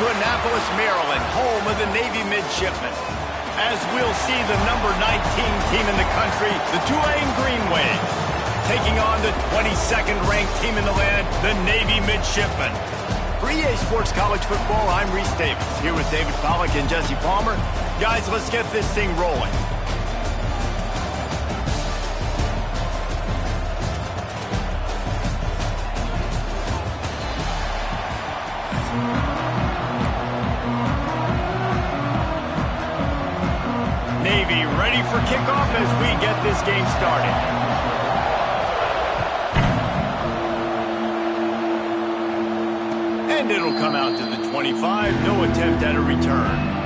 to Annapolis, Maryland, home of the Navy midshipmen. As we'll see the number 19 team in the country, the Tulane Green Wave, taking on the 22nd ranked team in the land, the Navy midshipmen. For EA Sports College Football, I'm Reese Davis, here with David Pollack and Jesse Palmer. Guys, let's get this thing rolling. Navy ready for kickoff as we get this game started. And it'll come out to the 25. No attempt at a return.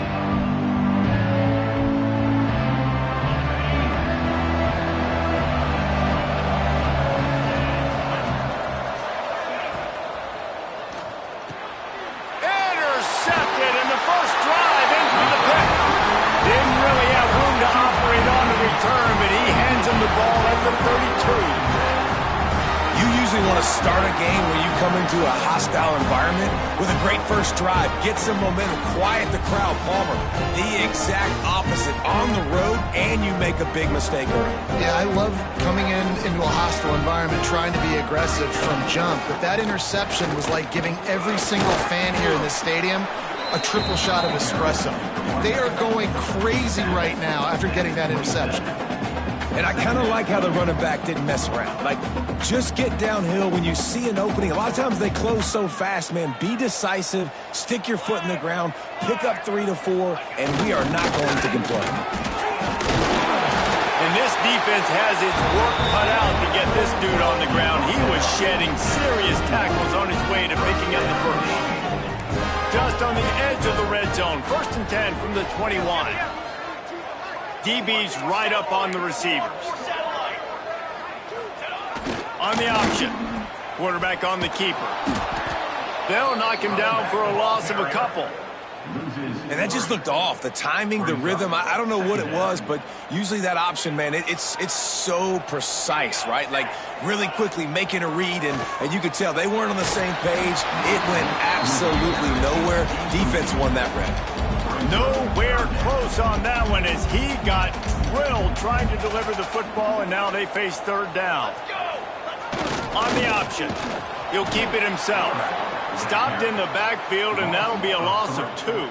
Intercepted, and the first drive into the pick. Didn't really have room to operate on the return, but he hands him the ball at the 32. You usually want to start a game when you come into a hostile environment with a great first drive. Get some momentum, quiet the crowd. Palmer, the exact opposite. On the road, and you make a big mistake early. Yeah, I love coming into a hostile environment, trying to be aggressive from jump. But that interception was like giving every single fan here in this stadium a triple shot of espresso. They are going crazy right now after getting that interception. And I kind of like how the running back didn't mess around. Like, just get downhill when you see an opening. A lot of times they close so fast, man. Be decisive, stick your foot in the ground, pick up 3 to 4, and we are not going to complain. And this defense has its work cut out to get this dude on the ground. He was shedding serious tackles on his way to picking up the first. Just on the edge of the red zone. 1st and 10 from the 21. DB's right up on the receivers. On the option. Quarterback on the keeper. They'll knock him down for a loss of a couple. And that just looked off. The timing, the rhythm, I don't know what it was, but usually that option, man, it's so precise, right? Like, really quickly making a read, and you could tell they weren't on the same page. It went absolutely nowhere. Defense won that rep. Nowhere close on that one as he got drilled trying to deliver the football, and now they face 3rd down. On the option. He'll keep it himself. Stopped in the backfield, and that'll be a loss of 2.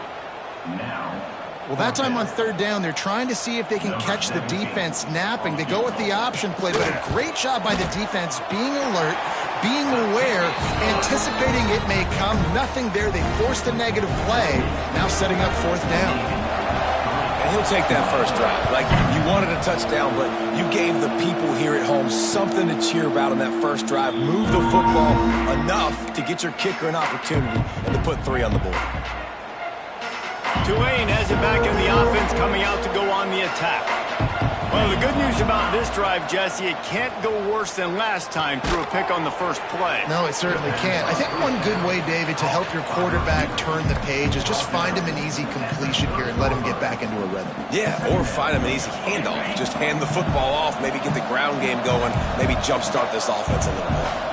Well, that time on 3rd down, they're trying to see if they can catch the defense napping. They go with the option play, but a great job by the defense being alert, being aware, anticipating it may come. Nothing there. They forced a negative play, now setting up 4th down. And he'll take that first drive. Like, you wanted a touchdown, but you gave the people here at home something to cheer about on that first drive. Move the football enough to get your kicker an opportunity and to put 3 on the board. Tulane has it back in the offense, coming out to go on the attack. Well, the good news about this drive, Jesse, it can't go worse than last time through a pick on the first play. No, it certainly can't. I think one good way, David, to help your quarterback turn the page is just find him an easy completion here and let him get back into a rhythm. Yeah, or find him an easy handoff. Just hand the football off, maybe get the ground game going, maybe jumpstart this offense a little bit.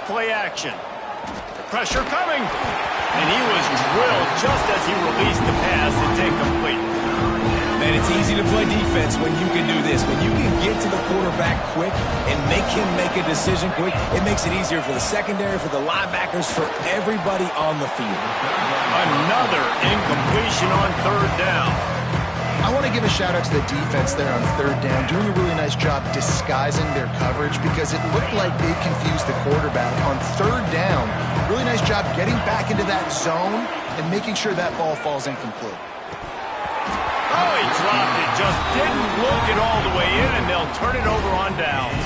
Play action. The pressure coming. And he was drilled just as he released the pass. It's incomplete. Man, it's easy to play defense when you can do this. When you can get to the quarterback quick and make him make a decision quick, it makes it easier for the secondary, for the linebackers, for everybody on the field. Another incompletion on 3rd down. I want to give a shout-out to the defense there on 3rd down, doing a really nice job disguising their coverage because it looked like they confused the quarterback on 3rd down. Really nice job getting back into that zone and making sure that ball falls incomplete. Oh, he dropped it. Just didn't look it all the way in, and they'll turn it over on downs.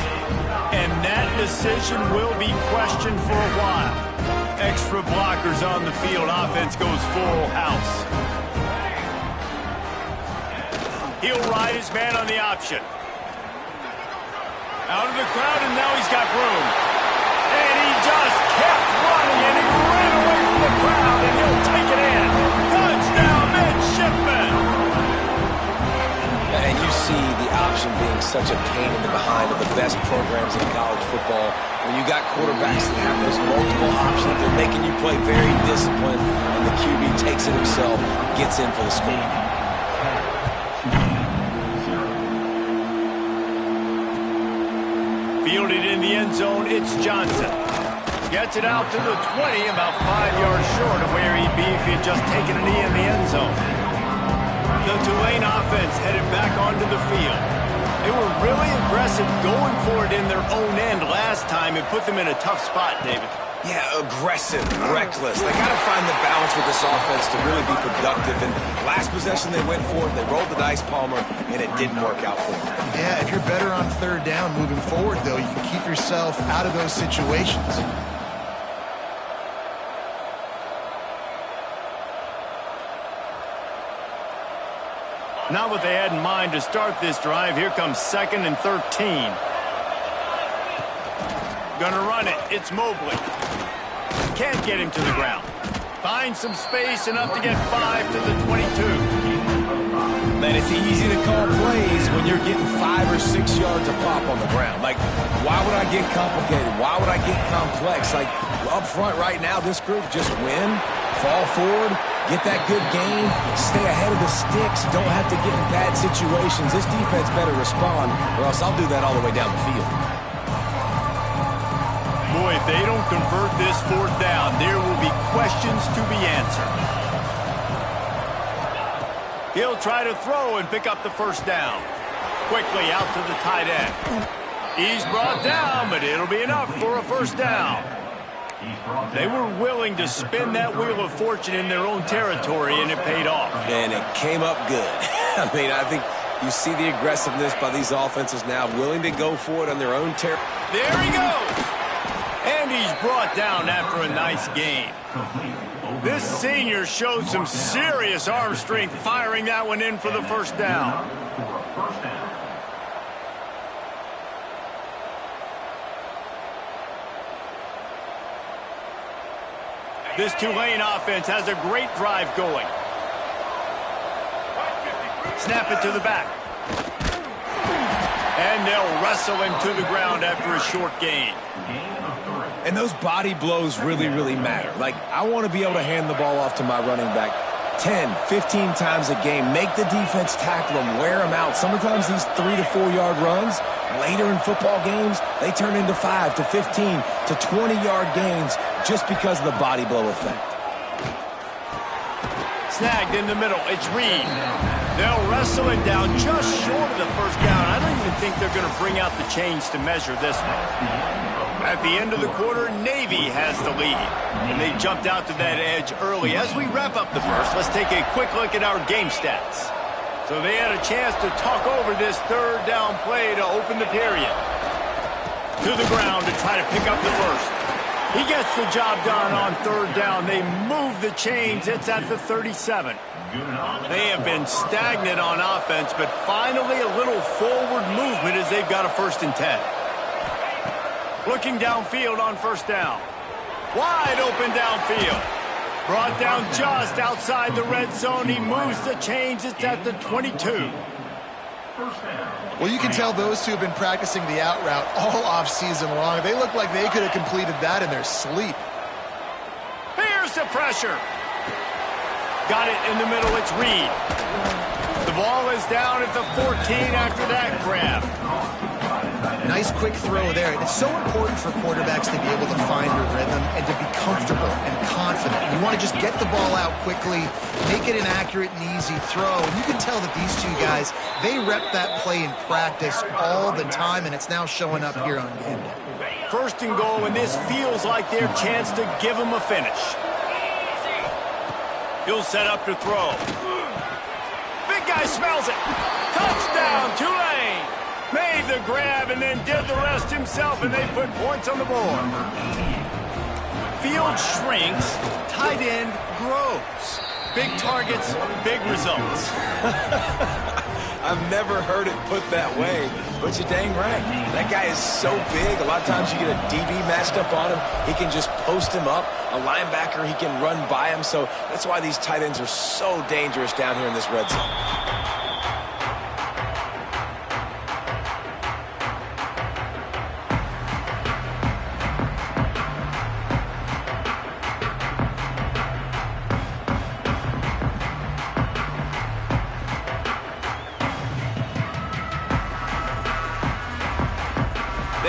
And that decision will be questioned for a while. Extra blockers on the field. Offense goes full house. He'll ride his man on the option. Out of the crowd, and now he's got room. And he just kept running, and he ran away from the crowd, and he'll take it in. Touchdown, midshipmen! And you see such a pain in the behind of the best programs in college football. When you got quarterbacks that have those multiple options, they're making you play very disciplined, and the QB takes it himself, gets in for the score. Fielded in the end zone, it's Johnson. Gets it out to the 20, about 5 yards short of where he'd be if he had just taken a knee in the end zone. The Tulane offense headed back onto the field. They were really aggressive going for it in their own end last time. It put them in a tough spot, David. Yeah, aggressive, reckless. They got to find the balance with this offense to really be productive. And last possession they went for it, they rolled the dice, Palmer, and it didn't work out for them. Yeah, if you're better on third down moving forward, though, you can keep yourself out of those situations. Not what they had in mind to start this drive. Here comes 2nd and 13. Gonna run it. It's Mobley. Can't get him to the ground. Finds some space, enough to get 5 to the 22. Man, it's easy to call plays when you're getting 5 or 6 yards a pop on the ground. Like, why would I get complicated? Why would I get complex? Like, up front right now, this group just win, fall forward, get that good game, stay ahead of the sticks, don't have to get in bad situations. This defense better respond, or else I'll do that all the way down the field. Boy, if they don't convert this 4th down, there will be questions to be answered. He'll try to throw and pick up the 1st down. Quickly out to the tight end. He's brought down, but it'll be enough for a 1st down. They were willing to spin that wheel of fortune in their own territory, and it paid off. And it came up good. I mean, I think you see the aggressiveness by these offenses now, willing to go for it on their own territory. There he goes! And he's brought down after a nice gain. This senior showed some serious arm strength firing that one in for the 1st down. This Tulane offense has a great drive going. Snap it to the back. And they'll wrestle him to the ground after a short gain. And those body blows really, really matter. Like, I want to be able to hand the ball off to my running back 10, 15 times a game. Make the defense tackle them, wear them out. Sometimes these 3 to 4 yard runs, later in football games, they turn into 5 to 15 to 20 yard gains just because of the body blow effect. Snagged in the middle. It's Reed. They'll wrestle it down just short of the 1st down. I don't even think they're going to bring out the chains to measure this one. At the end of the quarter, Navy has the lead, and they jumped out to that edge early. As we wrap up the first, let's take a quick look at our game stats. So they had a chance to talk over this 3rd down play to open the period. To the ground to try to pick up the 1st. He gets the job done on 3rd down. They move the chains. It's at the 37. They have been stagnant on offense, but finally a little forward movement as they've got a 1st and 10. Looking downfield on 1st down. Wide open downfield. Brought down just outside the red zone. He moves the chains. It's at the 22. Well, you can tell those two have been practicing the out route all off season long. They look like they could have completed that in their sleep. Here's the pressure. Got it in the middle. It's Reed. The ball is down at the 14 after that grab. Nice quick throw there. It's so important for quarterbacks to be able to find your rhythm and to be comfortable and confident. You want to just get the ball out quickly, make it an accurate and easy throw. And you can tell that these two guys, they rep that play in practice all the time, and it's now showing up here on game day. 1st and goal, and this feels like their chance to give them a finish. He'll set up to throw. Big guy smells it. Touchdown, Tulane. Made the grab and then did the rest himself, and they put points on the board. Field shrinks, tight end grows. Big targets, big results. I've never heard it put that way, but you're dang right. That guy is so big. A lot of times you get a DB matched up on him. He can just post him up. A linebacker, he can run by him. So that's why these tight ends are so dangerous down here in this red zone.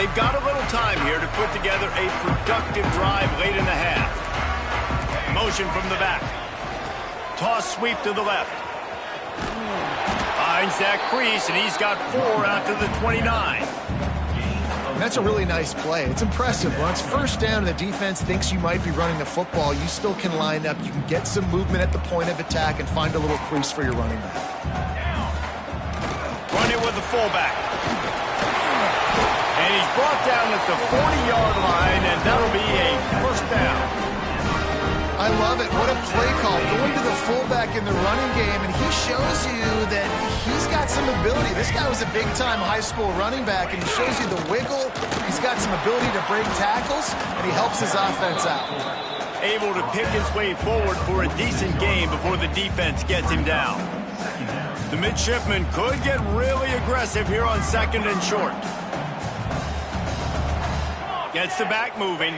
They've got a little time here to put together a productive drive late in the half. Motion from the back. Toss sweep to the left. Finds that crease, and he's got 4 out to the 29. That's a really nice play. It's impressive. Once first down and the defense thinks you might be running the football, you still can line up. You can get some movement at the point of attack and find a little crease for your running back. Run it with the fullback. And he's brought down at the 40-yard line, and that'll be a first down. I love it. What a play call. Going to the fullback in the running game, and he shows you that he's got some ability. This guy was a big-time high school running back, and he shows you the wiggle. He's got some ability to break tackles, and he helps his offense out. Able to pick his way forward for a decent game before the defense gets him down. The midshipman could get really aggressive here on 2nd and short. Gets the back moving.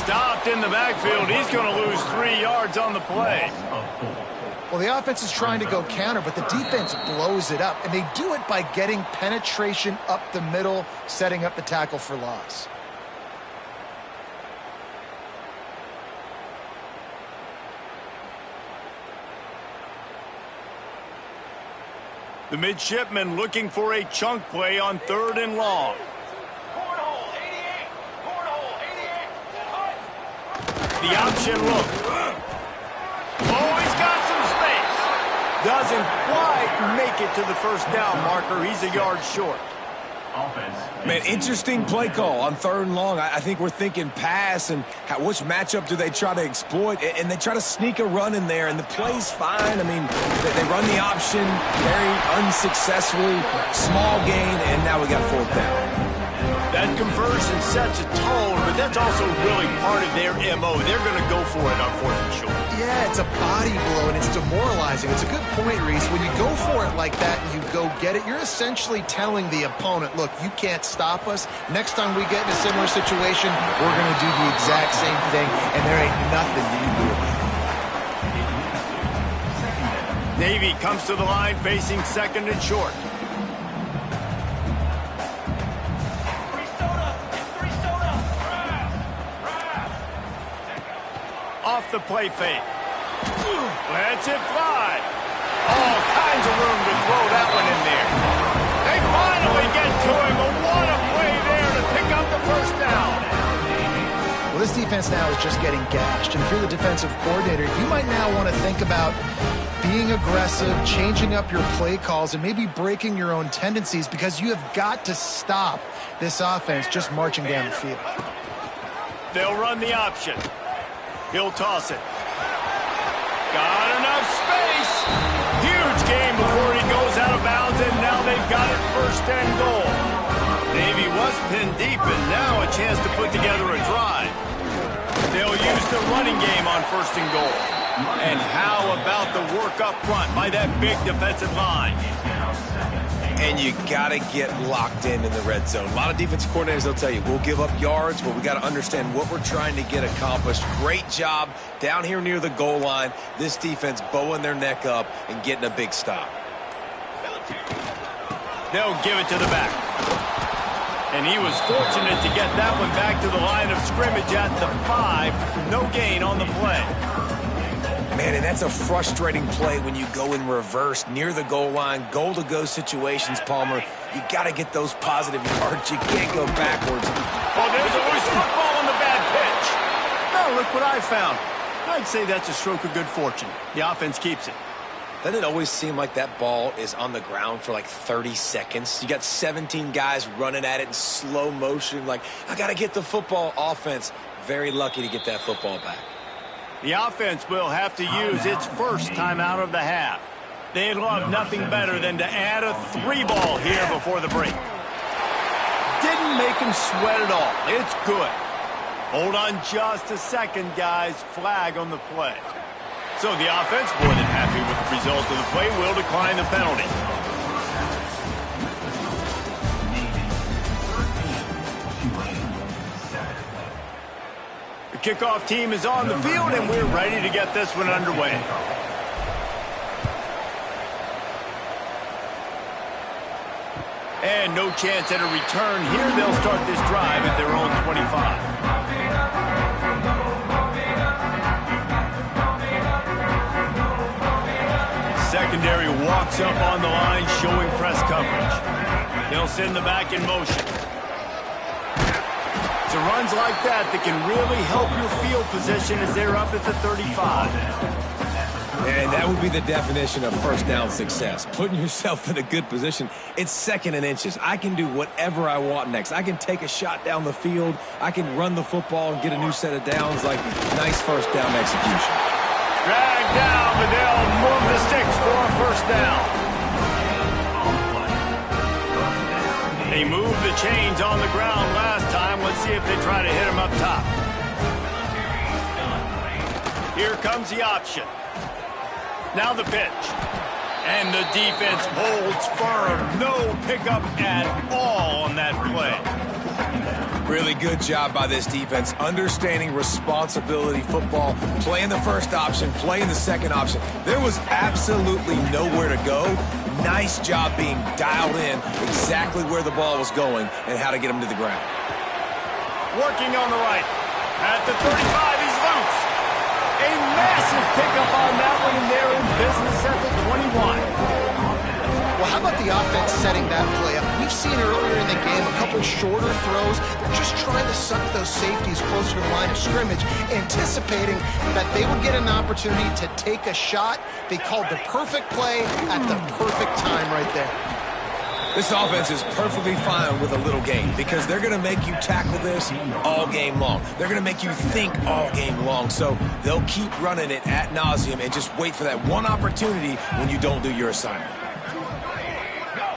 Stopped in the backfield. He's going to lose 3 yards on the play. Well, the offense is trying to go counter, but the defense blows it up, and they do it by getting penetration up the middle, setting up the tackle for loss. The midshipman looking for a chunk play on 3rd and long. The option look. Oh, he's got some space. Doesn't quite make it to the first down marker. He's a yard short. Man, interesting play call on 3rd and long. I think we're thinking pass and which matchup do they try to exploit, and they try to sneak a run in there, and the play's fine. I mean, they run the option very unsuccessfully, small gain, and now we got 4th down. That conversion sets a tone, but that's also really part of their MO. They're going to go for it on 4th and short. Yeah, it's a body blow, and it's demoralizing. It's a good point, Reese. When you go for it like that and you go get it, you're essentially telling the opponent, look, you can't stop us. Next time we get in a similar situation, we're going to do the exact same thing, and there ain't nothing you can do about it. Navy comes to the line facing 2nd and short. Off the play fake. Lets it fly. All kinds of room to throw that one in there. They finally get to him, but what a play there to pick up the first down. Well, this defense now is just getting gashed. And if you're the defensive coordinator, you might now want to think about being aggressive, changing up your play calls, and maybe breaking your own tendencies, because you have got to stop this offense just marching down the field. They'll run the option. He'll toss it. Got enough space. Huge game before he goes out of bounds, and now they've got it 1st and goal. Navy was pinned deep, and now a chance to put together a drive. They'll use the running game on 1st and goal. And how about the work up front by that big defensive line? And you got to get locked in the red zone. A lot of defensive coordinators, they'll tell you, we'll give up yards, but we got to understand what we're trying to get accomplished. Great job down here near the goal line. This defense bowing their neck up and getting a big stop. They'll give it to the back. And he was fortunate to get that one back to the line of scrimmage at the 5. No gain on the play. Man, and that's a frustrating play when you go in reverse near the goal line, goal-to-go situations, Palmer. You got to get those positive yards. You can't go backwards. Oh, there's a loose football on the bad pitch. Now look what I found. I'd say that's a stroke of good fortune. The offense keeps it. Doesn't it always seem like that ball is on the ground for like 30 seconds? You got 17 guys running at it in slow motion. Like, I got to get the football. Offense, very lucky to get that football back. The offense will have to use its first timeout of the half. They'd love nothing better than to add a 3-ball here before the break. Didn't make him sweat at all. It's good. Hold on just a second, guys. Flag on the play. So the offense, more than happy with the result of the play, will decline the penalty. The kickoff team is on the field, and we're ready to get this one underway. And no chance at a return here. They'll start this drive at their own 25. Secondary walks up on the line, showing press coverage. They'll send the back in motion. It's runs like that that can really help your field position as they're up at the 35. And that would be the definition of first down success. Putting yourself in a good position. It's second and inches. I can do whatever I want next. I can take a shot down the field. I can run the football and get a new set of downs. Like, nice first down execution. Dragged down, but they'll move the sticks for a first down. They moved the chains on the ground last time. Let's see if they try to hit him up top. Here comes the option. Now the pitch. And the defense holds firm. No pickup at all on that play. Really good job by this defense, understanding responsibility football, playing the first option, playing the second option. There was absolutely nowhere to go. Nice job being dialed in exactly where the ball was going and how to get him to the ground. Working on the right. At the 35, he's loose. A massive pickup on that one, and they're in business at the 21. Well, how about the offense setting that play up? We've seen earlier in the game a couple shorter throws. They're just trying to suck those safeties closer to the line of scrimmage, anticipating that they would get an opportunity to take a shot. They called the perfect play at the perfect time right there. This offense is perfectly fine with a little game because they're going to make you tackle this all game long. They're going to make you think all game long. So they'll keep running it ad nauseum and just wait for that one opportunity when you don't do your assignment.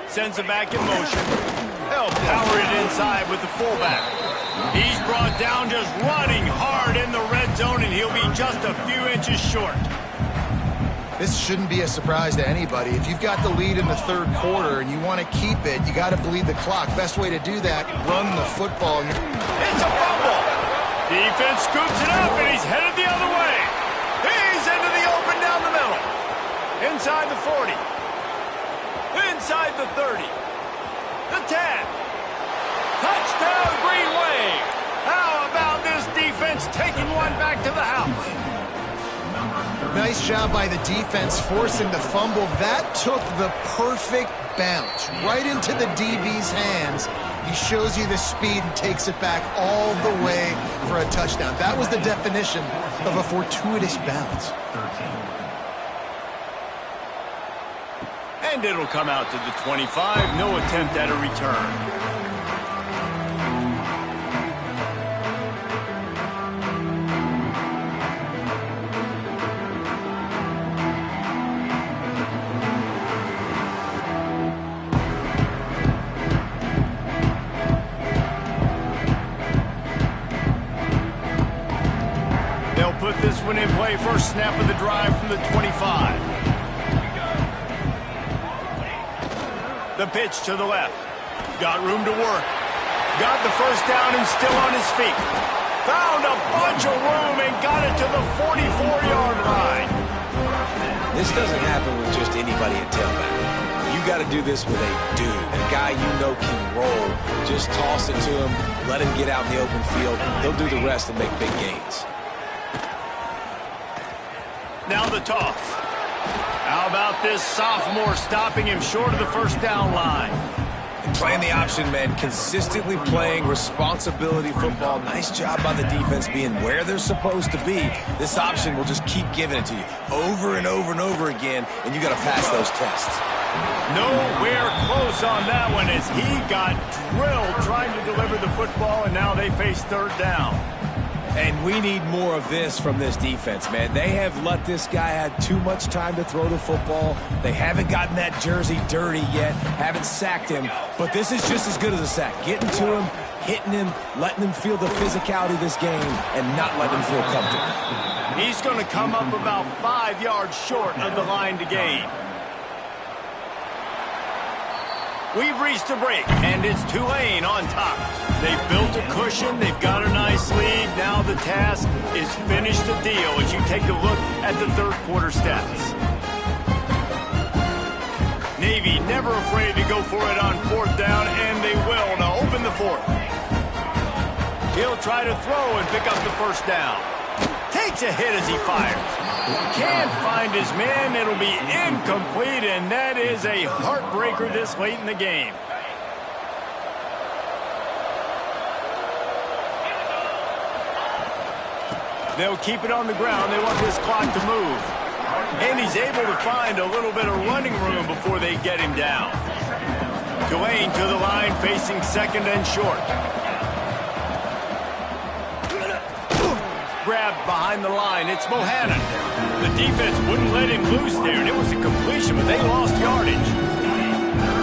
Sends it back in motion. They'll power it inside with the fullback. He's brought down just running hard in the red zone, and he'll be just a few inches short. This shouldn't be a surprise to anybody. If you've got the lead in the third quarter and you want to keep it, you got to bleed the clock. Best way to do that, run the football. It's a fumble. Defense scoops it up, and he's headed the other way. He's into the open down the middle. Inside the 40. Inside the 30. The 10. Touchdown, Green Wave. How about this defense taking one back to the house? Nice job by the defense forcing the fumble. That took the perfect bounce right into the DB's hands. He shows you the speed and takes it back all the way for a touchdown. That was the definition of a fortuitous bounce. And it'll come out to the 25. No attempt at a return. They'll put this one in play. First snap of the drive from the 25. The pitch to the left. Got room to work. Got the first down and still on his feet. Found a bunch of room and got it to the 44-yard line. This doesn't happen with just anybody at tailback. You got to do this with a dude, a guy you know can roll. Just toss it to him, let him get out in the open field. He'll do the rest and make big gains. Now the toss. How about this sophomore stopping him short of the first down line? Playing the option, man. Consistently playing responsibility football. Nice job by the defense being where they're supposed to be. This option will just keep giving it to you over and over and over again, and you got to pass those tests. Nowhere close on that one as he got drilled trying to deliver the football, and now they face third down. And we need more of this from this defense, man. They have let this guy have too much time to throw the football. They haven't gotten that jersey dirty yet, haven't sacked him. But this is just as good as a sack. Getting to him, hitting him, letting him feel the physicality of this game, and not letting him feel comfortable. He's going to come up about 5 yards short of the line to gain. We've reached a break, and it's Tulane on top. They've built a cushion. They've got a nice lead. Now the task is finish the deal as you take a look at the third quarter stats. Navy never afraid to go for it on 4th down, and they will to open the 4th. He'll try to throw and pick up the 1st down. Takes a hit as he fires. Can't find his man. It'll be incomplete, and that is a heartbreaker this late in the game. They'll keep it on the ground. They want this clock to move. And he's able to find a little bit of running room before they get him down. Tulane to the line, facing 2nd and short. Grabbed behind the line. It's Bohannon. The defense wouldn't let him loose there, and it was a completion, but they lost yardage.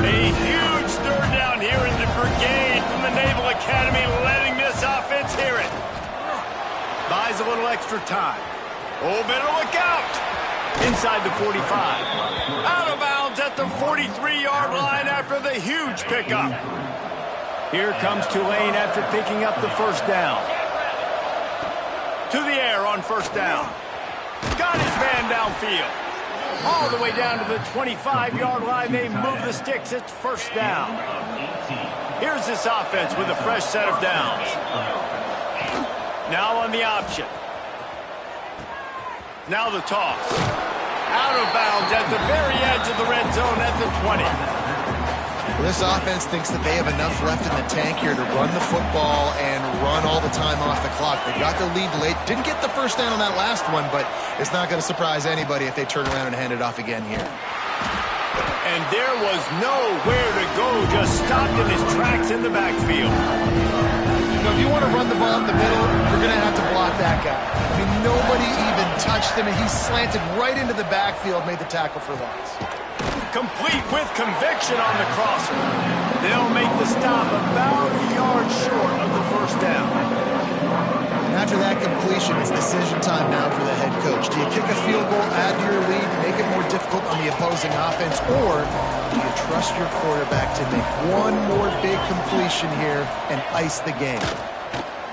A huge 3rd down here in the brigade from the Naval Academy, letting this offense hear it. Buys a little extra time. Oh, better look out. Inside the 45. Out of bounds at the 43-yard line after the huge pickup. Here comes Tulane after picking up the 1st down. To the air on 1st down. Got his man downfield. All the way down to the 25-yard line. They move the sticks. It's 1st down. Here's this offense with a fresh set of downs. Now on the option. Now the toss. Out of bounds at the very edge of the red zone at the 20. Well, this offense thinks that they have enough left in the tank here to run the football and run all the time off the clock. They got the lead late. Didn't get the 1st down on that last one, but it's not going to surprise anybody if they turn around and hand it off again here. And there was nowhere to go. Just stopped in his tracks in the backfield. If you want to run the ball up the middle, you're going to have to block that guy. I mean, nobody even touched him, and he slanted right into the backfield, made the tackle for loss. Complete with conviction on the crosser. They'll make the stop about a yard short of the 1st down. And after that completion, it's decision time now for the head coach. Do you kick a field goal, add to your lead, make it more difficult on the opposing offense, or do you trust your quarterback to make one more big completion here and ice the game?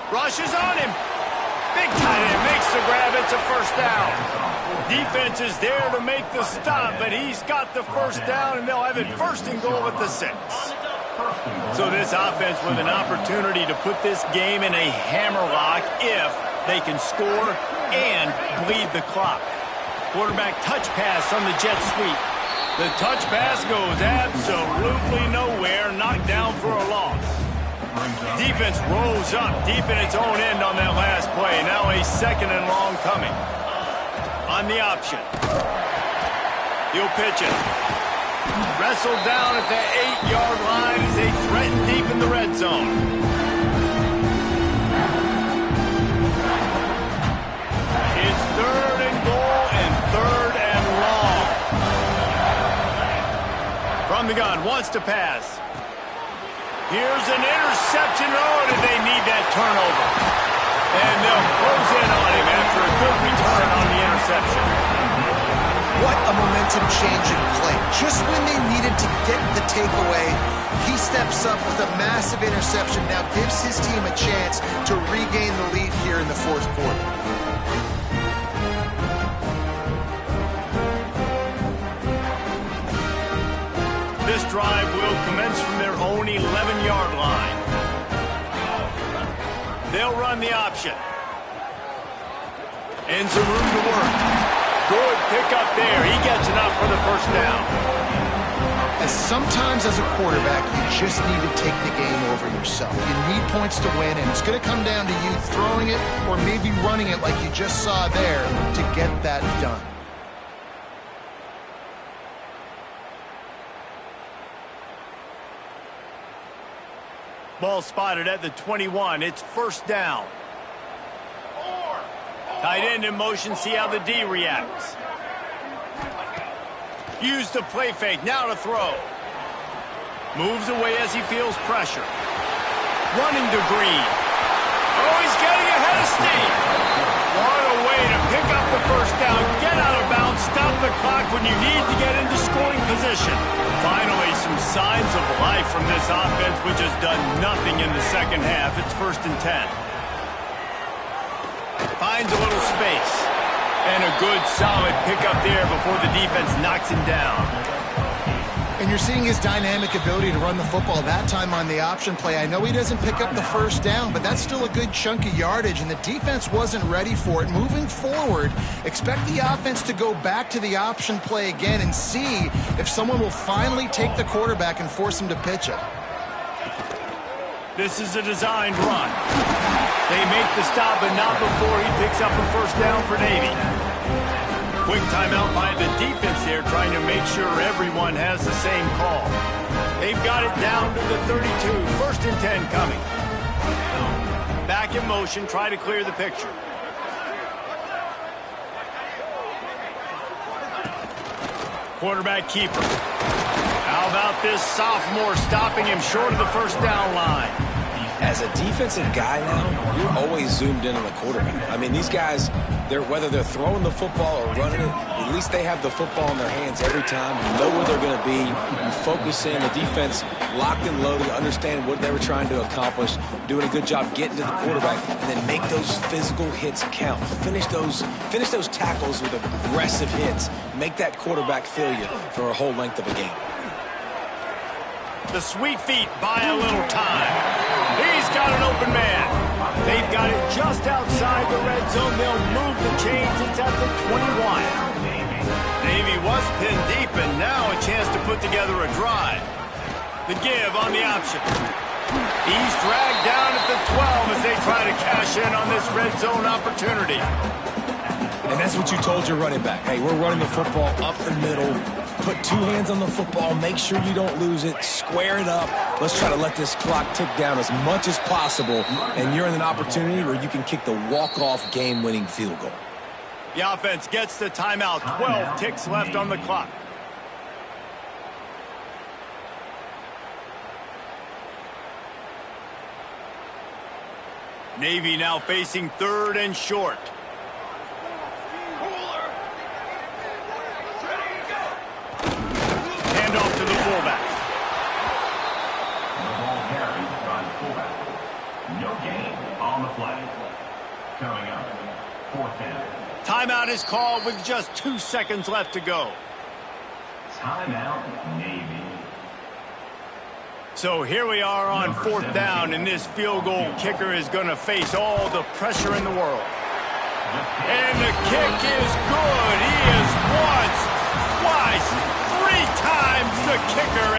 Rushes on him. Big tight end makes the grab. It's a 1st down. Defense is there to make the stop, but he's got the 1st down, and they'll have it 1st and goal at the 6. So this offense with an opportunity to put this game in a hammerlock if they can score and bleed the clock. Quarterback touch pass on the jet sweep. The touch pass goes absolutely nowhere, knocked down for a loss. Defense rolls up deep in its own end on that last play. Now a 2nd and long coming. On the option. He'll pitch it. Wrestled down at the 8-yard line as they threaten deep in the red zone. It's 3rd and goal and 3rd and long. From the gun, wants to pass. Here's an interception. Oh, did they need that turnover? And they'll close in on him after a good return on the interception. What a momentum-changing play. Just when they needed to get the takeaway, he steps up with a massive interception, now gives his team a chance to regain the lead here in the 4th quarter. This drive will commence from their own 11-yard line. They'll run the option. And some room to work. Good pickup there. He gets enough for the 1st down. As sometimes as a quarterback, you just need to take the game over yourself. You need points to win, and it's going to come down to you throwing it or maybe running it like you just saw there to get that done. Ball spotted at the 21. It's 1st down. Tight end in motion. See how the D reacts. Use the play fake. Now to throw. Moves away as he feels pressure. Running to Green. Oh, he's getting ahead of steam. What a way to pick up the 1st down. Get out of bounds. Stop the clock when you need to get into scoring position. Finally, some signs of life from this offense, which has done nothing in the 2nd half. It's 1st and 10. Finds a little space. And a good, solid pickup there before the defense knocks him down. And you're seeing his dynamic ability to run the football, that time on the option play. I know he doesn't pick up the first down, but that's still a good chunk of yardage, and the defense wasn't ready for it. Moving forward, expect the offense to go back to the option play again and see if someone will finally take the quarterback and force him to pitch it. This is a designed run. They make the stop, but not before he picks up a first down for Navy. Quick timeout by the defense there, trying to make sure everyone has the same call. They've got it down to the 32. First and 10 coming. Back in motion, try to clear the picture. Quarterback keeper. How about this sophomore stopping him short of the first down line? As a defensive guy now, you're always zoomed in on the quarterback. I mean, these guys, whether they're throwing the football or running it, at least they have the football in their hands every time. You know where they're going to be. You focus in. The defense locked and loaded, understand what they were trying to accomplish, doing a good job getting to the quarterback, and then make those physical hits count. Finish those tackles with aggressive hits. Make that quarterback feel you for a whole length of a game. The sweet feet buy a little time. He's got an open man. They've got it just outside the red zone. They'll move the chains. It's at the 21. Navy was pinned deep, and now a chance to put together a drive. The give on the option. He's dragged down at the 12 as they try to cash in on this red zone opportunity. And that's what you told your running back. Hey, we're running the football up the middle. Put two hands on the football. Make sure you don't lose it. Square it up. Let's try to let this clock tick down as much as possible. And you're in an opportunity where you can kick the walk-off game-winning field goal. The offense gets the timeout. 12 ticks left on the clock. Navy now facing third and short. Handoff to the fullback. The ball carried by the fullback. No gain on the play. Coming up, fourth down. Timeout is called with just 2 seconds left to go. Timeout, Navy. So here we are on fourth down, and this field goal kicker is going to face all the pressure in the world. And the kick is good. He is once, twice, 3 times the kicker.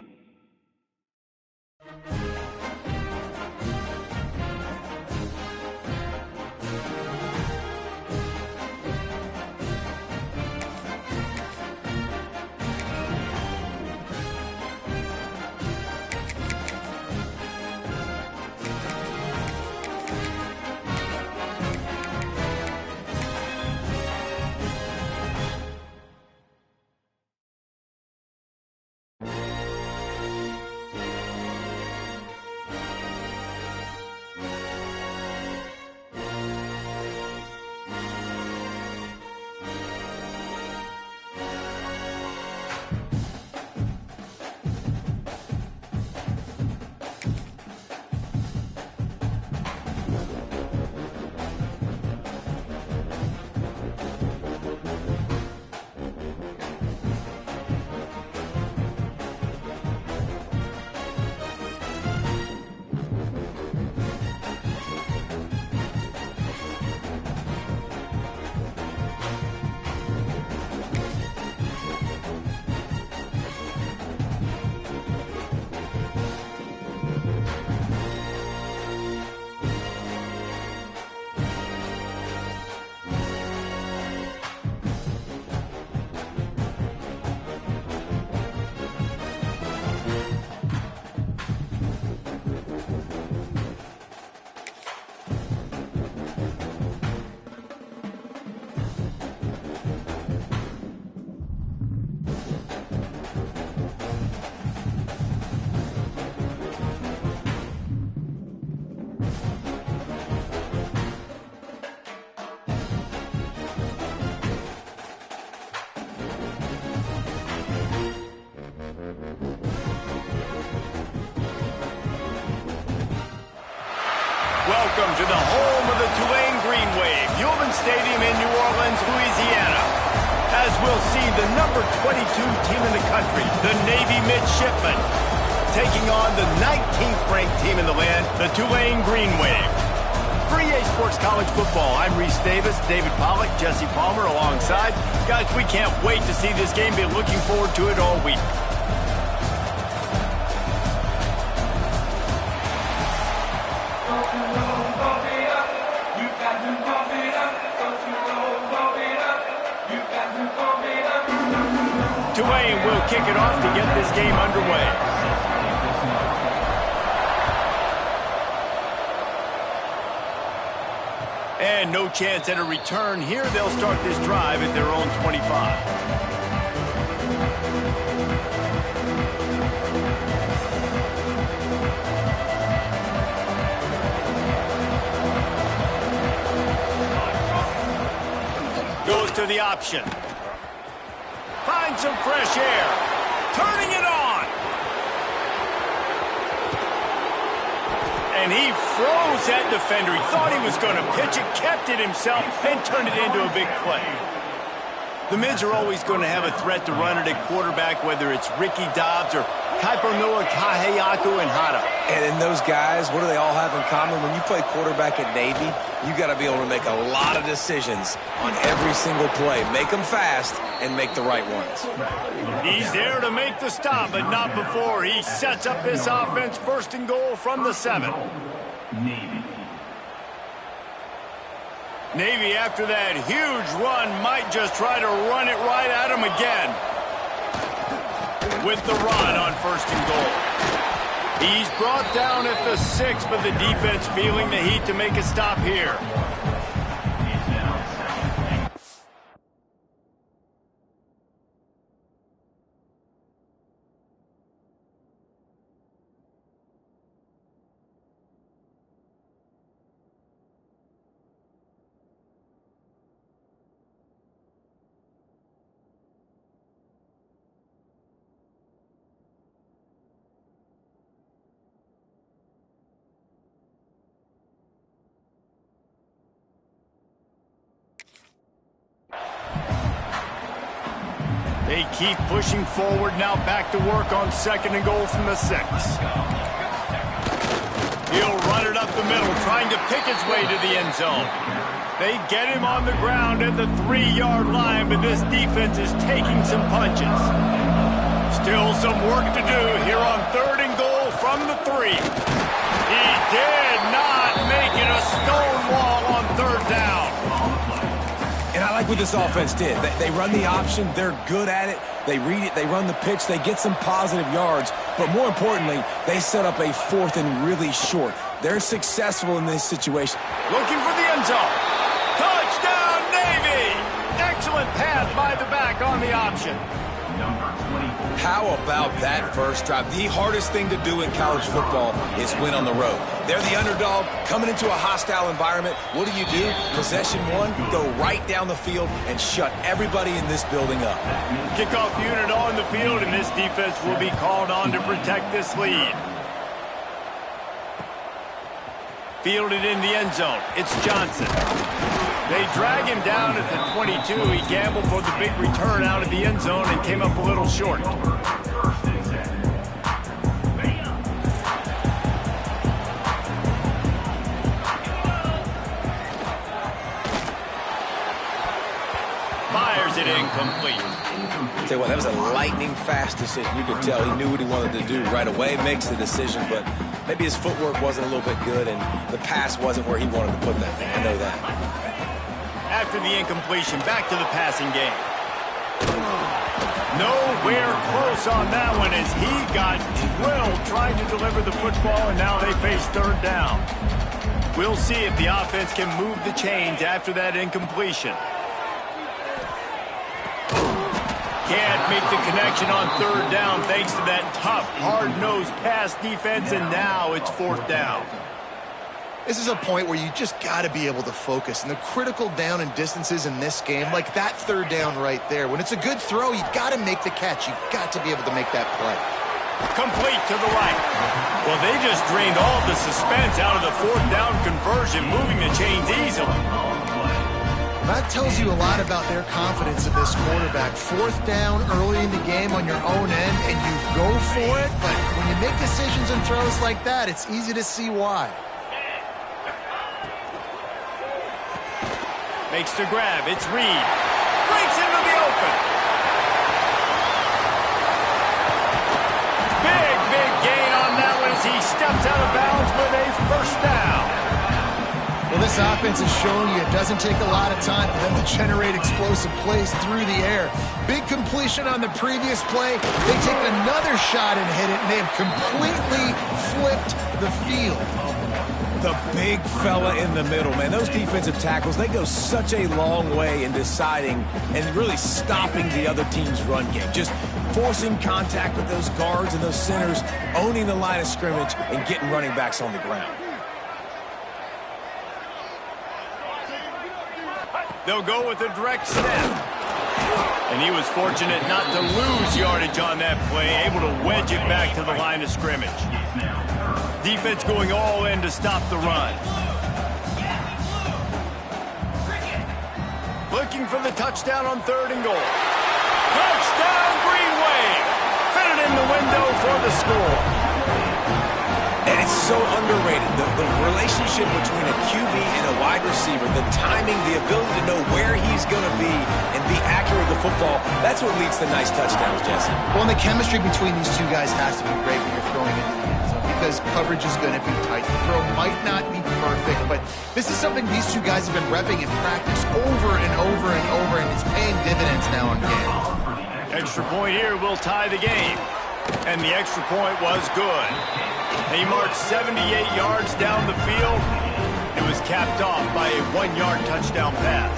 Welcome to the home of the Tulane Green Wave, Human Stadium in New Orleans, Louisiana. as we'll see the number 22 team in the country, the Navy Midshipmen, taking on the 19th ranked team in the land, the Tulane Green Wave. For EA Sports College Football, I'm Reese Davis, David Pollack, Jesse Palmer alongside. Guys, we can't wait to see this game. Been looking forward to it all week. Tulane will kick it off to get this game underway. And no chance at a return here. They'll start this drive at their own 25. Goes to the option. Finds some fresh air. Turning it on. And he froze that defender. He thought he was going to pitch it, kept it himself, and turned it into a big play. The Mids are always going to have a threat to run it at quarterback, whether it's Ricky Dobbs or Kaipo Noah Kaheyaku and Hada. And in those guys, what do they all have in common? When you play quarterback at Navy, you got to be able to make a lot of decisions on every single play. Make them fast and make the right ones. He's there to make the stop, but not before. He sets up this offense first and goal from the 7. Navy, after that huge run, might just try to run it right at him again. With the run on first and goal. He's brought down at the 6, but the defense feeling the heat to make a stop here. They keep pushing forward, now back to work on second and goal from the 6. He'll run it up the middle, trying to pick his way to the end zone. They get him on the ground at the 3-yard line, but this defense is taking some punches. Still some work to do here on third and goal from the 3. He did not make it a stone wall on third down. And I like what this offense did. They run the option. They're good at it. They read it. They run the pitch. They get some positive yards. But more importantly, they set up a 4th and really short. They're successful in this situation. Looking for the end zone. Touchdown, Navy! Excellent pass by the back on the option. How about that first drive? The hardest thing to do in college football is win on the road. They're the underdog coming into a hostile environment. What do? Possession 1, go right down the field and shut everybody in this building up. Kickoff unit on the field, and this defense will be called on to protect this lead. Fielded in the end zone. It's Johnson. They drag him down at the 22. He gambled for the big return out of the end zone and came up a little short. Fires it incomplete. Tell you what, that was a lightning-fast decision. You could tell he knew what he wanted to do right away, makes the decision, but maybe his footwork wasn't a little bit good, and the pass wasn't where he wanted to put that thing. I know that. After the incompletion, back to the passing game. Nowhere close on that one as he got drilled trying to deliver the football, and now they face third down. We'll see if the offense can move the chains after that incompletion. Can't make the connection on third down thanks to that tough, hard-nosed pass defense, and now it's fourth down. This is a point where you just got to be able to focus. And the critical down and distances in this game, like that third down right there, when it's a good throw, you've got to make the catch. You've got to be able to make that play. Complete to the right. Well, they just drained all the suspense out of the fourth down conversion, moving the chains easily. That tells you a lot about their confidence of this quarterback. 4th down early in the game on your own end, and you go for it, but when you make decisions and throws like that, it's easy to see why. Makes the grab. It's Reed. Breaks into the open. Big gain on that one as he steps out of bounds with a first down. Well, this offense is showing you it doesn't take a lot of time for them to generate explosive plays through the air. Big completion on the previous play. They take another shot and hit it, and they have completely flipped the field. The big fella in the middle, man. Those defensive tackles, they go such a long way in deciding and really stopping the other team's run game. Just forcing contact with those guards and those centers, owning the line of scrimmage, and getting running backs on the ground. They'll go with a direct snap. And he was fortunate not to lose yardage on that play, able to wedge it back to the line of scrimmage. Defense going all in to stop the run. Looking for the touchdown on 3rd and goal. Touchdown, Green Wave! Fitted in the window for the score. And it's so underrated. The relationship between a QB and a wide receiver, the timing, the ability to know where he's going to be and be accurate with the football, that's what leads to nice touchdowns, Jesse. Well, and the chemistry between these two guys has to be great when you're throwing it in the end zone because coverage is going to be tight. The throw might not be perfect, but this is something these two guys have been repping in practice over and over and over, and it's paying dividends now on games. Extra point here will tie the game. And the extra point was good. He marched 78 yards down the field. It was capped off by a 1-yard touchdown pass.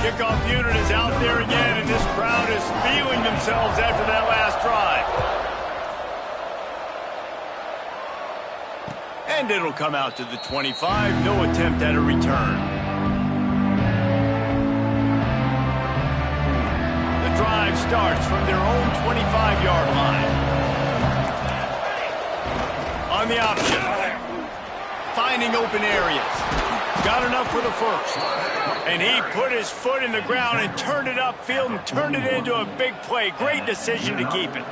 Kickoff unit is out there again, and this crowd is feeling themselves after that last drive. And it'll come out to the 25. No attempt at a return. Drive starts from their own 25-yard line. On the option. Finding open areas. Got enough for the first. And he put his foot in the ground and turned it upfield and turned it into a big play. Great decision to keep it.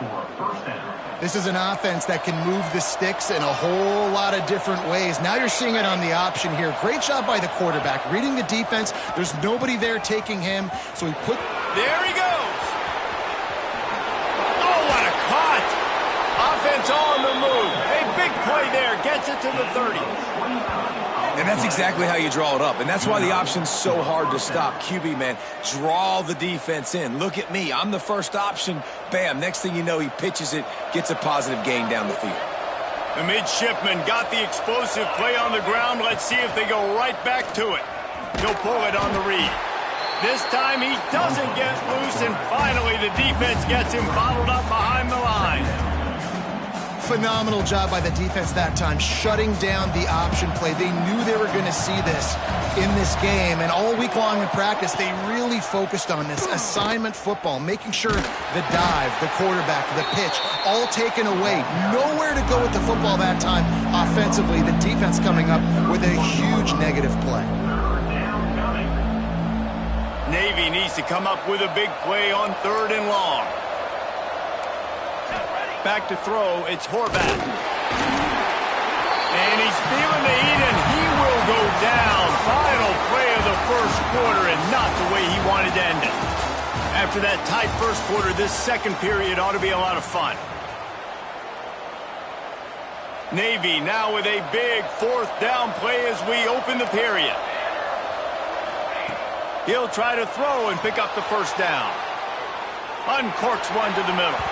This is an offense that can move the sticks in a whole lot of different ways. Now you're seeing it on the option here. Great job by the quarterback. Reading the defense. There's nobody there taking him. So he put... There he goes. Oh, what a caught. Offense on the move. A big play there. Gets it to the 30. And that's exactly how you draw it up. And that's why the option's so hard to stop. QB, man, draw the defense in. Look at me. I'm the first option. Bam. Next thing you know, he pitches it, gets a positive gain down the field. The midshipman got the explosive play on the ground. Let's see if they go right back to it. He'll pull it on the read. This time he doesn't get loose, and finally the defense gets him bottled up behind the line. Phenomenal job by the defense that time, shutting down the option play. They knew they were going to see this in this game, and all week long in practice, they really focused on this assignment football, making sure the dive, the quarterback, the pitch, all taken away. Nowhere to go with the football that time offensively. The defense coming up with a huge negative play. Navy needs to come up with a big play on 3rd and long. Back to throw, it's Horvath. And he's feeling the heat, and he will go down. Final play of the first quarter, and not the way he wanted to end it. After that tight first quarter, this second period ought to be a lot of fun. Navy now with a big 4th down play as we open the period. He'll try to throw and pick up the first down. Uncorks one to the middle.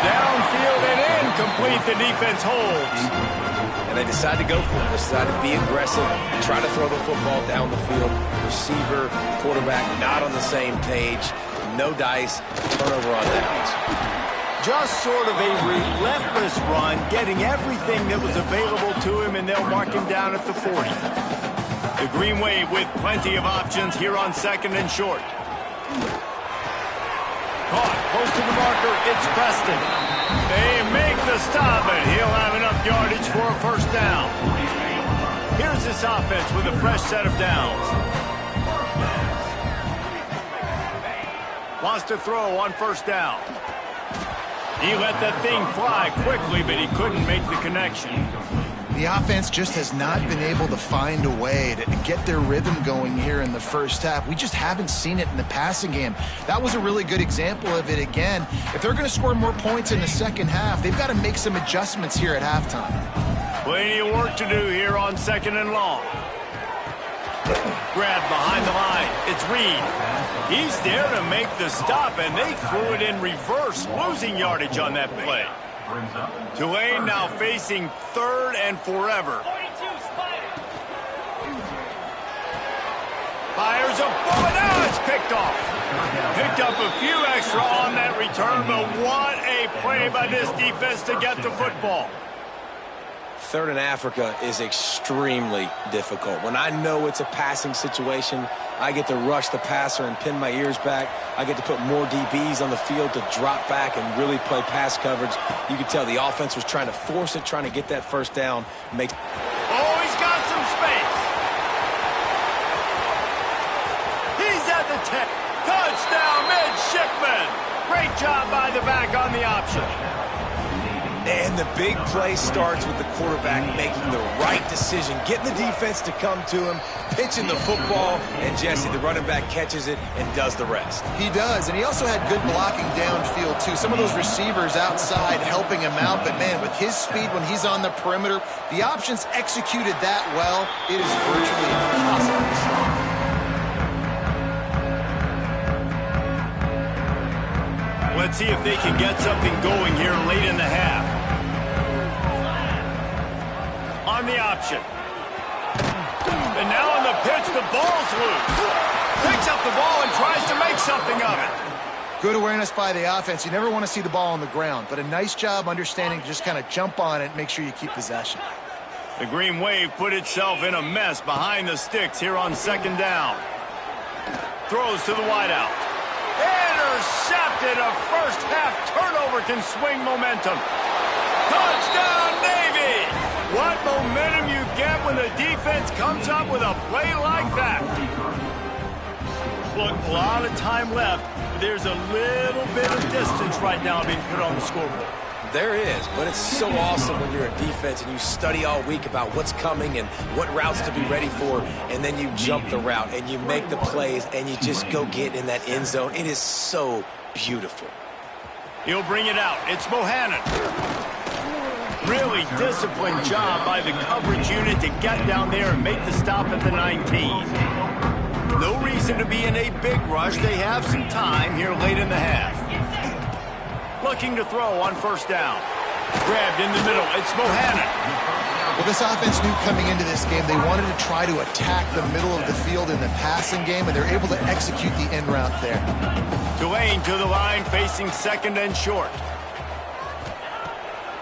Downfield and incomplete. The defense holds. And they decide to go for it. They decide to be aggressive, try to throw the football down the field. Receiver, quarterback, not on the same page. No dice, turnover on downs. Just sort of a relentless run, getting everything that was available to him, and they'll mark him down at the 40. The Green Wave with plenty of options here on 2nd and short. Caught close to the marker, it's Preston. They make the stop, and he'll have enough yardage for a first down. this offense with a fresh set of downs. Wants to throw on first down. He let that thing fly quickly, but he couldn't make the connection. The offense just has not been able to find a way to get their rhythm going here in the first half. We just haven't seen it in the passing game. That was a really good example of it again. If they're going to score more points in the second half, they've got to make some adjustments here at halftime. Plenty of work to do here on 2nd and long. Grab behind the line. It's Reed. He's there to make the stop, and they threw it in reverse, losing yardage on that play. Tulane now facing 3rd and forever. Fires a bullet. Now it's picked off. Picked up a few extra on that return, but what a play by this defense to get the football. 3rd and Africa is extremely difficult. When I know it's a passing situation, I get to rush the passer and pin my ears back. I get to put more DBs on the field to drop back and really play pass coverage. You could tell the offense was trying to force it, trying to get that first down. Oh, he's got some space. He's at the 10. Touchdown, midshipman. Great job by the back on the option. And the big play starts with the quarterback making the right decision, getting the defense to come to him, pitching the football, and Jesse, the running back, catches it and does the rest. He does, and he also had good blocking downfield, too. Some of those receivers outside helping him out, but, man, with his speed when he's on the perimeter, the options executed that well. It is virtually impossible to stop. Let's see if they can get something going here late in the half. On the option. And now on the pitch, the ball's loose. Picks up the ball and tries to make something of it. Good awareness by the offense. You never want to see the ball on the ground, but a nice job understanding to just kind of jump on it and make sure you keep possession. The Green Wave put itself in a mess behind the sticks here on 2nd down. Throws to the wideout. Intercepted. A first half turnover can swing momentum. Touchdown, Navy! What momentum you get when the defense comes up with a play like that. Look, a lot of time left. There's a little bit of distance right now being put on the scoreboard. There is, but it's so awesome when you're a defense and you study all week about what's coming and what routes to be ready for, and then you jump the route and you make the plays and you just go get in that end zone. It is so beautiful. He'll bring it out. It's Bohannon. Really disciplined job by the coverage unit to get down there and make the stop at the 19. No reason to be in a big rush. They have some time here late in the half. Looking to throw on first down. Grabbed in the middle. It's Bohannon. Well, this offense knew coming into this game they wanted to try to attack the middle of the field in the passing game, and they're able to execute the end route there. Tulane to the line, facing 2nd and short.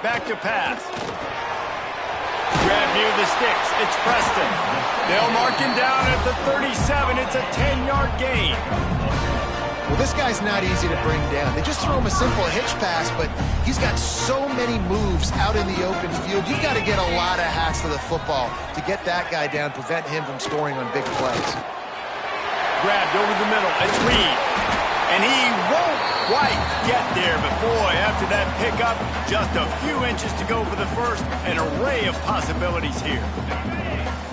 Back to pass. Grab near the sticks. It's Preston. They'll mark him down at the 37. It's a 10-yard gain. Well, this guy's not easy to bring down. They just throw him a simple hitch pass, but he's got so many moves out in the open field. You've got to get a lot of hats to the football to get that guy down, prevent him from scoring on big plays. Grabbed over the middle. It's Reed. And he won't quite get there, but boy, after that pickup, just a few inches to go for the first. An array of possibilities here.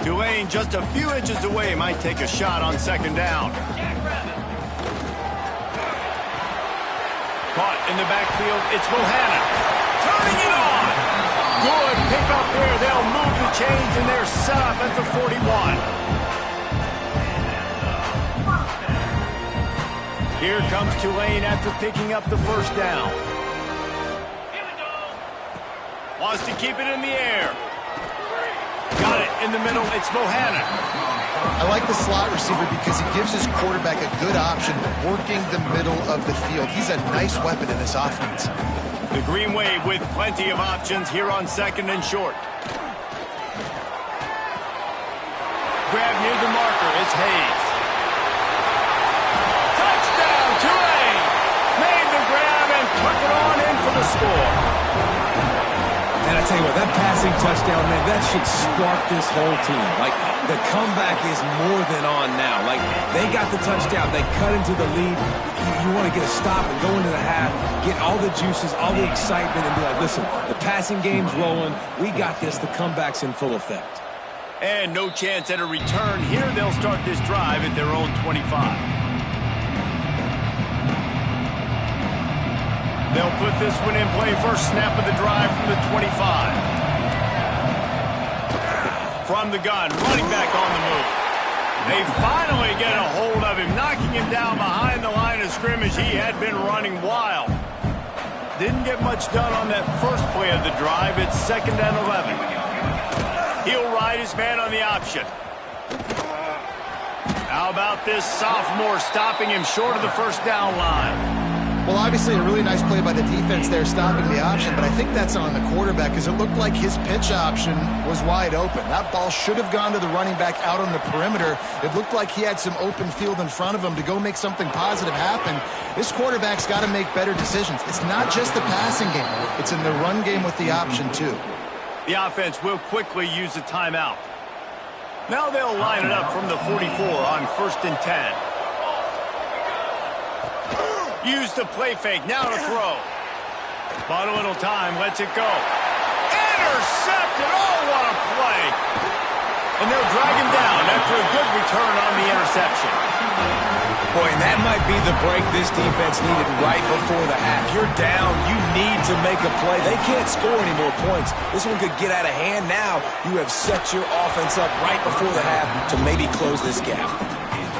Tulane just a few inches away, might take a shot on 2nd down. Caught in the backfield, it's Bohannon. Turning it on! Good pickup there. They'll move the chains, and they're set up at the 41. Here comes Tulane after picking up the first down. Wants to keep it in the air. Got it in the middle. It's Bohannon. I like the slot receiver because he gives his quarterback a good option working the middle of the field. He's a nice weapon in this offense. The Green Wave with plenty of options here on 2nd and short. Grab near the marker. It's Hayes. Touchdown, Tulane! Made the grab and took it on in for the score. And I tell you what, that passing touchdown, man, that should spark this whole team. Like, the comeback is more than on now. Like, they got the touchdown. They cut into the lead. You want to get a stop and go into the half, get all the juices, all the excitement, and be like, listen, the passing game's rolling. We got this. The comeback's in full effect. And no chance at a return here. They'll start this drive at their own 25. They'll put this one in play. First snap of the drive from the 25. From the gun, running back on the move. They finally get a hold of him, knocking him down behind the line of scrimmage. He had been running wild. Didn't get much done on that first play of the drive. It's 2nd and 11. He'll ride his man on the option. How about this sophomore stopping him short of the first down line? Well, obviously a really nice play by the defense there stopping the option, but I think that's on the quarterback because it looked like his pitch option was wide open. That ball should have gone to the running back out on the perimeter. It looked like he had some open field in front of him to go make something positive happen. This quarterback's got to make better decisions. It's not just the passing game. It's in the run game with the option, too. The offense will quickly use a timeout. Now they'll line it up from the 44 on 1st and 10. Use the play fake. Now to throw. Bought a little time. Lets it go. Intercepted. Oh, what a play. And they'll drag him down after a good return on the interception. Boy, and that might be the break this defense needed right before the half. You're down. You need to make a play. They can't score any more points. This one could get out of hand now. You have set your offense up right before the half to maybe close this gap.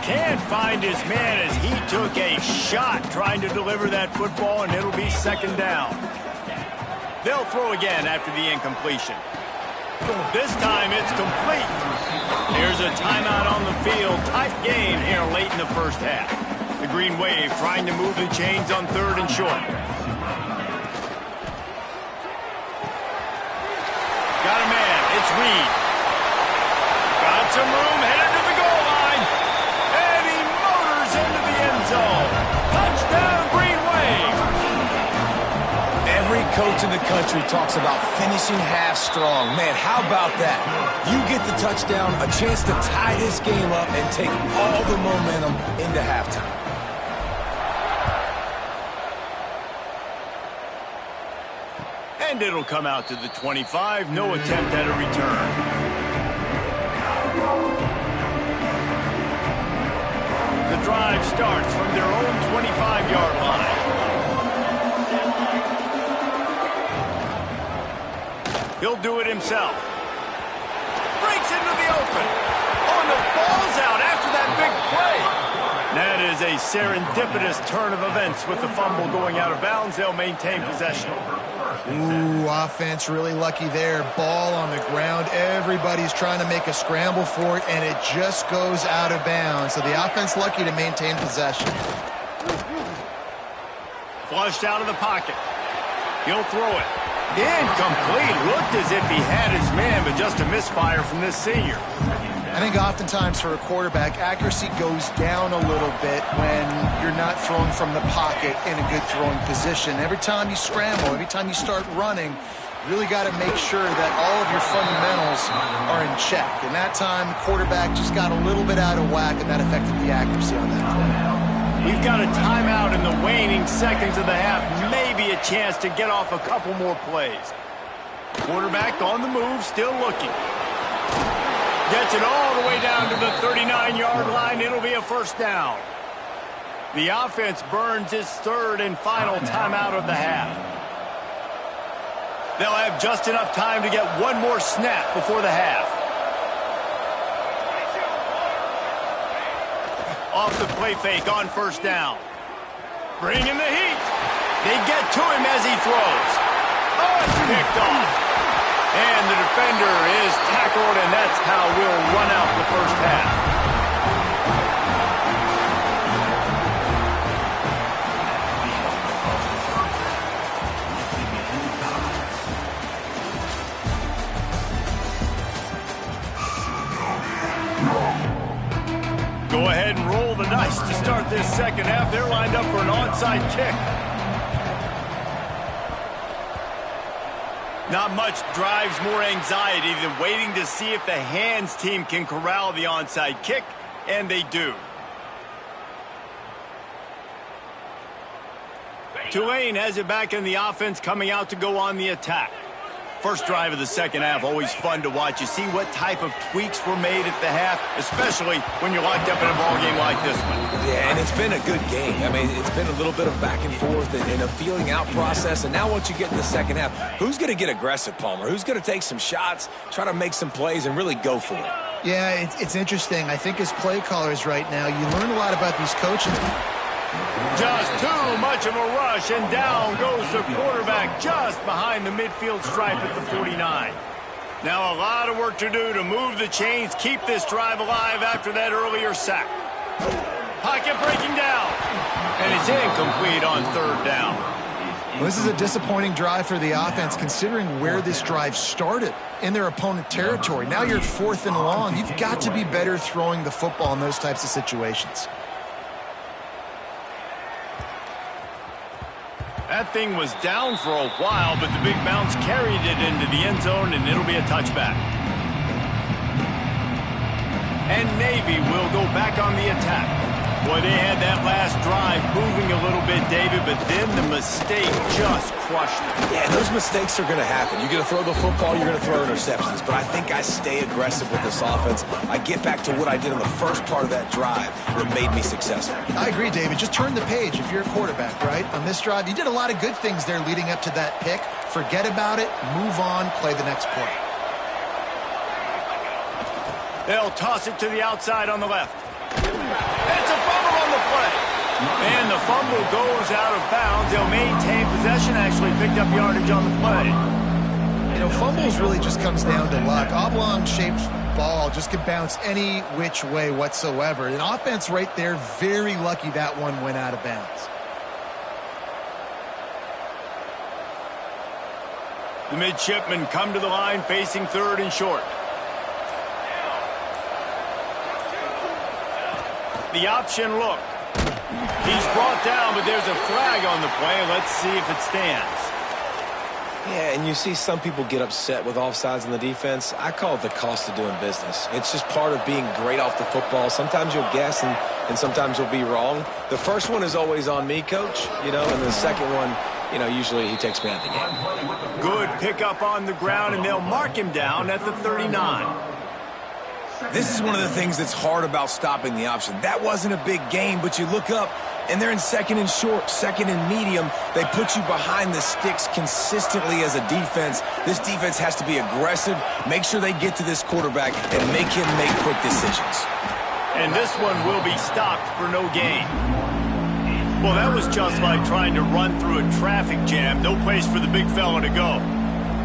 Can't find his man as he took a shot trying to deliver that football, and it'll be 2nd down. They'll throw again after the incompletion. This time it's complete. Here's a timeout on the field. Tight game here late in the first half. The Green Wave trying to move the chains on 3rd and short. Got a man. It's Reed. Got some room. Headed to the goal line. And he motors into the end zone. Touchdown, Green Wave. Every coach in the country talks about finishing half strong. Man, how about that? You get the touchdown, a chance to tie this game up and take all the momentum into halftime. And it'll come out to the 25. No attempt at a return. The drive starts from their own 25-yard line. He'll do it himself. Breaks into the open. Oh, and the ball's out after that big play. That is a serendipitous turn of events with the fumble going out of bounds. They'll maintain possession. Ooh, offense really lucky there. Ball on the ground. Everybody's trying to make a scramble for it, and it just goes out of bounds. So the offense lucky to maintain possession. Flushed out of the pocket. He'll throw it. Incomplete. Looked as if he had his man, but just a misfire from this senior. I think oftentimes for a quarterback, accuracy goes down a little bit when you're not throwing from the pocket in a good throwing position. Every time you scramble, every time you start running, you really got to make sure that all of your fundamentals are in check. And that time, the quarterback just got a little bit out of whack, and that affected the accuracy on that play. We've got a timeout in the waning seconds of the half. Maybe a chance to get off a couple more plays. Quarterback on the move, still looking. Gets it all the way down to the 39-yard line. It'll be a first down. The offense burns its 3rd and final timeout of the half. They'll have just enough time to get one more snap before the half. Off the play fake on first down. Bringing the heat. They get to him as he throws. Oh, it's picked off. And the defender is tackled, and that's how we'll run out the first half. Go ahead and roll the dice to start this second half. They're lined up for an onside kick. Not much drives more anxiety than waiting to see if the hands team can corral the onside kick, and they do. Tulane has it back in the offense, coming out to go on the attack. First drive of the second half, always fun to watch. You see what type of tweaks were made at the half, especially when you're locked up in a ball game like this one. Yeah, and it's been a good game. I mean, it's been a little bit of back and forth and a feeling out process. And now once you get in the second half, who's going to get aggressive, Palmer? Who's going to take some shots, try to make some plays, and really go for it? Yeah, it's interesting. I think as play callers right now, you learn a lot about these coaches. Just too much of a rush, and down goes the quarterback just behind the midfield stripe at the 49. Now a lot of work to do to move the chains, keep this drive alive after that earlier sack. Pocket breaking down, and it's incomplete on third down. Well, this is a disappointing drive for the offense, considering where this drive started, in their opponent territory. Now you're 4th and long. You've got to be better throwing the football in those types of situations. That thing was down for a while, but the big bounce carried it into the end zone, and it'll be a touchback. And Navy will go back on the attack. Boy, they had that last drive moving a little bit, David, but then the mistake just crushed them. Yeah, those mistakes are going to happen. You're going to throw the football, you're going to throw interceptions. But I think I stay aggressive with this offense. I get back to what I did on the first part of that drive that made me successful. I agree, David. Just turn the page if you're a quarterback, right? On this drive, you did a lot of good things there leading up to that pick. Forget about it, move on, play the next play. They'll toss it to the outside on the left. It's a fumble on the play. And the fumble goes out of bounds. They'll maintain possession, actually picked up yardage on the play. You know, fumbles really just comes down to luck. Oblong-shaped ball just can bounce any which way whatsoever. An offense right there, very lucky that one went out of bounds. The midshipmen come to the line facing 3rd and short. The option look. He's brought down, but there's a flag on the play. Let's see if it stands. Yeah, and you see some people get upset with offsides in the defense. I call it the cost of doing business. It's just part of being great off the football. Sometimes you'll guess and sometimes you'll be wrong. The first one is always on me, Coach, and the second one, usually he takes me out of the game. Good pickup on the ground, and they'll mark him down at the 39. This is one of the things that's hard about stopping the option. That wasn't a big gain, but you look up, and they're in 2nd and short, 2nd and medium. They put you behind the sticks consistently as a defense. This defense has to be aggressive, make sure they get to this quarterback, and make him make quick decisions. And this one will be stopped for no gain. Well, that was just like trying to run through a traffic jam. No place for the big fella to go.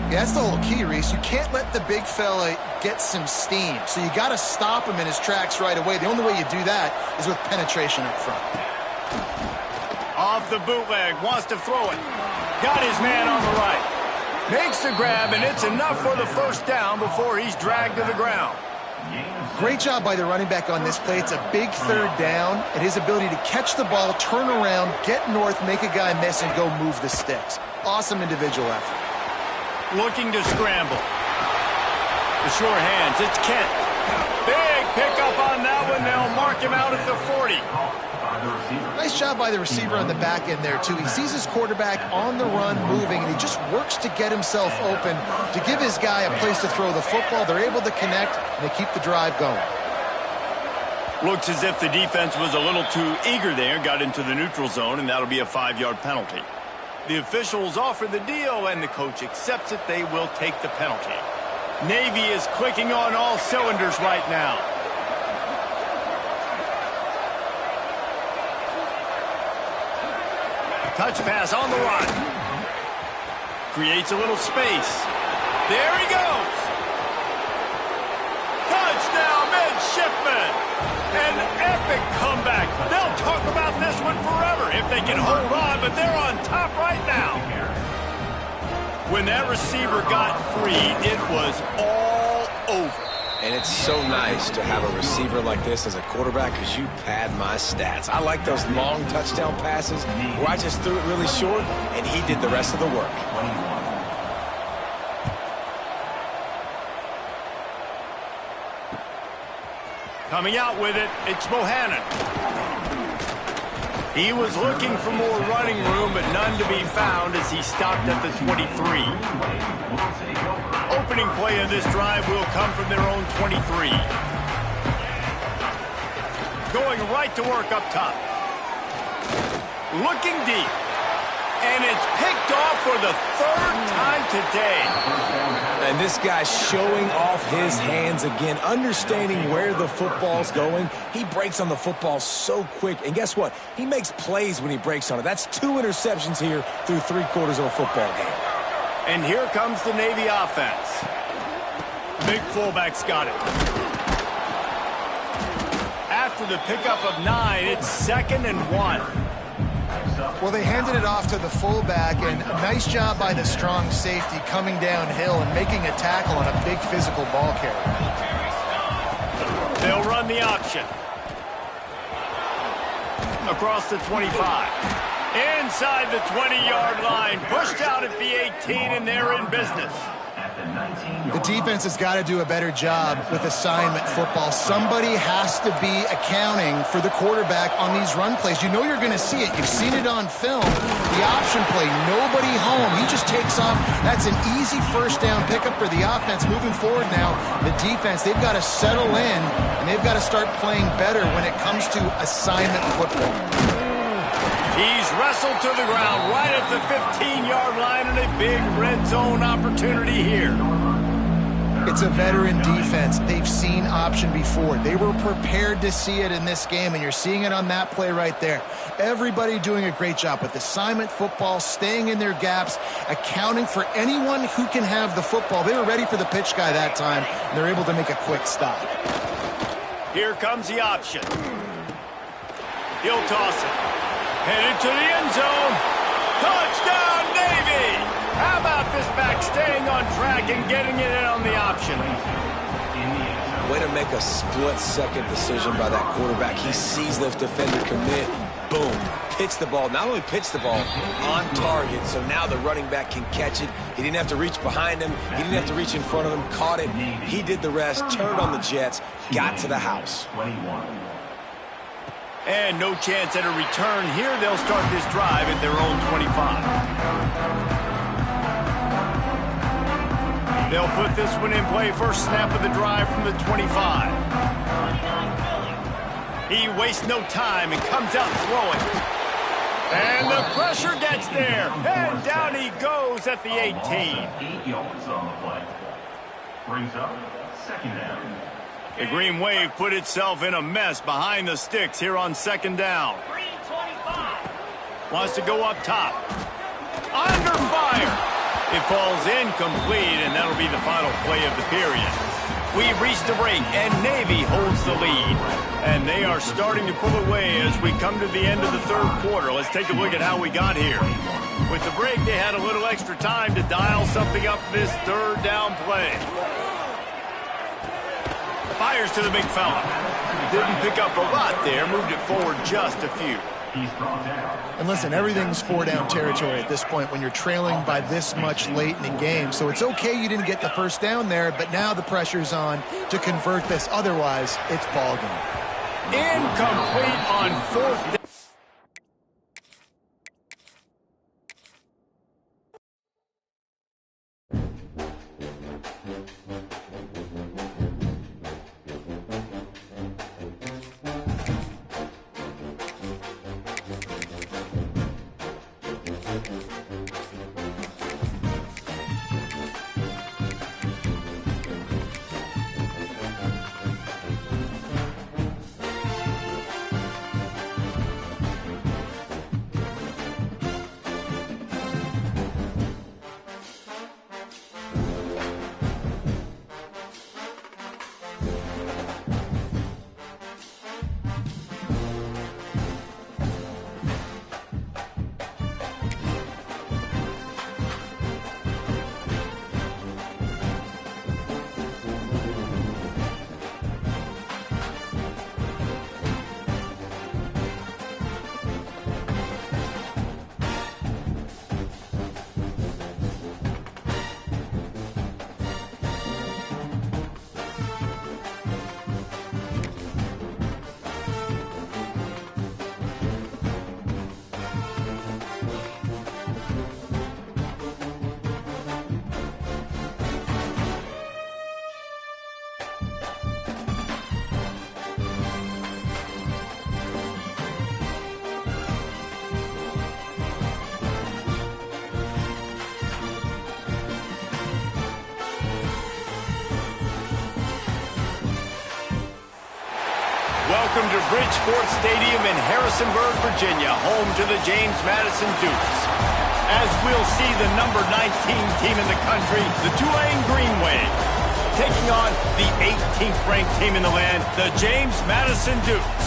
Yeah, that's the whole key, Reese. You can't let the big fella get some steam. So you got to stop him in his tracks right away. The only way you do that is with penetration up front. Off the bootleg, wants to throw it. Got his man on the right. Makes the grab, and it's enough for the first down before he's dragged to the ground. Great job by the running back on this play. It's a big 3rd down, and his ability to catch the ball, turn around, get north, make a guy miss, and go move the sticks. Awesome individual effort. Looking to scramble. The sure hands, it's Kent. Big pickup on that one. They'll mark him out at the 40. Nice job by the receiver on the back end there, too. He sees his quarterback on the run moving, and he just works to get himself open to give his guy a place to throw the football. They're able to connect, and they keep the drive going. Looks as if the defense was a little too eager there, got into the neutral zone, and that'll be a 5-yard penalty. The officials offer the deal, and the coach accepts it. They will take the penalty. Navy is clicking on all cylinders right now. Touch pass on the run. Creates a little space. There he goes. Touchdown, midshipmen. An epic comeback. They'll talk about this one forever if they can hold on, but they're on top right now. When that receiver got free, it was all over. And it's so nice to have a receiver like this as a quarterback because you pad my stats. I like those long touchdown passes where I just threw it really short and he did the rest of the work. Coming out with it, it's Bohannon. He was looking for more running room, but none to be found as he stopped at the 23. Opening play of this drive will come from their own 23. Going right to work up top. Looking deep. And it's picked off for the third time today. And this guy's showing off his hands again, understanding where the football's going. He breaks on the football so quick. And guess what? He makes plays when he breaks on it. That's 2 interceptions here through 3/4 of a football game. And here comes the Navy offense. Big fullback's got it. After the pickup of 9, it's 2nd and 1. Well, they handed it off to the fullback, and a nice job by the strong safety coming downhill and making a tackle on a big physical ball carrier. They'll run the option. Across the 25. Inside the 20-yard line. Pushed out at the 18, and they're in business. The defense has got to do a better job with assignment football. Somebody has to be accounting for the quarterback on these run plays. You know you're going to see it. You've seen it on film. The option play, nobody home. He just takes off. That's an easy first down pickup for the offense. Moving forward now, the defense, they've got to settle in, and they've got to start playing better when it comes to assignment football. He's wrestled to the ground right at the 15-yard line, and a big red zone opportunity here. It's a veteran defense. They've seen option before. They were prepared to see it in this game, and you're seeing it on that play right there. Everybody doing a great job with assignment football, staying in their gaps, accounting for anyone who can have the football. They were ready for the pitch guy that time, and they're able to make a quick stop. Here comes the option. He'll toss it. Headed to the end zone. Touchdown, Navy! How about this back staying on track and getting it in on the option? Way to make a split-second decision by that quarterback. He sees the defender commit. Boom. Pitch the ball. Not only pitch the ball, on target. So now the running back can catch it. He didn't have to reach behind him. He didn't have to reach in front of him. Caught it. He did the rest. Turned on the Jets. Got to the house. And no chance at a return here. They'll start this drive at their own 25. They'll put this one in play. First snap of the drive from the 25. He wastes no time and comes out throwing. And the pressure gets there. And down he goes at the 18. 8 yards on the play. Brings up 2nd down. The Green Wave put itself in a mess behind the sticks here on 2nd down. Wants to go up top. Under fire. It falls incomplete, and that'll be the final play of the period. We've reached a break, and Navy holds the lead. And they are starting to pull away as we come to the end of the 3rd quarter. Let's take a look at how we got here. With the break, they had a little extra time to dial something up for this 3rd down play. Fires to the big fella. Didn't pick up a lot there. Moved it forward just a few. And listen, everything's 4-down territory at this point when you're trailing by this much late in the game. So it's okay you didn't get the first down there, but now the pressure's on to convert this. Otherwise, it's ball game. Incomplete on 4th down. Welcome to Bridgeport Stadium in Harrisonburg, Virginia, home to the James Madison Dukes. As we'll see the number 19 team in the country, the Tulane Green Wave, taking on the 18th ranked team in the land, the James Madison Dukes.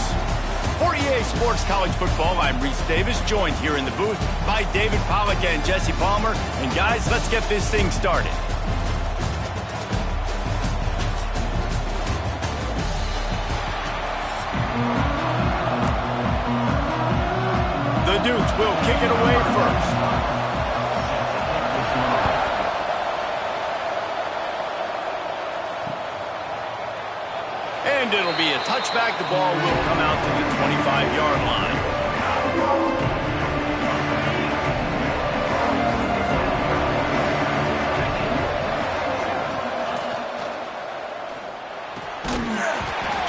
For EA Sports College Football, I'm Reese Davis, joined here in the booth by David Pollack and Jesse Palmer. And guys, let's get this thing started. The Dukes will kick it away first. And it'll be a touchback. The ball will come out to the 25-yard line.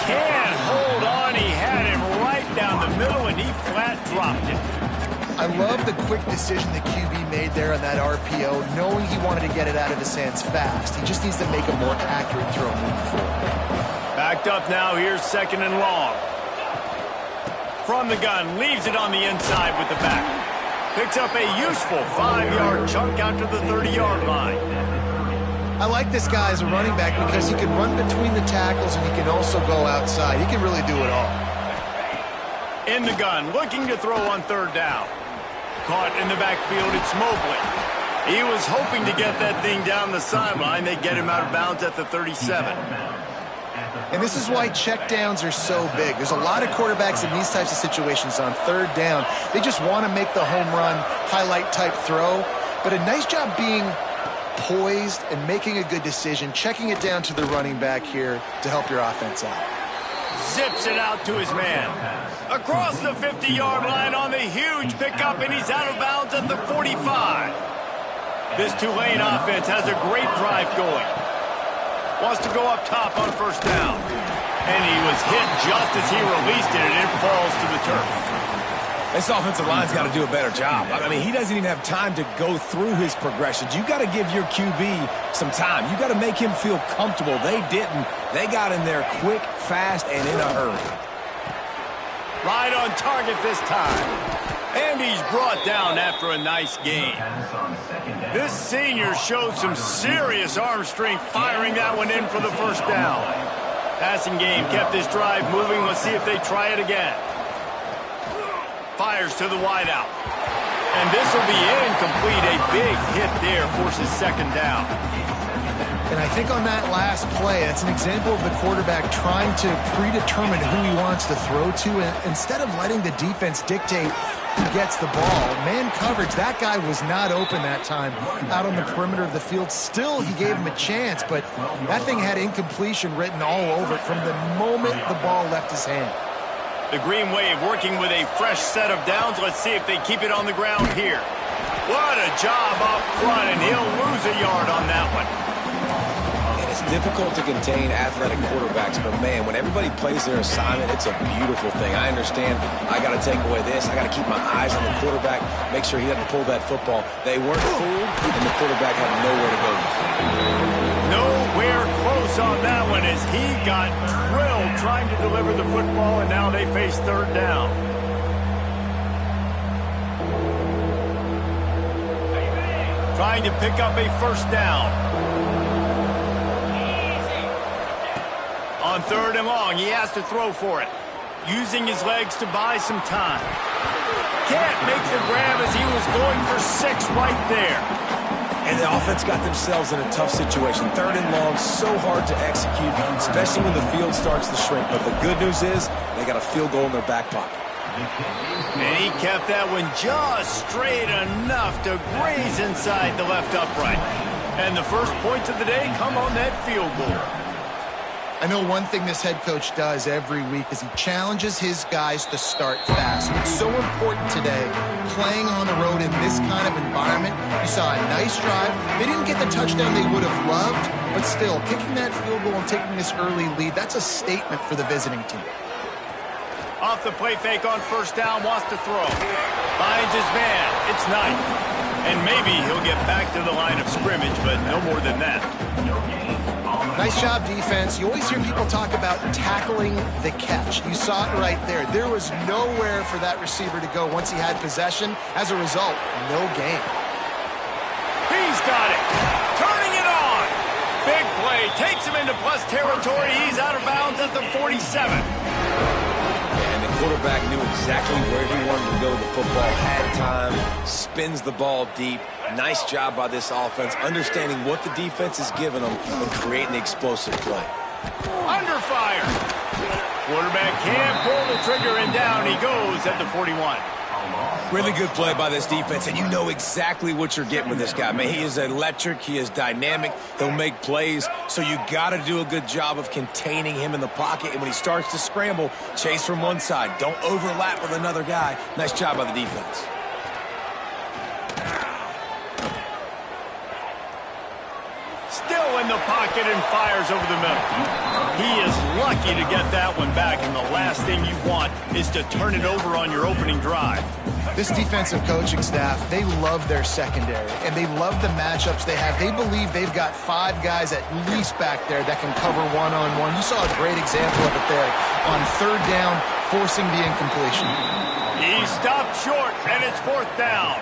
Can't hold on. He had him right down the middle, and he flat dropped it. I love the quick decision the QB made there on that RPO, knowing he wanted to get it out of his hands fast. He just needs to make a more accurate throw moving forward. Backed up now, here's second and long. From the gun, leaves it on the inside with the back. Picks up a useful 5-yard chunk out to the 30-yard line. I like this guy as a running back because he can run between the tackles and he can also go outside. He can really do it all. In the gun, looking to throw on third down. Caught in the backfield, it's Mobley. He was hoping to get that thing down the sideline. They get him out of bounds at the 37. And this is why checkdowns are so big. There's a lot of quarterbacks in these types of situations on third down. They just want to make the home run, highlight type throw. But a nice job being poised and making a good decision, checking it down to the running back here to help your offense out. Zips it out to his man. Across the 50-yard line on the huge pickup, and he's out of bounds at the 45. This Tulane offense has a great drive going. Wants to go up top on first down. And he was hit just as he released it, and it falls to the turf. This offensive line's got to do a better job. I mean, he doesn't even have time to go through his progressions. You got to give your QB some time. You got to make him feel comfortable. They didn't. They got in there quick, fast, and in a hurry. Right on target this time. And he's brought down after a nice gain. This senior showed some serious arm strength firing that one in for the first down. Passing game kept this drive moving. Let's see if they try it again. Fires to the wideout. And this will be incomplete. A big hit there forces second down. And I think on that last play, that's an example of the quarterback trying to predetermine who he wants to throw to, and instead of letting the defense dictate who gets the ball. Man coverage, that guy was not open that time out on the perimeter of the field. Still, he gave him a chance, but that thing had incompletion written all over it from the moment the ball left his hand. The Green Wave working with a fresh set of downs. Let's see if they keep it on the ground here. What a job up front, and he'll lose a yard on that one. It's difficult to contain athletic quarterbacks, but man, when everybody plays their assignment, it's a beautiful thing. I understand I got to take away this. I got to keep my eyes on the quarterback, make sure he doesn't pull that football. They weren't fooled, and the quarterback had nowhere to go. Nowhere close on that one as he got drilled trying to deliver the football, and now they face third down. Trying to pick up a first down. On third and long, he has to throw for it. Using his legs to buy some time. Can't make the grab as he was going for 6 right there. And the offense got themselves in a tough situation. Third and long, so hard to execute, especially when the field starts to shrink. But the good news is they got a field goal in their back pocket. And he kept that one just straight enough to graze inside the left upright. And the first points of the day come on that field goal. I know one thing this head coach does every week is he challenges his guys to start fast. It's so important today, playing on the road in this kind of environment. You saw a nice drive. They didn't get the touchdown they would have loved, but still, kicking that field goal and taking this early lead, that's a statement for the visiting team. Off the play fake on first down, wants to throw. Finds his man. It's Knight. And maybe he'll get back to the line of scrimmage, but no more than that. Nice job, defense. You always hear people talk about tackling the catch. You saw it right there. There was nowhere for that receiver to go once he had possession. As a result, no gain. He's got it. Turning it on. Big play. Takes him into plus territory. He's out of bounds at the 47. And the quarterback knew exactly where he wanted to go with the football. Had time. Spins the ball deep. Nice job by this offense, understanding what the defense is giving them and creating the explosive play. Under fire. Quarterback can't pull the trigger, and down he goes at the 41. Really good play by this defense, and you know exactly what you're getting with this guy. Man, he is electric. He is dynamic. He'll make plays, so you got to do a good job of containing him in the pocket. And when he starts to scramble, chase from one side. Don't overlap with another guy. Nice job by the defense. Still in the pocket and fires over the middle. He is lucky to get that one back, and the last thing you want is to turn it over on your opening drive. This defensive coaching staff, they love their secondary, and they love the matchups they have. They believe they've got 5 guys at least back there that can cover one-on-one. You saw a great example of it there on third down, forcing the incompletion. He stopped short, and it's fourth down.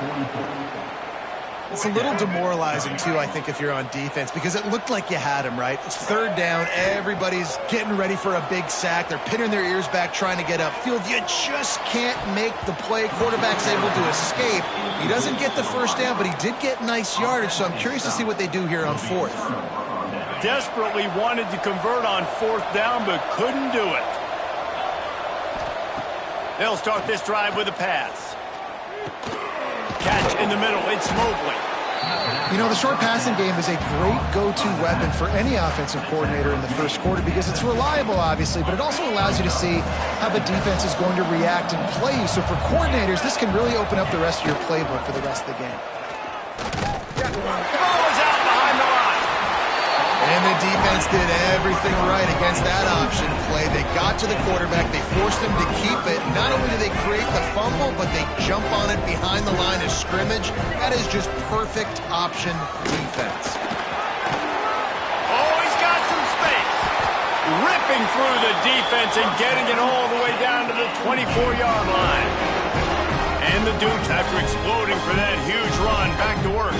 It's a little demoralizing, too, I think, if you're on defense, because it looked like you had him, right? It's third down. Everybody's getting ready for a big sack. They're pinning their ears back, trying to get upfield. You just can't make the play. Quarterback's able to escape. He doesn't get the first down, but he did get nice yardage, so I'm curious to see what they do here on fourth. Desperately wanted to convert on fourth down, but couldn't do it. They'll start this drive with a pass. Catch in the middle, it's Mobley. You know, the short passing game is a great go-to weapon for any offensive coordinator in the first quarter because it's reliable, obviously, but it also allows you to see how the defense is going to react and play you. So for coordinators, this can really open up the rest of your playbook for the rest of the game. The ball is out behind the line. And the defense did everything right against that option play. They got to the quarterback. They forced him to keep it. Not only do they create the fumble, but they jump on it behind the line of scrimmage. That is just perfect option defense. Oh, he's got some space. Ripping through the defense and getting it all the way down to the 24-yard line. And the Dukes, after exploding for that huge run, back to work.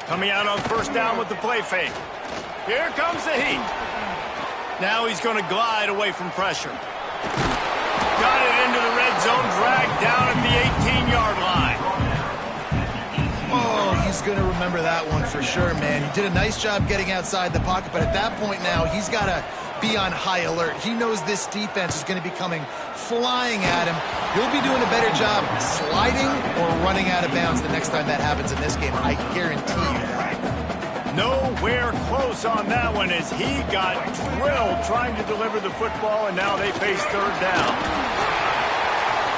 Coming out on first down with the play fake. Here comes the heat. Now he's going to glide away from pressure. Got it into the red zone, dragged down at the 18-yard line. Oh, he's going to remember that one for sure, man. He did a nice job getting outside the pocket, but at that point now, he's got to be on high alert. He knows this defense is going to be coming flying at him. He'll be doing a better job sliding or running out of bounds the next time that happens in this game. I guarantee you that. Nowhere close on that one as he got drilled trying to deliver the football, and now they face third down.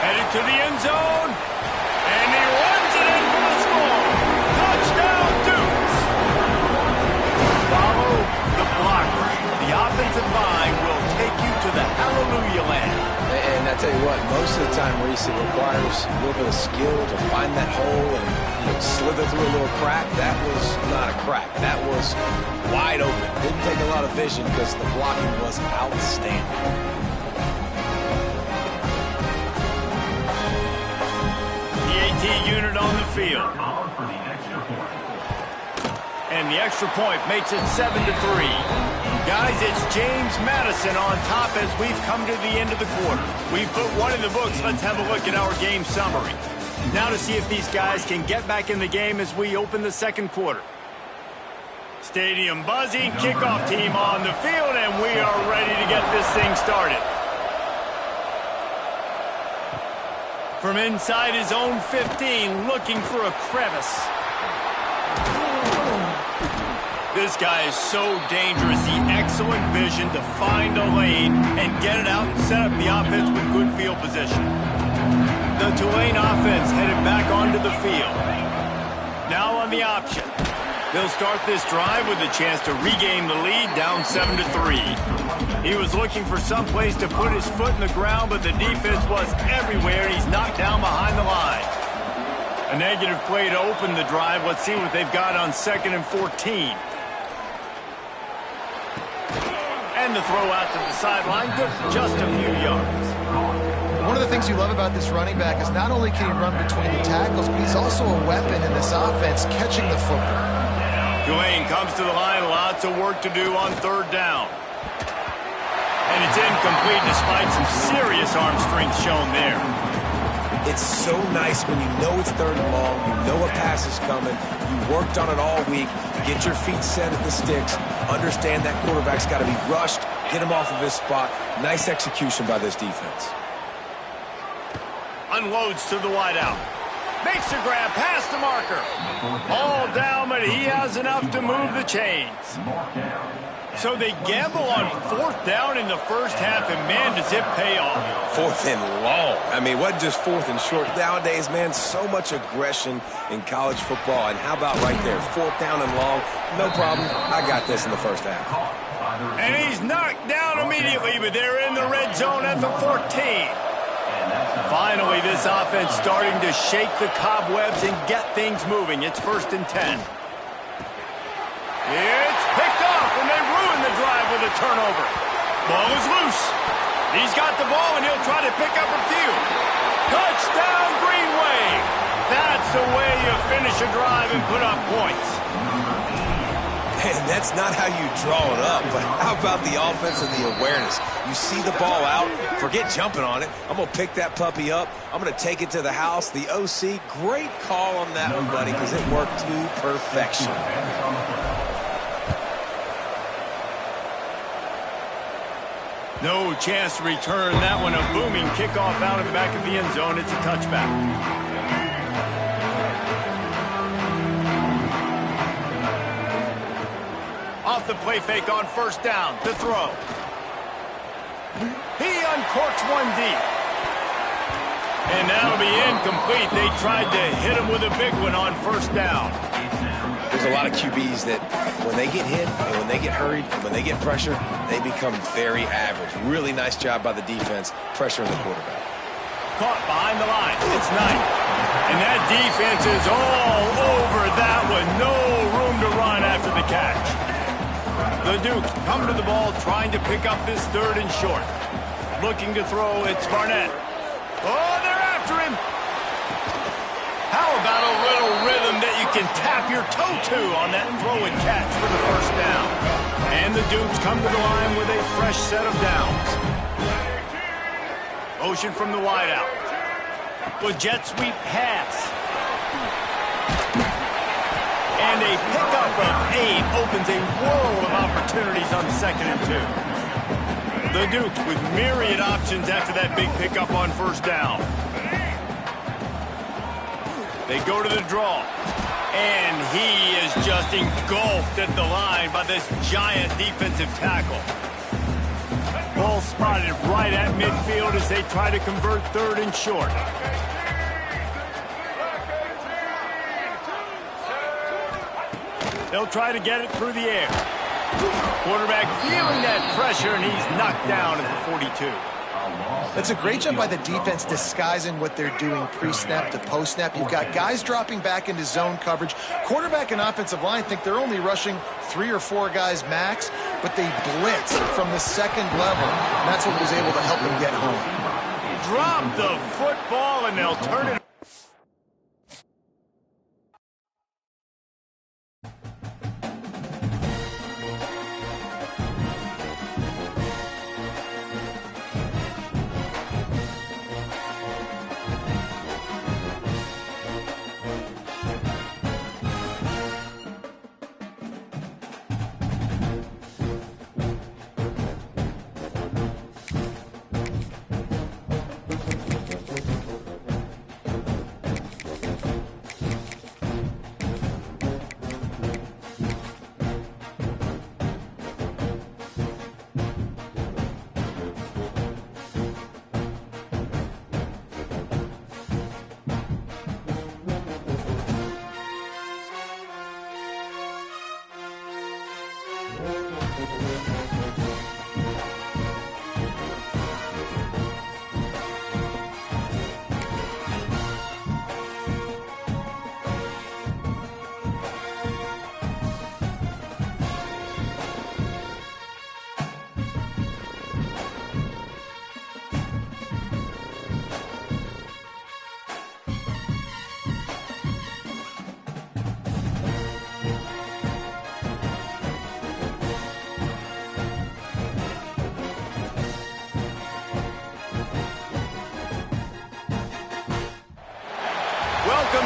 Headed to the end zone, and he runs it in for the score. Touchdown, Dukes! Follow the blocker. The offensive line will take you to the hallelujah land. And I tell you what, most of the time, Reese, it requires a little bit of skill to find that hole and slither through a little crack. That was not a crack. That was wide open. Didn't take a lot of vision because the blocking was outstanding. The AT unit on the field. And the extra point makes it 7-3. Guys, it's James Madison on top as we've come to the end of the quarter. We've put one in the books. Let's have a look at our game summary. Now to see if these guys can get back in the game as we open the second quarter. Stadium buzzing, kickoff team on the field, and we are ready to get this thing started. From inside his own 15, looking for a crevice. This guy is so dangerous. The excellent vision to find a lane and get it out and set up the offense with good field position. The Tulane offense headed back onto the field. Now on the option. They'll start this drive with a chance to regain the lead, down 7-3. He was looking for some place to put his foot in the ground, but the defense was everywhere, and he's knocked down behind the line. A negative play to open the drive. Let's see what they've got on 2nd and 14. And the throw out to the sideline, good for just a few yards. One of the things you love about this running back is not only can he run between the tackles, but he's also a weapon in this offense, catching the football. Tulane comes to the line, lots of work to do on 3rd down. And it's incomplete despite some serious arm strength shown there. It's so nice when you know it's 3rd and long, you know a pass is coming, you worked on it all week, get your feet set at the sticks, understand that quarterback's got to be rushed, get him off of his spot. Nice execution by this defense. Unloads to the wideout. Makes the grab past the marker. All down, but he has enough to move the chains. So they gamble on 4th down in the first half, and man, does it pay off. 4th and long. I mean, what just 4th and short? Nowadays, man, so much aggression in college football. And how about right there? 4th down and long. No problem. I got this in the first half. And he's knocked down immediately, but they're in the red zone at the 14. Finally, this offense starting to shake the cobwebs and get things moving. It's 1st and 10. It's picked off, and they ruin the drive with a turnover. Ball is loose. He's got the ball, and he'll try to pick up a few. Touchdown, Green Wave. That's the way you finish a drive and put up points. Man, that's not how you draw it up, but how about the offense and the awareness? You see the ball out, forget jumping on it. I'm going to pick that puppy up. I'm going to take it to the house. The OC, great call on that one, buddy, because it worked to perfection. No chance to return that one. A booming kickoff out of the back of the end zone. It's a touchback. Off the play fake on 1st down. The throw. He uncorks one deep. And that'll be incomplete. They tried to hit him with a big one on 1st down. There's a lot of QBs that when they get hit and when they get hurried and when they get pressured, they become very average. Really nice job by the defense, pressuring the quarterback. Caught behind the line. It's Knight. And that defense is all over that one. No room to run after the catch. The Dukes come to the ball trying to pick up this 3rd and short. Looking to throw, it's Barnett. Oh, they're after him. How about a little rhythm that you can tap your toe to on that throw and catch for the 1st down? And the Dukes come to the line with a fresh set of downs. Motion from the wideout. With jet sweep pass. And a pickup of 8 opens a world of opportunities on 2nd and 2. The Dukes with myriad options after that big pickup on 1st down. They go to the draw. And he is just engulfed at the line by this giant defensive tackle. Ball spotted right at midfield as they try to convert 3rd and short. They'll try to get it through the air. Quarterback feeling that pressure, and he's knocked down at the 42. That's a great job by the defense disguising what they're doing pre-snap to post-snap. You've got guys dropping back into zone coverage. Quarterback and offensive line think they're only rushing 3 or 4 guys max, but they blitz from the 2nd level, and that's what was able to help them get home. Drop the football, and they'll turn it.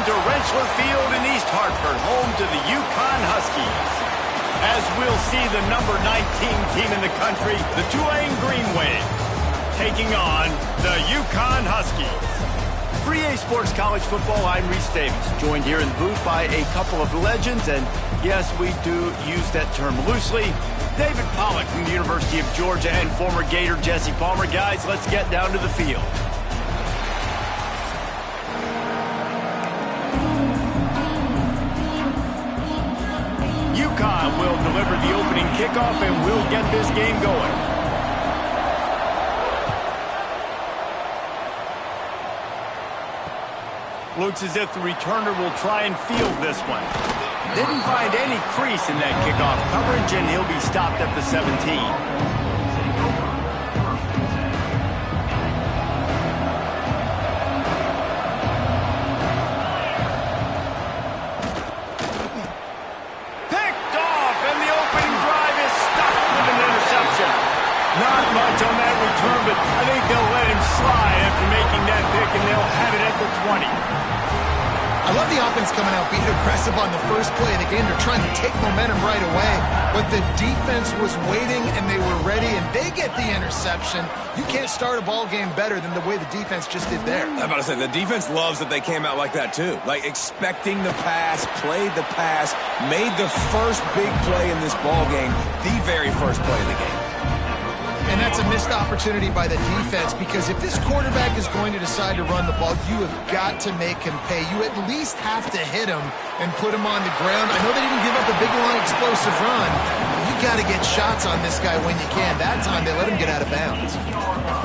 to Rensselaer Field in East Hartford, home to the Yukon Huskies. As we'll see the number 19 team in the country, the Tulane Green Wave, taking on the Yukon Huskies. For EA Sports College Football, I'm Reese Davis, joined here in the booth by a couple of legends, and yes, we do use that term loosely. David Pollack from the University of Georgia and former Gator Jesse Palmer. Guys, let's get down to the field. UConn will deliver the opening kickoff and we'll get this game going. Looks as if the returner will try and field this one. Didn't find any crease in that kickoff coverage, and he'll be stopped at the 17. Picked off, and the opening drive is stopped with an interception. Not much on that return, but I think they'll let him slide after making that pick, and they'll have it at the 20. I love the offense coming out, being aggressive on the first play of the game. They're trying to take momentum right away, but the defense was waiting, and they were ready, and they get the interception. You can't start a ball game better than the way the defense just did there. I'm about to say, the defense loves that they came out like that, too. Like, expecting the pass, played the pass, made the first big play in this ball game, the very first play of the game. And that's a missed opportunity by the defense, because if this quarterback is going to decide to run the ball, you have got to make him pay. You at least have to hit him and put him on the ground. I know they didn't give up a big, long, explosive run. You got to get shots on this guy when you can. That time, they let him get out of bounds.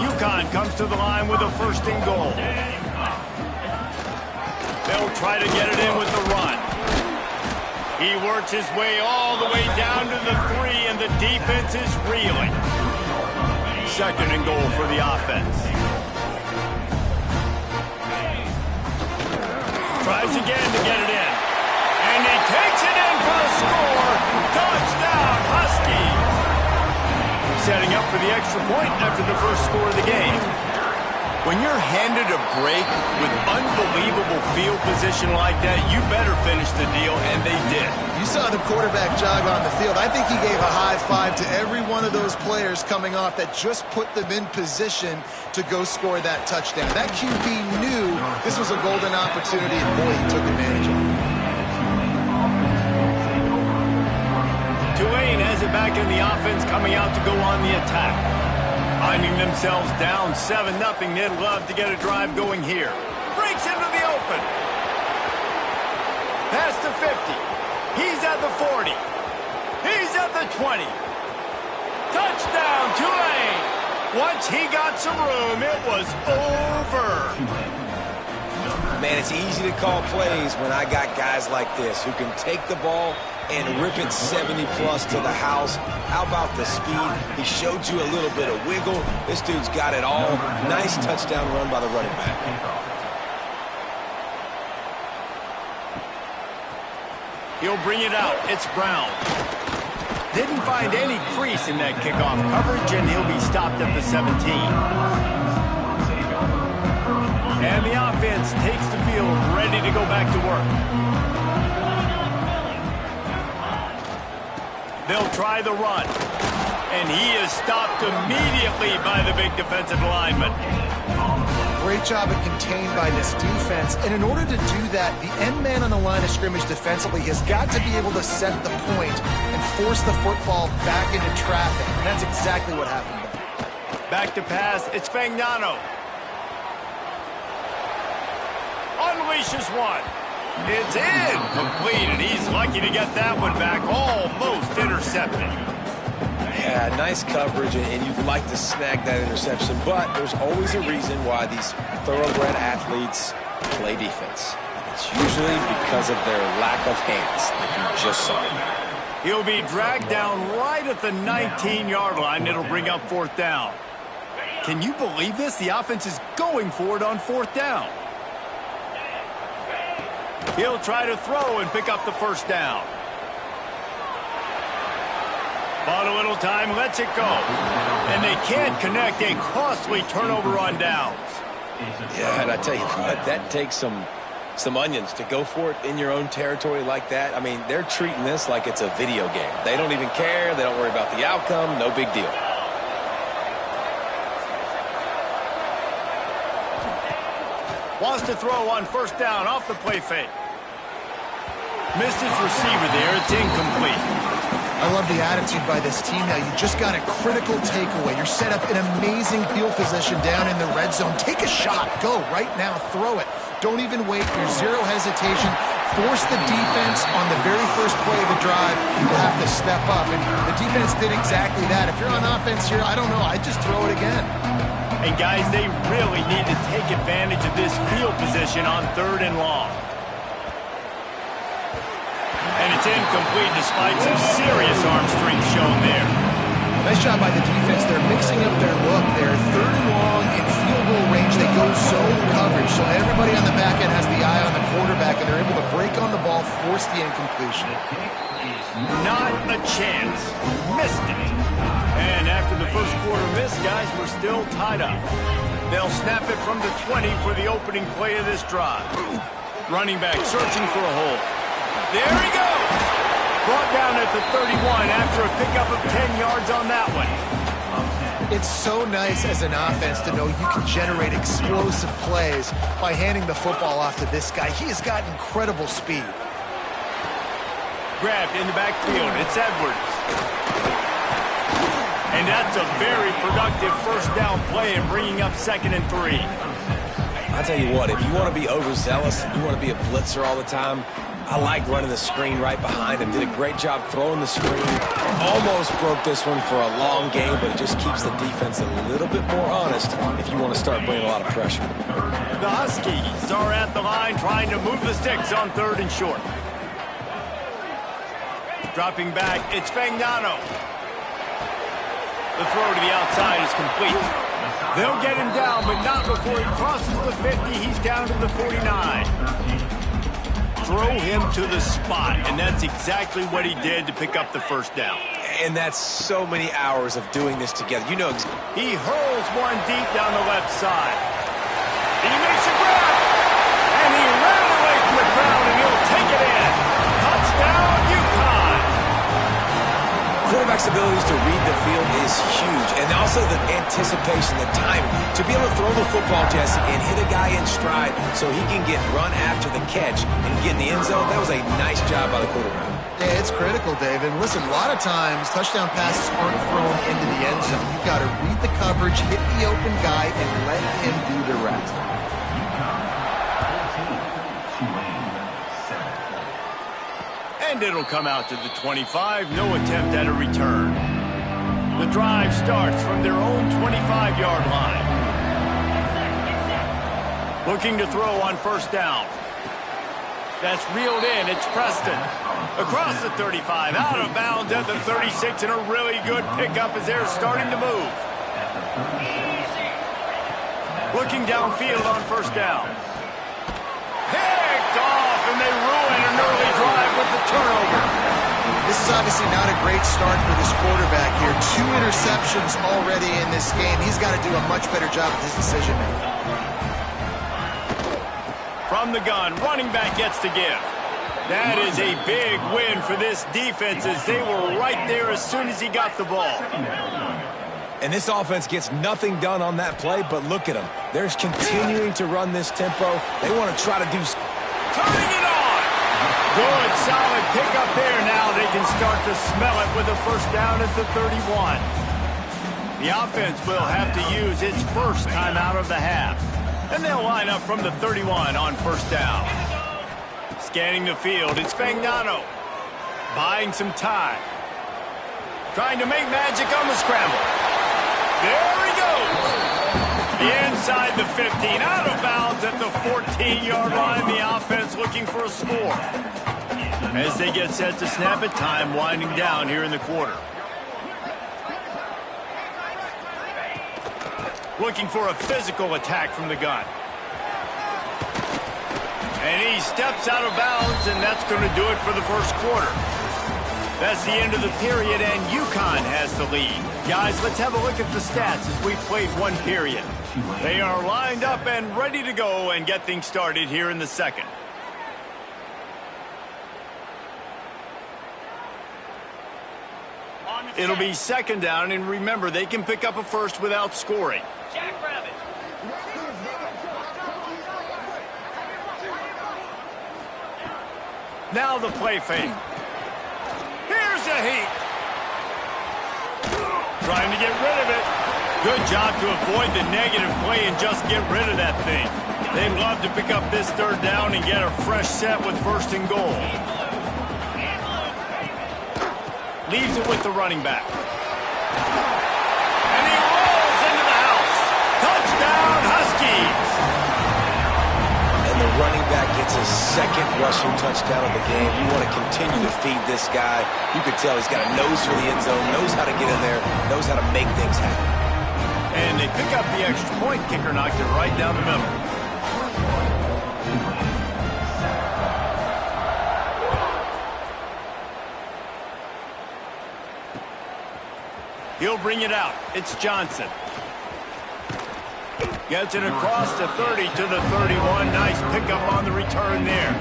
UConn comes to the line with a 1st and goal. They'll try to get it in with the run. He works his way all the way down to the 3, and the defense is reeling. 2nd and goal for the offense. Tries again to get it in. And he takes it in for the score. Touchdown, Huskies. Setting up for the extra point after the first score of the game. When you're handed a break with unbelievable field position like that, you better finish the deal, and they did. You saw the quarterback jog on the field. I think he gave a high five to every one of those players coming off that just put them in position to go score that touchdown. That QB knew this was a golden opportunity, and boy, he took advantage of it. Tulane has it back in the offense, coming out to go on the attack. Finding themselves down 7-0, they'd love to get a drive going here. Breaks into the open. Past the 50. He's at the 40. He's at the 20. Touchdown, Tulane. Once he got some room, it was over. Man, it's easy to call plays when I got guys like this who can take the ball and rip it 70-plus to the house. How about the speed? He showed you a little bit of wiggle. This dude's got it all. Nice touchdown run by the running back. He'll bring it out. It's Brown. Didn't find any crease in that kickoff coverage, and he'll be stopped at the 17. And the offense takes the field, ready to go back to work. They'll try the run. And he is stopped immediately by the big defensive lineman. Great job at contained by this defense. And in order to do that, the end man on the line of scrimmage defensively has got to be able to set the point and force the football back into traffic. And that's exactly what happened there. Back to pass. It's Fagnano. Unleashes one. It's incomplete, and he's lucky to get that one back. Almost intercepted. Yeah, nice coverage, and you'd like to snag that interception, but there's always a reason why these thoroughbred athletes play defense. It's usually because of their lack of hands, like you just saw. He'll be dragged down right at the 19-yard line. It'll bring up 4th down. Can you believe this? The offense is going for it on 4th down. He'll try to throw and pick up the 1st down. Bought a little time, lets it go. And they can't connect. A costly turnover on downs. Yeah, and I tell you what, that takes some some onions to go for it in your own territory like that. I mean, they're treating this like it's a video game. They don't even care. They don't worry about the outcome. No big deal. Wants to throw on first down off the play fake. Missed his receiver there. It's incomplete. I love the attitude by this team now. You just got a critical takeaway. You're set up in amazing field position down in the red zone. Take a shot. Go right now. Throw it. Don't even wait. There's zero hesitation. Force the defense on the very first play of the drive. You have to step up. And the defense did exactly that. If you're on offense here, I don't know. I'd just throw it again. And guys, they really need to take advantage of this field position on 3rd and long. And it's incomplete despite some serious arm strength shown there. Nice job by the defense. They're mixing up their look. They're 3rd and long in field goal range. They go zone coverage. So everybody on the back end has the eye on the quarterback, and they're able to break on the ball, force the incompletion. Not a chance. Missed it. And after the first quarter miss, guys, we're still tied up. They'll snap it from the 20 for the opening play of this drive. Running back searching for a hole. There he goes. Brought down at the 31 after a pickup of 10 yards on that one. It's so nice as an offense to know you can generate explosive plays by handing the football off to this guy. He has got incredible speed. Grabbed in the backfield. It's Edwards. And that's a very productive first down play in bringing up 2nd and 3. I'll tell you what, if you want to be overzealous, you want to be a blitzer all the time, I like running the screen right behind him. Did a great job throwing the screen. Almost broke this one for a long game, but it just keeps the defense a little bit more honest if you want to start bringing a lot of pressure. The Huskies are at the line trying to move the sticks on 3rd and short. Dropping back, it's Fagnano. The throw to the outside is complete. They'll get him down, but not before he crosses the 50. He's down to the 49. Throw him to the spot, and that's exactly what he did to pick up the first down. And that's so many hours of doing this together. You know, he hurls one deep down the left side. He makes a grab, and he ran away from the crowd, and he'll take it in. Touchdown, UConn. Quarterback's abilities to read the field is huge, and also the anticipation, the timing. To be able to throw the football, Jesse, and hit a guy in stride so he can get run after the catch and get in the end zone, that was a nice job by the quarterback. Yeah, it's critical, Dave. And listen, a lot of times touchdown passes aren't thrown into the end zone. You've got to read the coverage, hit the open guy, and let him do the rest. And it'll come out to the 25. No attempt at a return. The drive starts from their own 25-yard line. Looking to throw on first down. That's reeled in. It's Preston. Across the 35. Out of bounds at the 36. And a really good pickup as they're starting to move. Looking downfield on first down. Picked off, and they ruin an early drive with the turnover. This is obviously not a great start for this quarterback here. 2 interceptions already in this game. He's got to do a much better job with his decision-making. From the gun, running back gets to give. That is a big win for this defense as they were right there as soon as he got the ball. And this offense gets nothing done on that play, but look at them. They're continuing to run this tempo. They want to try to do... Turning it on! Good, solid pickup there. Now they can start to smell it with a first down at the 31. The offense will have to use its first time out of the half. And they'll line up from the 31 on first down. Scanning the field, it's Fagnano. Buying some time. Trying to make magic on the scramble. There he goes. Inside the 15, out of bounds at the 14-yard line. The offense looking for a score. As they get set to snap it, time winding down here in the quarter. Looking for a physical attack from the gun. And he steps out of bounds, and that's going to do it for the first quarter. That's the end of the period, and UConn has the lead. Guys, let's have a look at the stats as we've played one period. They are lined up and ready to go and get things started here in the second. It'll be second down, and remember, they can pick up a first without scoring. Now the play fake. Here's a heat. Trying to get rid of it. Good job to avoid the negative play and just get rid of that thing. They'd love to pick up this third down and get a fresh set with first and goal. Leaves it with the running back. And he rolls into the house. Touchdown, Huskies. And the running back gets his second rushing touchdown of the game. You want to continue to feed this guy. You could tell he's got a nose for the end zone, knows how to get in there, knows how to make things happen. And they pick up the extra point. Kicker knocked it right down the middle. He'll bring it out. It's Johnson. Gets it across the 30 to the 31. Nice pickup on the return there.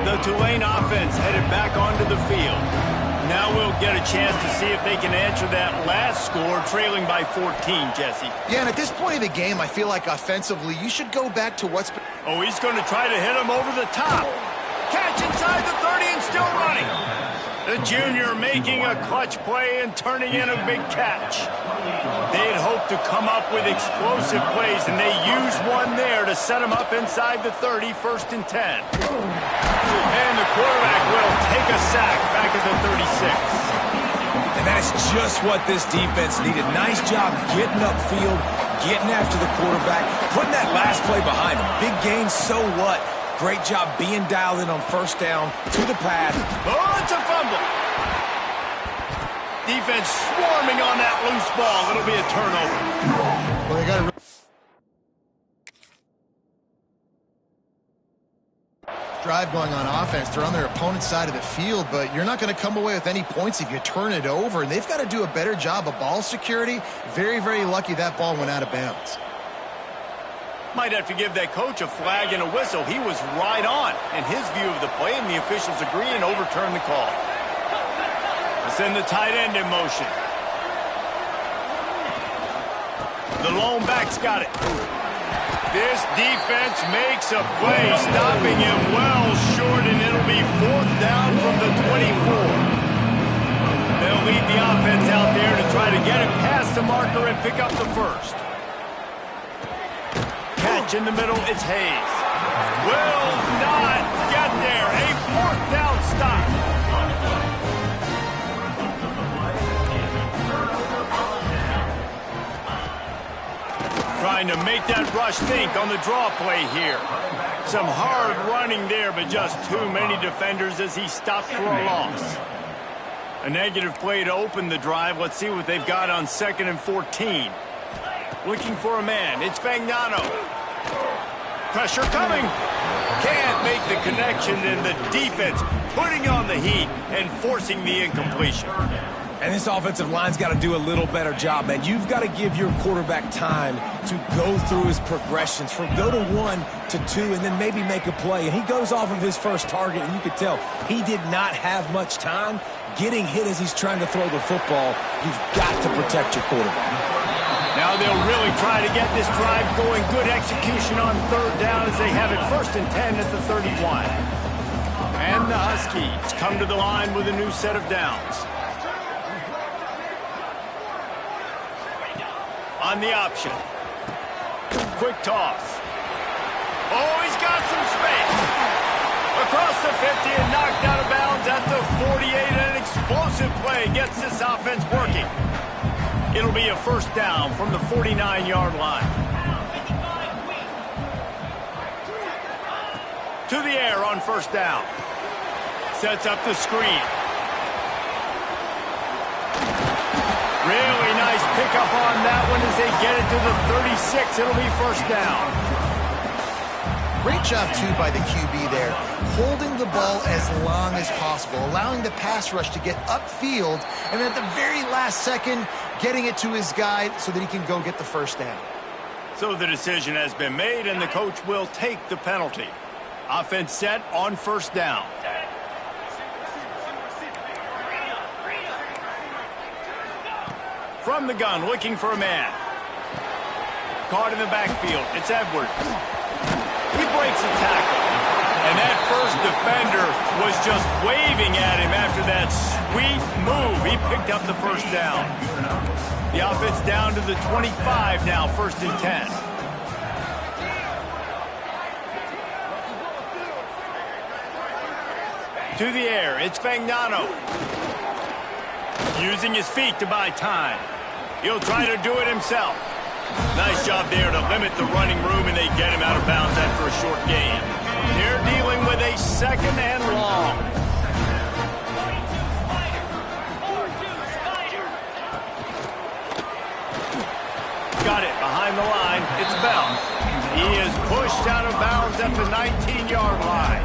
The Tulane offense headed back onto the field. Now we'll get a chance to see if they can answer that last score, trailing by 14, Jesse. Yeah, and at this point of the game, I feel like offensively, you should go back to what's been... Oh, he's going to try to hit him over the top. Catch inside the 30 and still running. The junior making a clutch play and turning in a big catch. They'd hoped to come up with explosive plays, and they used one there to set them up inside the 30, 1st and 10. And the quarterback will take a sack back at the 36. And that is just what this defense needed. Nice job getting upfield, getting after the quarterback, putting that last play behind him. Big gain, so what? Great job being dialed in on first down to the pass. Oh, it's a fumble. Defense swarming on that loose ball. It'll be a turnover. Well, they got a drive going on offense. They're on their opponent's side of the field, but you're not going to come away with any points if you turn it over. And they've got to do a better job of ball security. Very, very lucky that ball went out of bounds. Might have to give that coach a flag and a whistle. He was right on in his view of the play, and the officials agree and overturn the call. Send the tight end in motion. The lone back's got it. This defense makes a play, stopping him well short, and it'll be 4th down from the 24. They'll lead the offense out there to try to get it past the marker and pick up the first. Catch in the middle, it's Hayes. Will not get there. A 4th down stop. Trying to make that rush think on the draw play here. Some hard running there, but just too many defenders as he stopped for a loss. A negative play to open the drive. Let's see what they've got on 2nd and 14. Looking for a man. It's Fagnano. Pressure coming. Can't make the connection, and the defense putting on the heat and forcing the incompletion. And this offensive line's got to do a little better job, man. You've got to give your quarterback time to go through his progressions from go to 1 to 2 and then maybe make a play. And he goes off of his first target, and you could tell he did not have much time getting hit as he's trying to throw the football. You've got to protect your quarterback. Now they'll really try to get this drive going. Good execution on 3rd down as they have it 1st and 10 at the 31. And the Huskies come to the line with a new set of downs. On the option. Quick toss. Oh, he's got some space. Across the 50 and knocked out of bounds at the 48. An explosive play gets this offense working. It'll be a 1st down from the 49-yard line. To the air on 1st down. Sets up the screen. Really nice pickup on that one as they get it to the 36. It'll be 1st down. Great job, too, by the QB there. Holding the ball as long as possible, allowing the pass rush to get upfield, and at the very last second, getting it to his guy so that he can go get the 1st down. So the decision has been made, and the coach will take the penalty. Offense set on 1st down. from the gun, looking for a man. Caught in the backfield. It's Edwards. He breaks a tackle. And that first defender was just waving at him after that sweet move. He picked up the first down. The offense down to the 25 now, 1st and 10. To the air, it's Fagnano. Using his feet to buy time. He'll try to do it himself. Nice job there to limit the running room, and they get him out of bounds after a short gain. They're dealing with a 2nd and long. Got it behind the line. It's Bell. He is pushed out of bounds at the 19-yard line.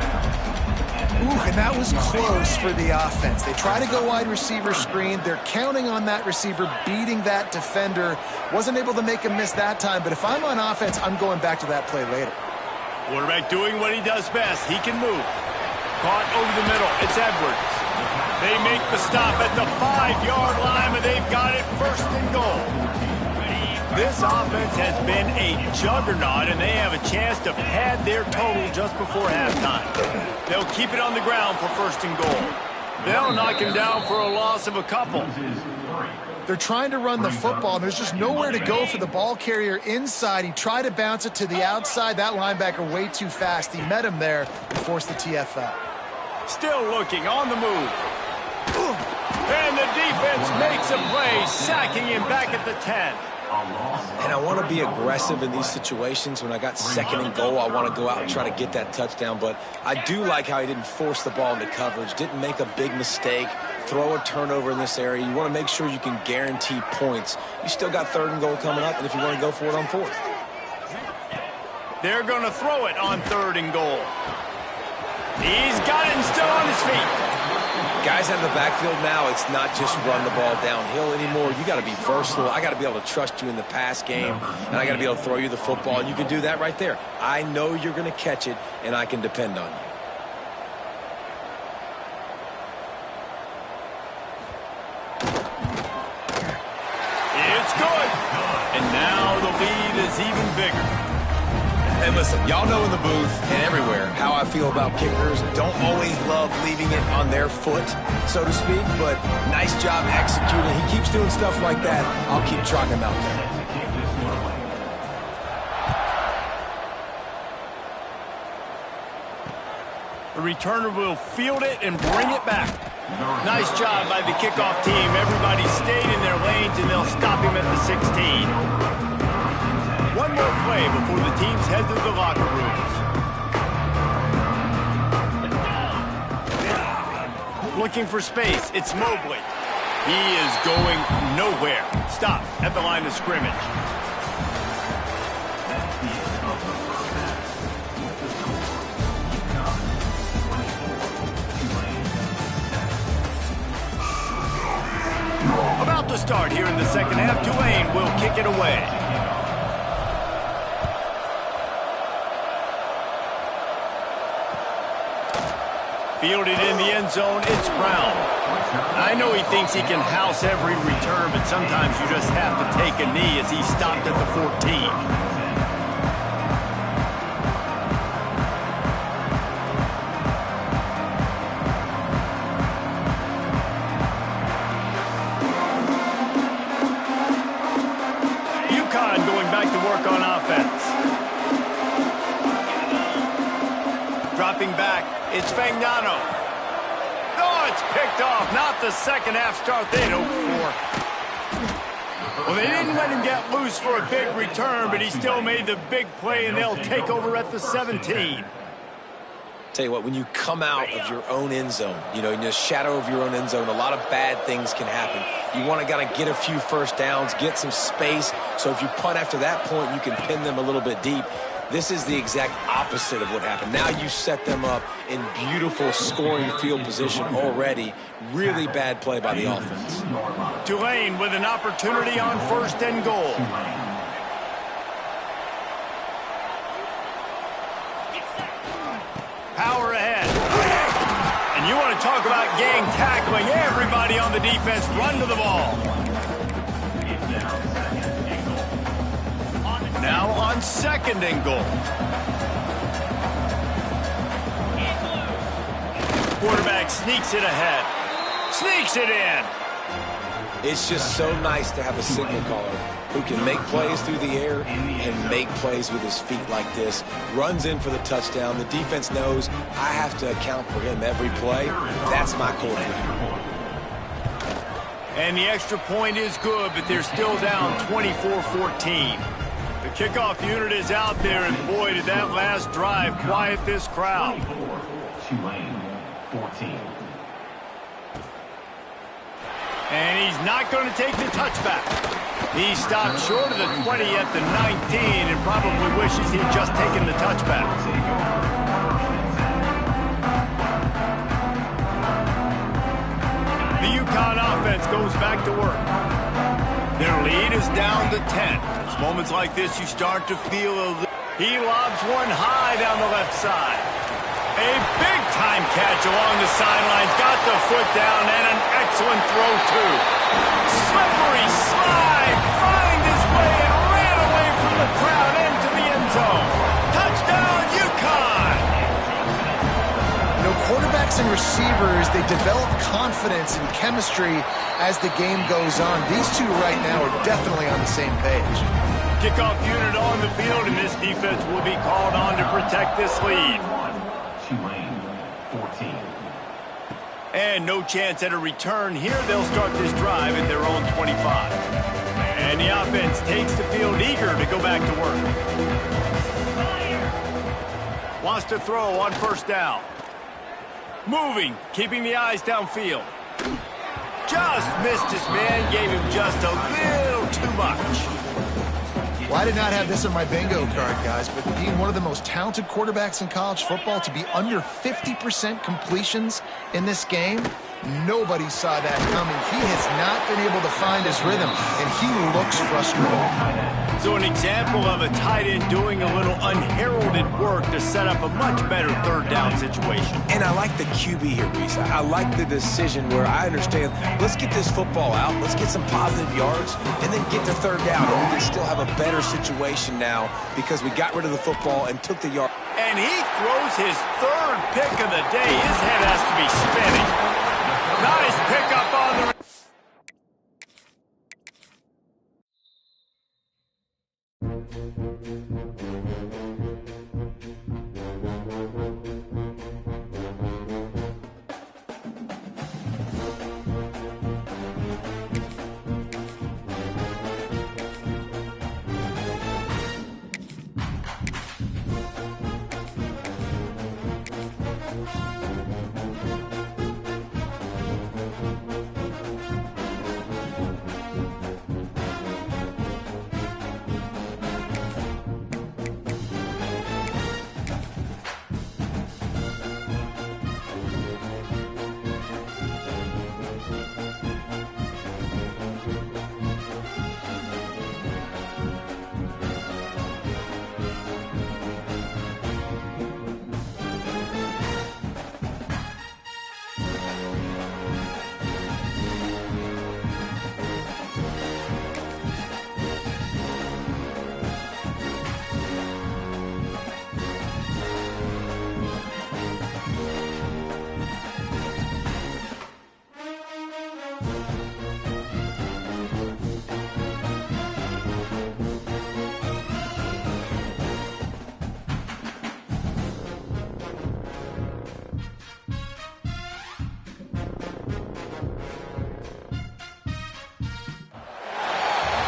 Ooh, and that was close for the offense. They try to go wide receiver screen. They're counting on that receiver beating that defender. Wasn't able to make him miss that time, but if I'm on offense, I'm going back to that play later. Quarterback doing what he does best. He can move. Caught over the middle. It's Edwards. They make the stop at the 5-yard line, but they've got it 1st and goal. This offense has been a juggernaut, and they have a chance to pad their total just before halftime. They'll keep it on the ground for 1st and goal. They'll knock him down for a loss of a couple. They're trying to run the football, and there's just nowhere to go for the ball carrier inside. He tried to bounce it to the outside. That linebacker way too fast. He met him there and forced the TFL. Still looking on the move. And the defense makes a play, sacking him back at the 10. And I want to be aggressive in these situations. When I got 2nd and goal, I want to go out and try to get that touchdown. But I do like how he didn't force the ball into coverage, didn't make a big mistake, throw a turnover in this area. You want to make sure you can guarantee points. You still got 3rd and goal coming up, and if you want to go for it on 4th. They're going to throw it on 3rd and goal. He's got it and still on his feet. Guys out of the backfield now, it's not just run the ball downhill anymore. You got to be versatile. I got to be able to trust you in the pass game, and I got to be able to throw you the football, and you can do that right there. I know you're going to catch it, and I can depend on you. It's good. And now the lead is even bigger. Hey, listen, y'all know in the booth and everywhere how I feel about kickers. Don't always love leaving it on their foot, so to speak, but nice job executing. He keeps doing stuff like that. I'll keep trotting him out there. The returner will field it and bring it back. Nice job by the kickoff team. Everybody stayed in their lanes, and they'll stop him at the 16. One more play before the teams head to the locker rooms. Looking for space, it's Mobley. He is going nowhere. Stop at the line of scrimmage. About to start here in the 2nd half. Tulane will kick it away. Fielded in the end zone, it's Brown. I know he thinks he can house every return, but sometimes you just have to take a knee as he stopped at the 14. UConn going back to work on offense. Dropping back. It's Fagnano. Oh, it's picked off. Not the 2nd half start they'd hoped for. Well, they didn't let him get loose for a big return, but he still made the big play, and they'll take over at the 17. Tell you what, when you come out of your own end zone, in the shadow of your own end zone, a lot of bad things can happen. You want to get a few first downs, get some space, so if you punt after that point, you can pin them a little bit deep. This is the exact opposite of what happened. Now you set them up in beautiful scoring field position already. Really bad play by the offense. Tulane with an opportunity on 1st and goal. Power ahead. And you want to talk about gang tackling. Everybody on the defense run to the ball. Now on 2nd and goal. Quarterback sneaks it ahead. Sneaks it in. It's just so nice to have a signal caller who can make plays through the air and make plays with his feet like this. Runs in for the touchdown. The defense knows I have to account for him every play. That's my quarterback. And the extra point is good, but they're still down 24-14. The kickoff unit is out there, and boy, did that last drive quiet this crowd. 14. And he's not going to take the touchback. He stopped short of the 20 at the 19 and probably wishes he'd just taken the touchback. The UConn offense goes back to work. Their lead is down to 10. It's moments like this you start to feel he lobs one high down the left side. A big-time catch along the sidelines. Got the foot down and an excellent throw, too. Slippery slide. Find his way and ran away from the crowd into the end zone. Touchdown, UConn! You know, quarterbacks and receivers, they develop confidence and chemistry as the game goes on. These two right now are definitely on the same page. Kickoff unit on the field, and this defense will be called on to protect this lead. 14. And no chance at a return here. They'll start this drive at their own 25. And the offense takes the field eager to go back to work. Wants to throw on 1st down. Moving, keeping the eyes downfield. Just missed his man, gave him just a little too much. Well, I did not have this on my bingo card, guys, but being one of the most talented quarterbacks in college football, to be under 50% completions in this game, nobody saw that coming. He has not been able to find his rhythm, and he looks frustrated. So an example of a tight end doing a little unheralded work to set up a much better 3rd down situation. And I like the QB here, Reese. I like the decision where I understand, let's get this football out, let's get some positive yards, and then get to 3rd down. And we can still have a better situation now because we got rid of the football and took the yard. And he throws his 3rd pick of the day. His head has to be spinning. Nice pickup on the...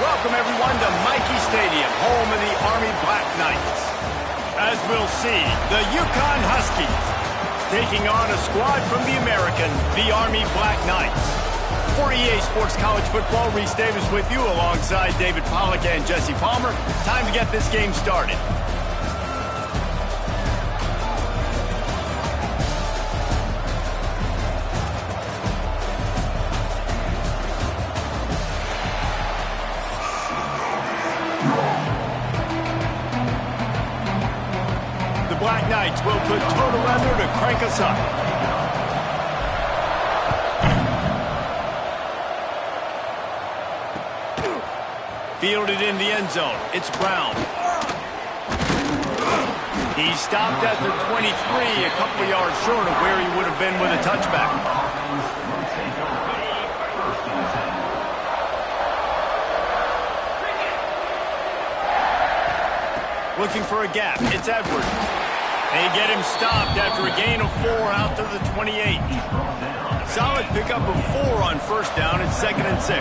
Welcome, everyone, to Michie Stadium, home of the Army Black Knights. As we'll see, the UConn Huskies taking on a squad from the American, the Army Black Knights. For EA Sports College Football, Reese Davis with you alongside David Pollack and Jesse Palmer. Time to get this game started. Black Knights will put total leather to crank us up. Fielded in the end zone. It's Brown. He stopped at the 23, a couple of yards short of where he would have been with a touchback. Looking for a gap. It's Edwards. They get him stopped after a gain of 4 out to the 28. Solid pickup of 4 on first down. It's 2nd and 6.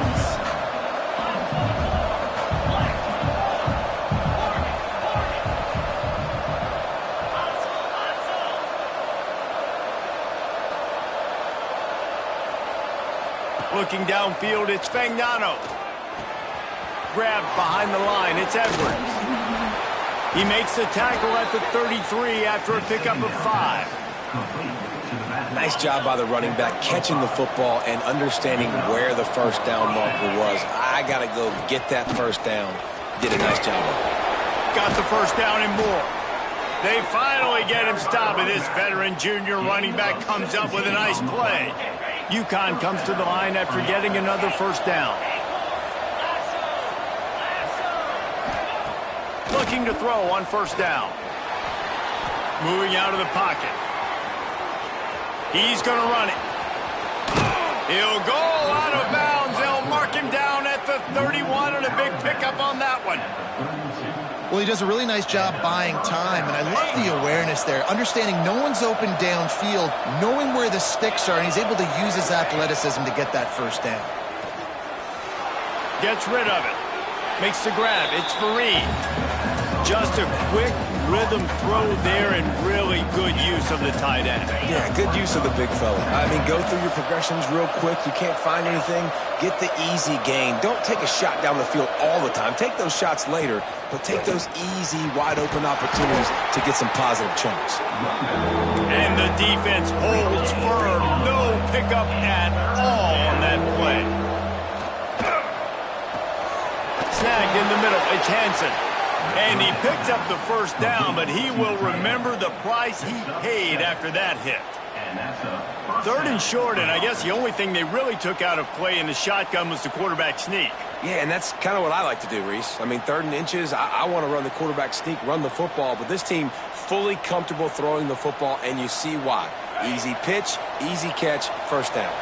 Looking downfield, it's Fagnano. Grabbed behind the line, it's Edwards. He makes the tackle at the 33 after a pickup of 5. Nice job by the running back catching the football and understanding where the first down marker was. I got to go get that first down. Did a nice job of it. Got the first down and more. They finally get him stopped, and this veteran junior running back comes up with a nice play. UConn comes to the line after getting another first down. Looking to throw on first down. Moving out of the pocket. He's going to run it. He'll go out of bounds. They'll mark him down at the 31 and a big pickup on that one. Well, he does a really nice job buying time, and I love the awareness there, understanding no one's open downfield, knowing where the sticks are, and he's able to use his athleticism to get that first down. Gets rid of it. Makes the grab. It's Fareed. Just a quick rhythm throw there and really good use of the tight end. Yeah, good use of the big fella. I mean, go through your progressions real quick. You can't find anything. Get the easy gain. Don't take a shot down the field all the time. Take those shots later, but take those easy, wide-open opportunities to get some positive chunks. And the defense holds firm. No pickup at all on that play. Snagged in the middle. It's Hansen. And he picks up the first down, but he will remember the price he paid after that hit. 3rd and short, and I guess the only thing they really took out of play in the shotgun was the quarterback sneak. Yeah, and that's kind of what I like to do, Reese. I mean, 3rd and inches, I want to run the quarterback sneak, run the football, but this team fully comfortable throwing the football, and you see why. Easy pitch, easy catch, first down.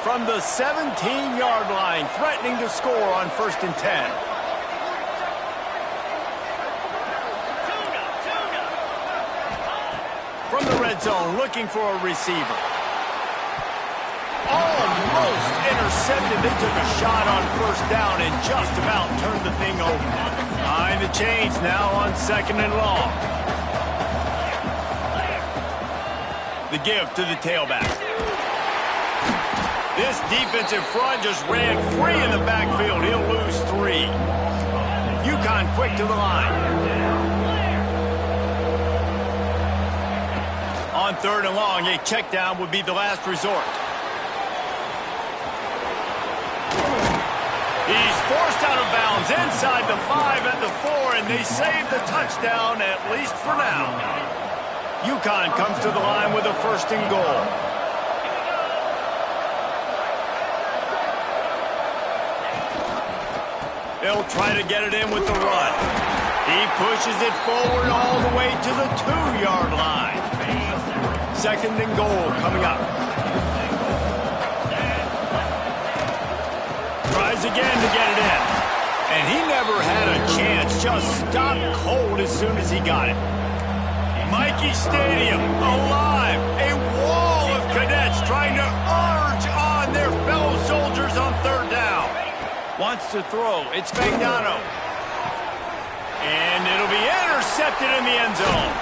From the 17-yard line, threatening to score on 1st and 10. From the red zone, looking for a receiver. Almost intercepted. They took a shot on first down and just about turned the thing over. Behind the chains now on 2nd and long. The give to the tailback. This defensive front just ran free in the backfield. He'll lose 3. UConn quick to the line. On 3rd and long, a check down would be the last resort. He's forced out of bounds inside the 5 at the 4, and they save the touchdown, at least for now. UConn comes to the line with a 1st and goal. They'll try to get it in with the run. He pushes it forward all the way to the 2-yard line. 2nd and goal coming up. Tries again to get it in. And he never had a chance. Just stopped cold as soon as he got it. Mikey Stadium alive. A wall of cadets trying to urge on their fellow soldiers on 3rd down. Wants to throw. It's Fagnano. And it'll be intercepted in the end zone.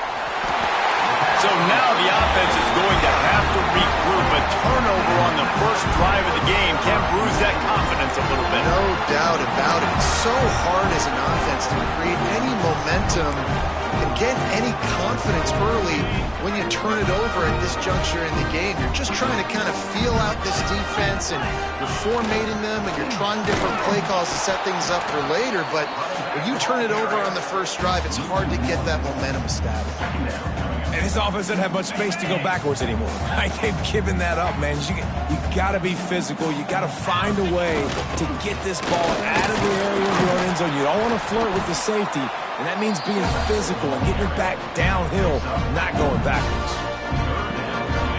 So now the offense is going to have to regroup. A turnover on the first drive of the game can bruise that confidence a little bit. No doubt about it. It's so hard as an offense to create any momentum and get any confidence early when you turn it over at this juncture in the game. You're just trying to kind of feel out this defense, and you're formatting them, and you're trying different play calls to set things up for later. But when you turn it over on the first drive, it's hard to get that momentum established. And this offense doesn't have much space to go backwards anymore. Right? They've given that up, man. You got to be physical. You got to find a way to get this ball out of the area of your end zone. You don't want to flirt with the safety, and that means being physical and getting it back downhill, not going backwards.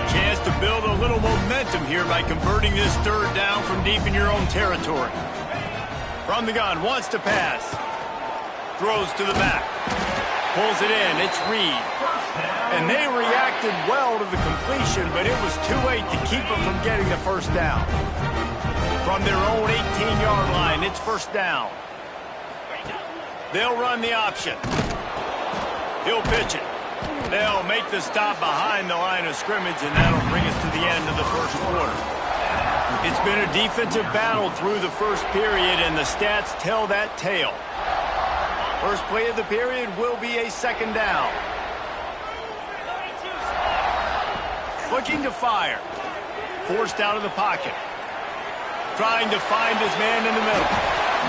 Chance to build a little momentum here by converting this third down from deep in your own territory. From the gun, wants to pass. Throws to the back. Pulls it in, it's Reed. And they reacted well to the completion, but it was too late to keep them from getting the first down. From their own 18-yard line, it's first down. They'll run the option. He'll pitch it. They'll make the stop behind the line of scrimmage, and that'll bring us to the end of the first quarter. It's been a defensive battle through the first period, and the stats tell that tale. First play of the period will be a second down. Looking to fire. Forced out of the pocket. Trying to find his man in the middle.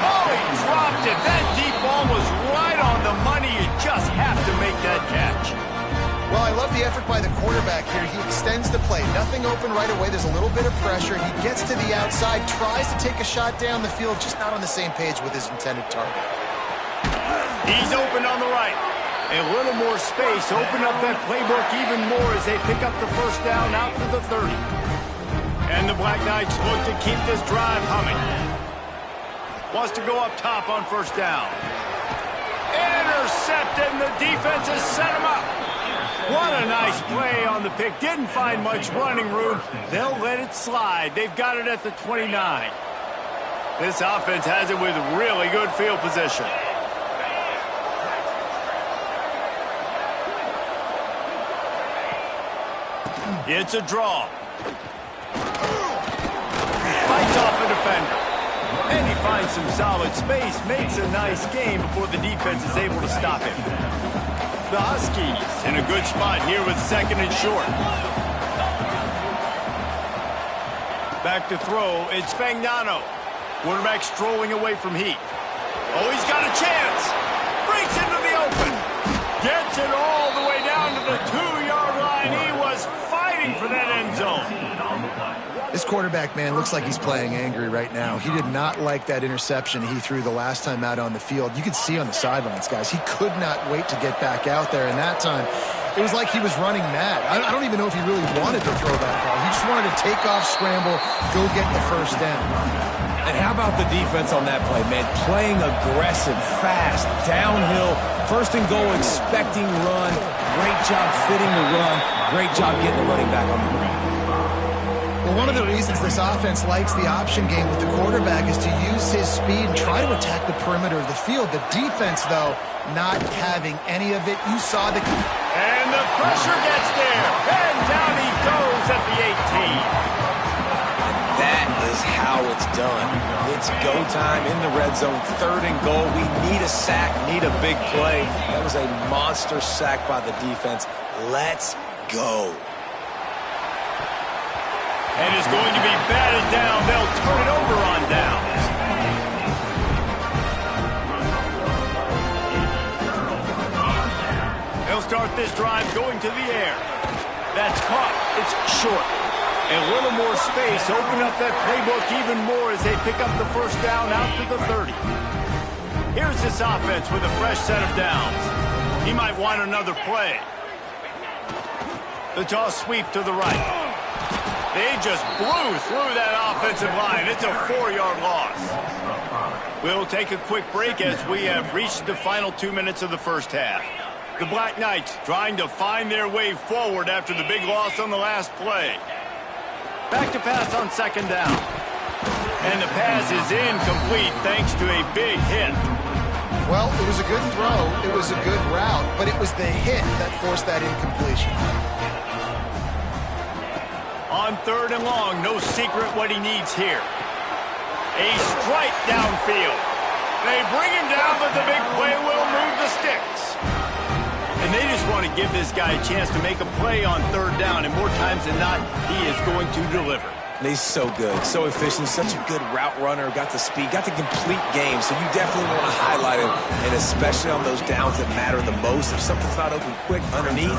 Oh, he dropped it. That deep ball was right on the money. You just have to make that catch. Well, I love the effort by the quarterback here. He extends the play. Nothing open right away. There's a little bit of pressure. He gets to the outside, tries to take a shot down the field, just not on the same page with his intended target. He's open on the right. A little more space. Open up that playbook even more as they pick up the first down out to the 30. And the Black Knights look to keep this drive humming. Wants to go up top on first down. Intercepted, and the defense has set him up. What a nice play on the pick. Didn't find much running room. They'll let it slide. They've got it at the 29. This offense has it with really good field position. It's a draw. Fights off a defender. And he finds some solid space. Makes a nice game before the defense is able to stop him. The Huskies in a good spot here with second and short. Back to throw. It's Fagnano. Quarterback strolling away from heat. Oh, he's got a chance. Breaks into the open. Gets it all the way down to the 2-yard line. He was fighting for that end zone. This quarterback, man, looks like he's playing angry right now. He did not like that interception he threw the last time out on the field. You could see on the sidelines, guys, he could not wait to get back out there. And that time, it was like he was running mad. I don't even know if he really wanted to throw that ball. He just wanted to take off, scramble, go get the first down. And how about the defense on that play, man? Playing aggressive, fast, downhill, first and goal, expecting run. Great job fitting the run. Great job getting the running back on the ground. Well, one of the reasons this offense likes the option game with the quarterback is to use his speed and try to attack the perimeter of the field. The defense, though, not having any of it. You saw the... And the pressure gets there. And down he goes at the 18. That is how it's done. It's go time in the red zone, third and goal. We need a sack, need a big play. That was a monster sack by the defense. Let's go. And is going to be batted down. They'll turn it over on downs. They'll start this drive going to the air. That's caught. It's short. A little more space. Open up that playbook even more as they pick up the first down out to the 30. Here's this offense with a fresh set of downs. He might want another play. The toss sweep to the right. They just blew through that offensive line. It's a 4-yard loss. We'll take a quick break as we have reached the final 2 minutes of the first half. The Black Knights trying to find their way forward after the big loss on the last play. Back to pass on second down. And the pass is incomplete thanks to a big hit. Well, it was a good throw. It was a good route, but it was the hit that forced that incompletion. On third and long, no secret what he needs here. A strike downfield. They bring him down, but the big play will move the sticks. And they just want to give this guy a chance to make a play on third down, and more times than not, he is going to deliver. And he's so good, so efficient, such a good route runner, got the speed, got the complete game, so you definitely want to highlight him, and especially on those downs that matter the most. If something's not open quick underneath,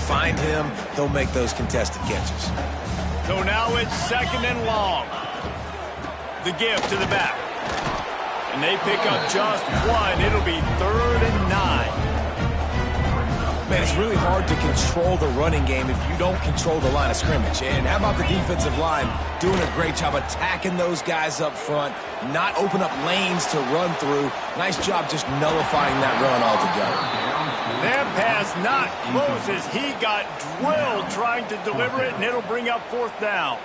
find him, he'll make those contested catches. So now it's second and long. The give to the back. And they pick up just one. It'll be 3rd and 9. Man, it's really hard to control the running game if you don't control the line of scrimmage. And how about the defensive line doing a great job attacking those guys up front, not open up lanes to run through. Nice job just nullifying that run altogether. That pass not close as he got drilled trying to deliver it, and it'll bring up 4th down.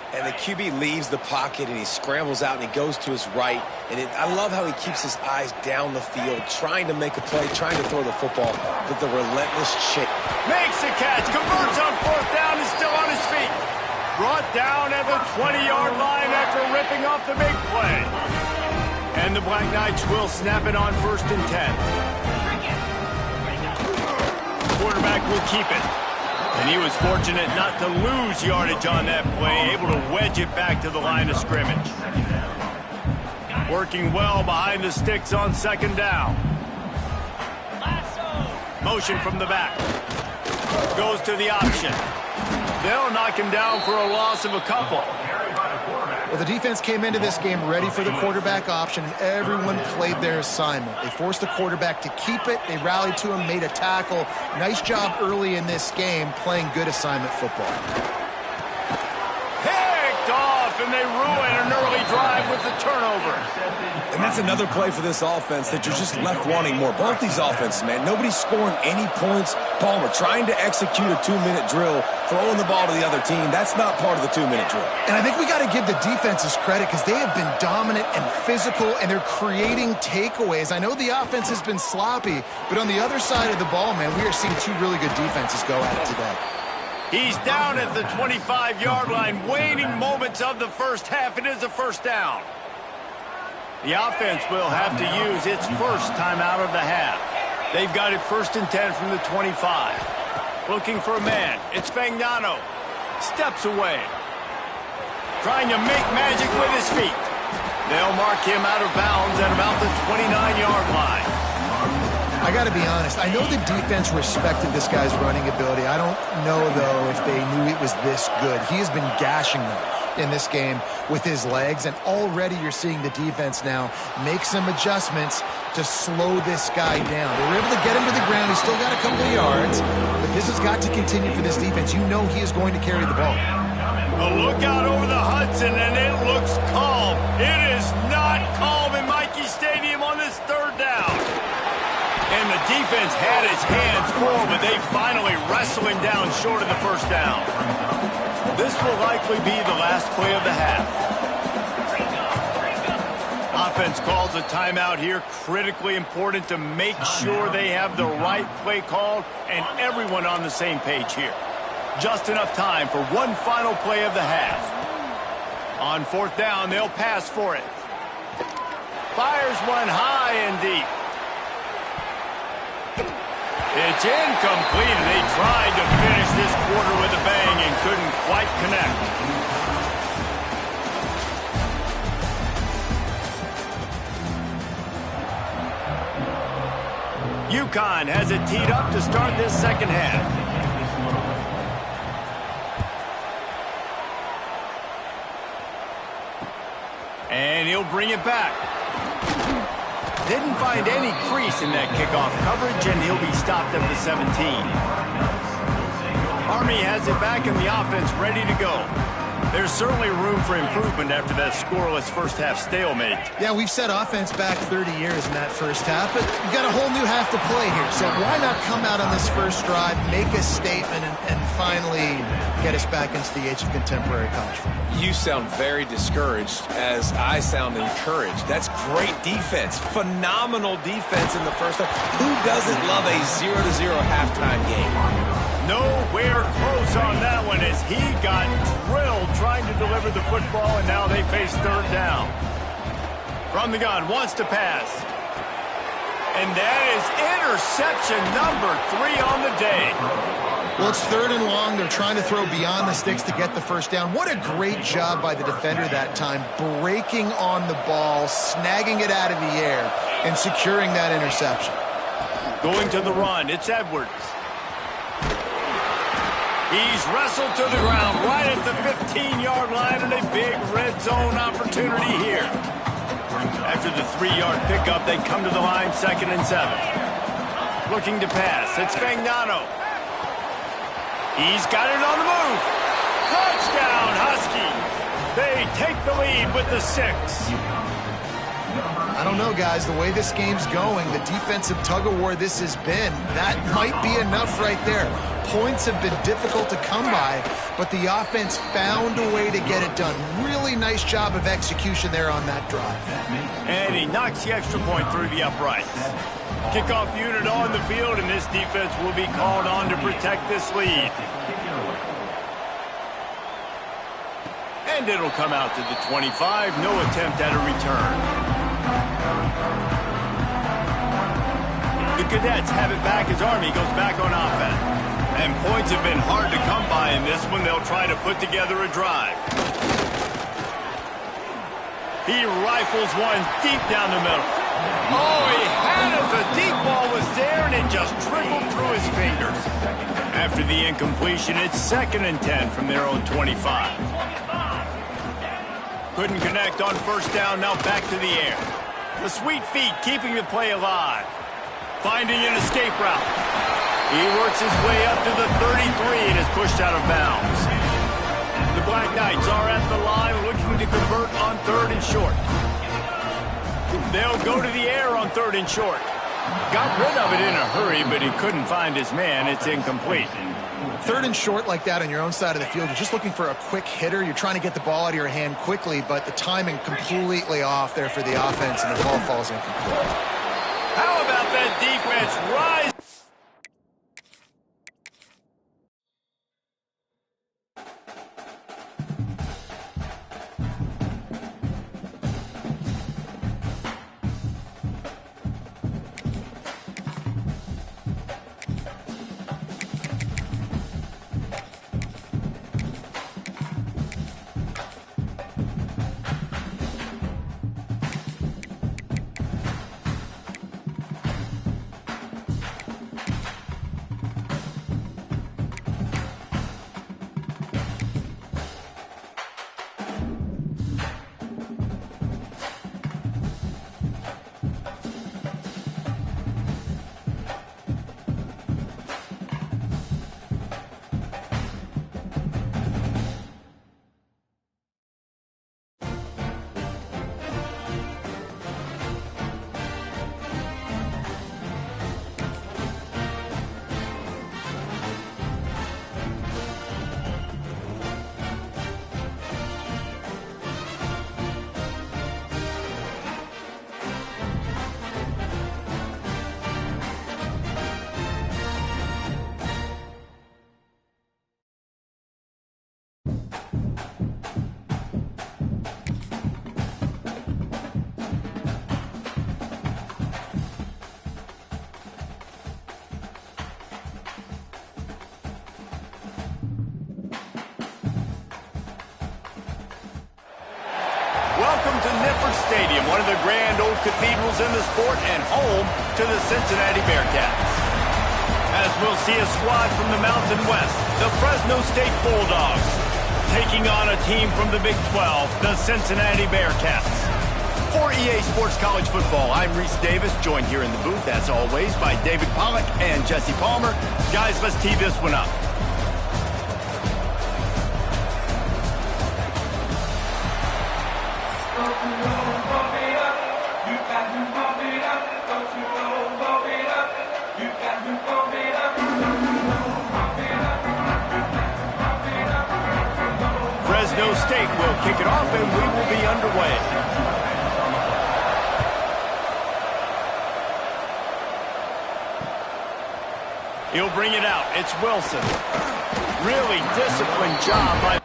And the QB leaves the pocket, and he scrambles out, and he goes to his right. And I love how he keeps his eyes down the field, trying to make a play, trying to throw the football with the relentless chase. Makes the catch, converts on 4th down, is still on his feet. Brought down at the 20-yard line after ripping off the big play. And the Black Knights will snap it on 1st and 10. Quarterback will keep it. And he was fortunate not to lose yardage on that play, able to wedge it back to the line of scrimmage. Working well behind the sticks on 2nd down. Motion from the back. Goes to the option. They'll knock him down for a loss of a couple. Well, the defense came into this game ready for the quarterback option, and everyone played their assignment. They forced the quarterback to keep it. They rallied to him, made a tackle. Nice job early in this game playing good assignment football. Picked off, and they ruin an early drive with the turnover. And that's another play for this offense that you're just left wanting more. Both these offenses, man, nobody's scoring any points. Palmer trying to execute a 2-minute drill, throwing the ball to the other team. That's not part of the 2-minute drill. And I think we got to give the defenses credit because they have been dominant and physical, and they're creating takeaways. I know the offense has been sloppy, but on the other side of the ball, man, we are seeing 2 really good defenses go at it today. He's down at the 25-yard line, waning moments of the first half. It is a 1st down. The offense will have to use its first timeout of the half. They've got it 1st and 10 from the 25. Looking for a man. It's Fagnano. Steps away. Trying to make magic with his feet. They'll mark him out of bounds at about the 29-yard line. I got to be honest. I know the defense respected this guy's running ability. I don't know, though, if they knew it was this good. He has been gashing them in this game with his legs, and already you're seeing the defense now make some adjustments to slow this guy down. They were able to get him to the ground. He's still got a couple of yards, but this has got to continue for this defense. You know he is going to carry the ball. A look out over the Hudson, and it looks calm. It is not calm in Michie Stadium on this 3rd down. And the defense had his hands full, but they finally wrestle him down short of the 1st down. This will likely be the last play of the half. Offense calls a timeout here. Critically important to make sure they have the right play called and everyone on the same page here. Just enough time for one final play of the half. On 4th down, they'll pass for it. Fires one high and deep. It's incomplete, and they tried to finish this quarter with a bang and couldn't quite connect. UConn has it teed up to start this 2nd half. And he'll bring it back. Didn't find any crease in that kickoff coverage, and he'll be stopped at the 17. Army has it back in the offense ready to go. There's certainly room for improvement after that scoreless first half stalemate. Yeah, we've set offense back 30 years in that first half, but we've got a whole new half to play here. So why not come out on this first drive, make a statement, and finally get us back into the age of contemporary college football? You sound very discouraged as I sound encouraged. That's great defense. Phenomenal defense in the first half. Who doesn't love a 0-0 halftime game? Nowhere close on that one as he got drilled trying to deliver the football, and now they face 3rd down. From the gun, wants to pass. And that is interception number 3 on the day. Well, it's 3rd and long. They're trying to throw beyond the sticks to get the 1st down. What a great job by the defender that time, breaking on the ball, snagging it out of the air, and securing that interception. Going to the run, it's Edwards. He's wrestled to the ground right at the 15-yard line, and a big red zone opportunity here. After the 3-yard pickup, they come to the line 2nd and 7. Looking to pass. It's Fagnano. He's got it on the move. Touchdown, Huskies. They take the lead with the 6. I don't know, guys. The way this game's going, the defensive tug-of-war this has been, that might be enough right there. Points have been difficult to come by, but the offense found a way to get it done. Really nice job of execution there on that drive. And he knocks the extra point through the uprights. Kickoff unit on the field, and this defense will be called on to protect this lead. And it'll come out to the 25. No attempt at a return. The Cadets have it back as Army goes back on offense. And points have been hard to come by in this one. They'll try to put together a drive. He rifles one deep down the middle. Oh, he had it. The deep ball was there, and it just trickled through his fingers. After the incompletion, it's 2nd and 10 from their own 25. Couldn't connect on 1st down. Now back to the air. The sweet feet keeping the play alive. Finding an escape route. He works his way up to the 33 and is pushed out of bounds. The Black Knights are at the line looking to convert on 3rd and short. They'll go to the air on 3rd and short. Got rid of it in a hurry, but he couldn't find his man. It's incomplete. 3rd and short like that on your own side of the field, you're just looking for a quick hitter. You're trying to get the ball out of your hand quickly, but the timing completely off there for the offense, and the ball falls incomplete. How about that defense rise? Welcome to Nippert Stadium, one of the grand old cathedrals in the sport and home to the Cincinnati Bearcats. As we'll see a squad from the Mountain West, the Fresno State Bulldogs, taking on a team from the Big 12, the Cincinnati Bearcats. For EA Sports College Football, I'm Reese Davis, joined here in the booth, as always, by David Pollack and Jesse Palmer. Guys, let's tee this one up. Fresno State will kick it off, and we will be underway. He'll bring it out. It's Wilson. Really disciplined job by...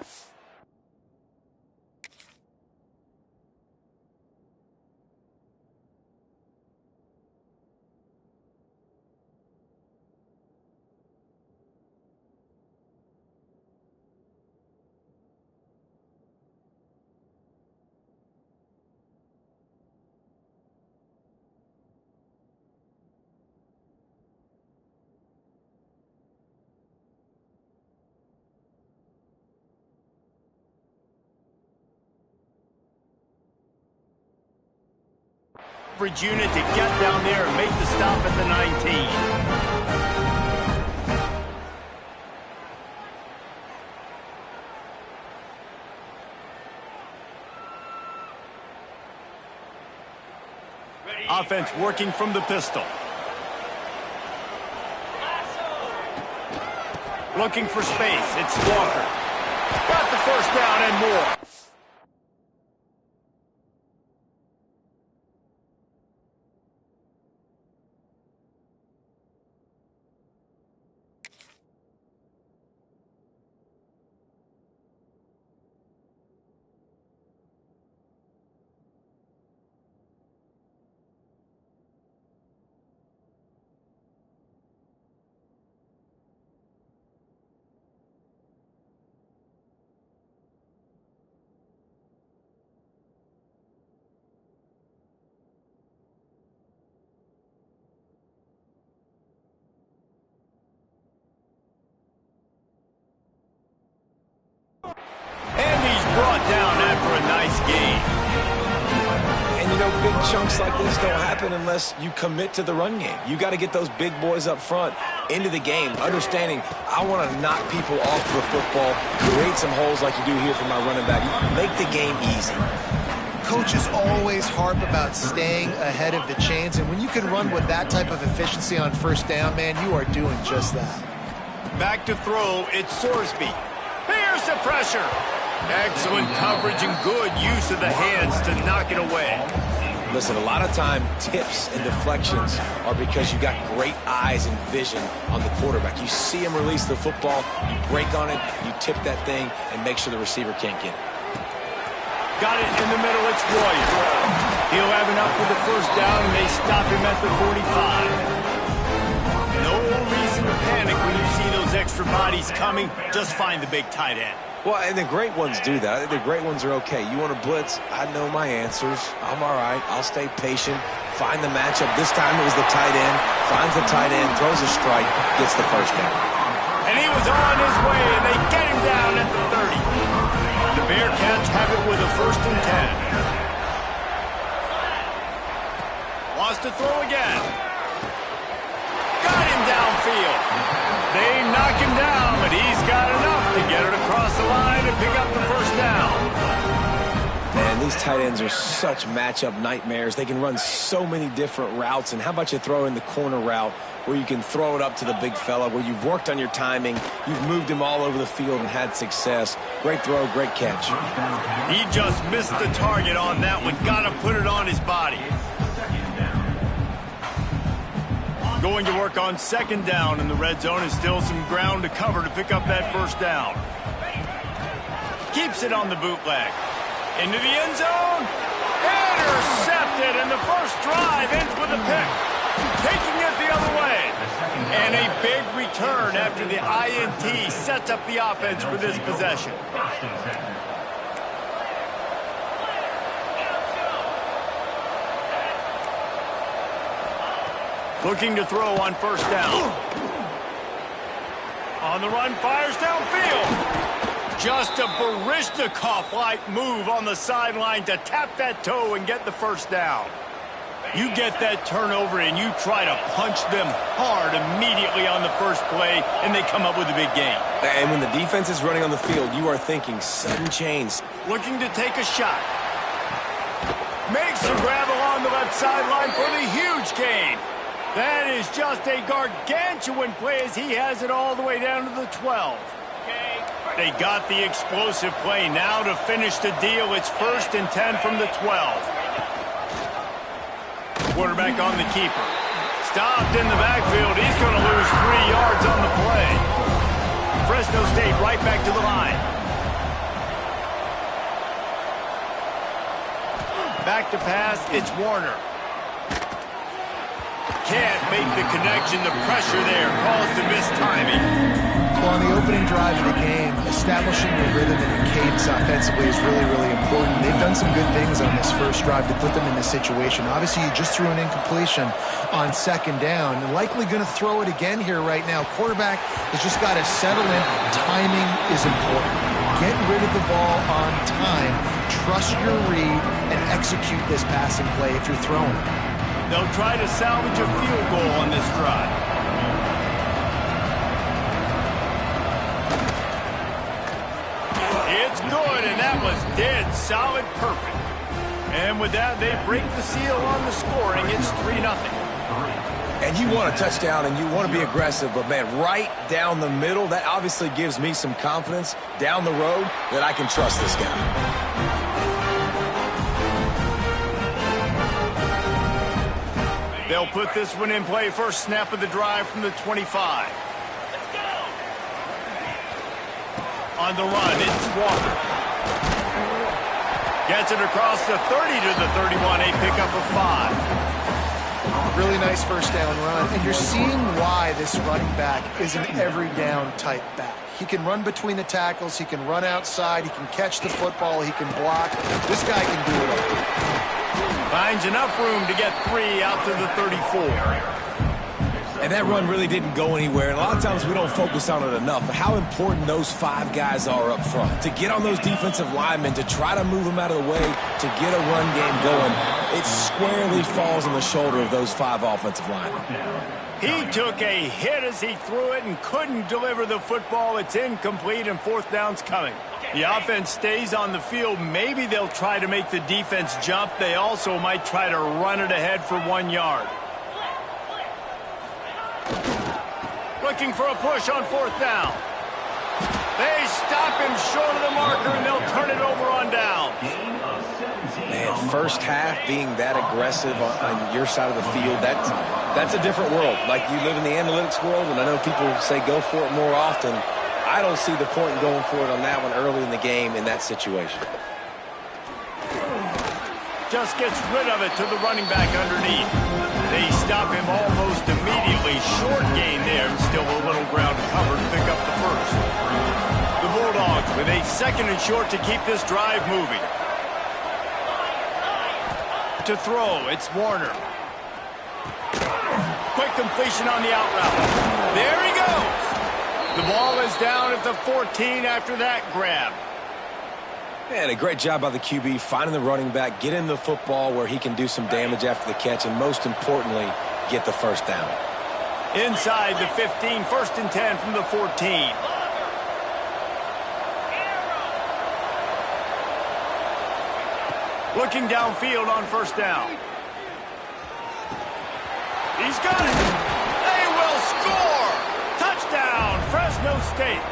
average unit to get down there and make the stop at the 19. Offense working from the pistol. Looking for space. It's Walker. Got the first down and more. And he's brought down after a nice gain. And you know, big chunks like this don't happen unless you commit to the run game. You got to get those big boys up front into the game, understanding I want to knock people off the football, create some holes like you do here for my running back, make the game easy. Coaches always harp about staying ahead of the chains, and when you can run with that type of efficiency on first down, man, you are doing just that. Back to throw, it's Sorsby. Here's the pressure. Excellent coverage and good use of the hands to knock it away. Listen, a lot of time, tips and deflections are because you got great eyes and vision on the quarterback. You see him release the football, you break on it, you tip that thing, and make sure the receiver can't get it. Got it in the middle, it's Royer. He'll have enough for the first down, and they stop him at the 45. No reason to panic when you see those extra bodies coming. Just find the big tight end. Well, and the great ones do that. I think the great ones are okay. You want to blitz? I know my answers. I'm all right. I'll stay patient. Find the matchup. This time it was the tight end. Finds the tight end, throws a strike, gets the first down. And he was on his way, and they get him down at the 30. The Bearcats have it with a 1st and 10. Wants to throw again. Got him downfield. They knock him down, but he's got enough to get it across the line and pick up the first down. Man, these tight ends are such matchup nightmares. They can run so many different routes. And how about you throw in the corner route where you can throw it up to the big fella, where you've worked on your timing, you've moved him all over the field and had success. Great throw, great catch. He just missed the target on that one. Got to put it on his body. Going to work on 2nd down in the red zone, and still some ground to cover to pick up that first down. Keeps it on the bootleg. Into the end zone. Intercepted, and the first drive ends with a pick. Taking it the other way. And a big return after the INT sets up the offense for this possession. Looking to throw on 1st down. On the run, fires downfield. Just a Baryshnikov-like move on the sideline to tap that toe and get the first down. You get that turnover and you try to punch them hard immediately on the first play, and they come up with a big gain. And when the defense is running on the field, you are thinking sudden change. Looking to take a shot. Makes the grab along the left sideline for the huge gain. That is just a gargantuan play as he has it all the way down to the 12. They got the explosive play. Now to finish the deal, it's 1st and 10 from the 12. Quarterback on the keeper. Stopped in the backfield. He's going to lose 3 yards on the play. Fresno State right back to the line. Back to pass, it's Warner. Can't make the connection. The pressure there caused the mistiming. Well, on the opening drive of the game, establishing the rhythm and the cadence offensively is really, really important. They've done some good things on this first drive to put them in this situation. Obviously, you just threw an incompletion on 2nd down. Likely going to throw it again here right now. Quarterback has just got to settle in. Timing is important. Get rid of the ball on time. trust your read and execute this passing play if you're throwing it. They'll try to salvage a field goal on this drive. It's good, and that was dead solid perfect. And with that, they break the seal on the scoring. It's 3-0. And you want a touchdown and you want to be aggressive, but man, right down the middle, that obviously gives me some confidence down the road that I can trust this guy. They'll put this one in play. First snap of the drive from the 25. On the run, it's Walker. Gets it across the 30 to the 31. A pickup of 5. Really nice first down run. And you're seeing why this running back is an every down type back. He can run between the tackles. He can run outside. He can catch the football. He can block. This guy can do it all. Finds enough room to get 3 out to the 34. And that run really didn't go anywhere. And a lot of times we don't focus on it enough. But how important those 5 guys are up front. To get on those defensive linemen, to try to move them out of the way, to get a run game going, it squarely falls on the shoulder of those 5 offensive linemen. He took a hit as he threw it and couldn't deliver the football. It's incomplete and 4th down's coming. The offense stays on the field. Maybe they'll try to make the defense jump. They also might try to run it ahead for 1 yard. Looking for a push on 4th down. They stop him short of the marker, and they'll turn it over on down. Man, first half being that aggressive on your side of the field, that's a different world. Like, you live in the analytics world, and I know people say go for it more often. I don't see the point in going for it on that one early in the game in that situation. Just gets rid of it to the running back underneath. They stop him almost immediately. Short gain there, and still a little ground to cover to pick up the first. The Bulldogs with a 2nd and short to keep this drive moving. To throw, it's Warner. Quick completion on the out route. There he goes. The ball is down at the 14 after that grab. And a great job by the QB finding the running back, getting the football where he can do some damage after the catch, and most importantly, get the first down. Inside the 15, 1st and 10 from the 14. Looking downfield on 1st down. He's got it. They will score. Touchdown, Fresno State.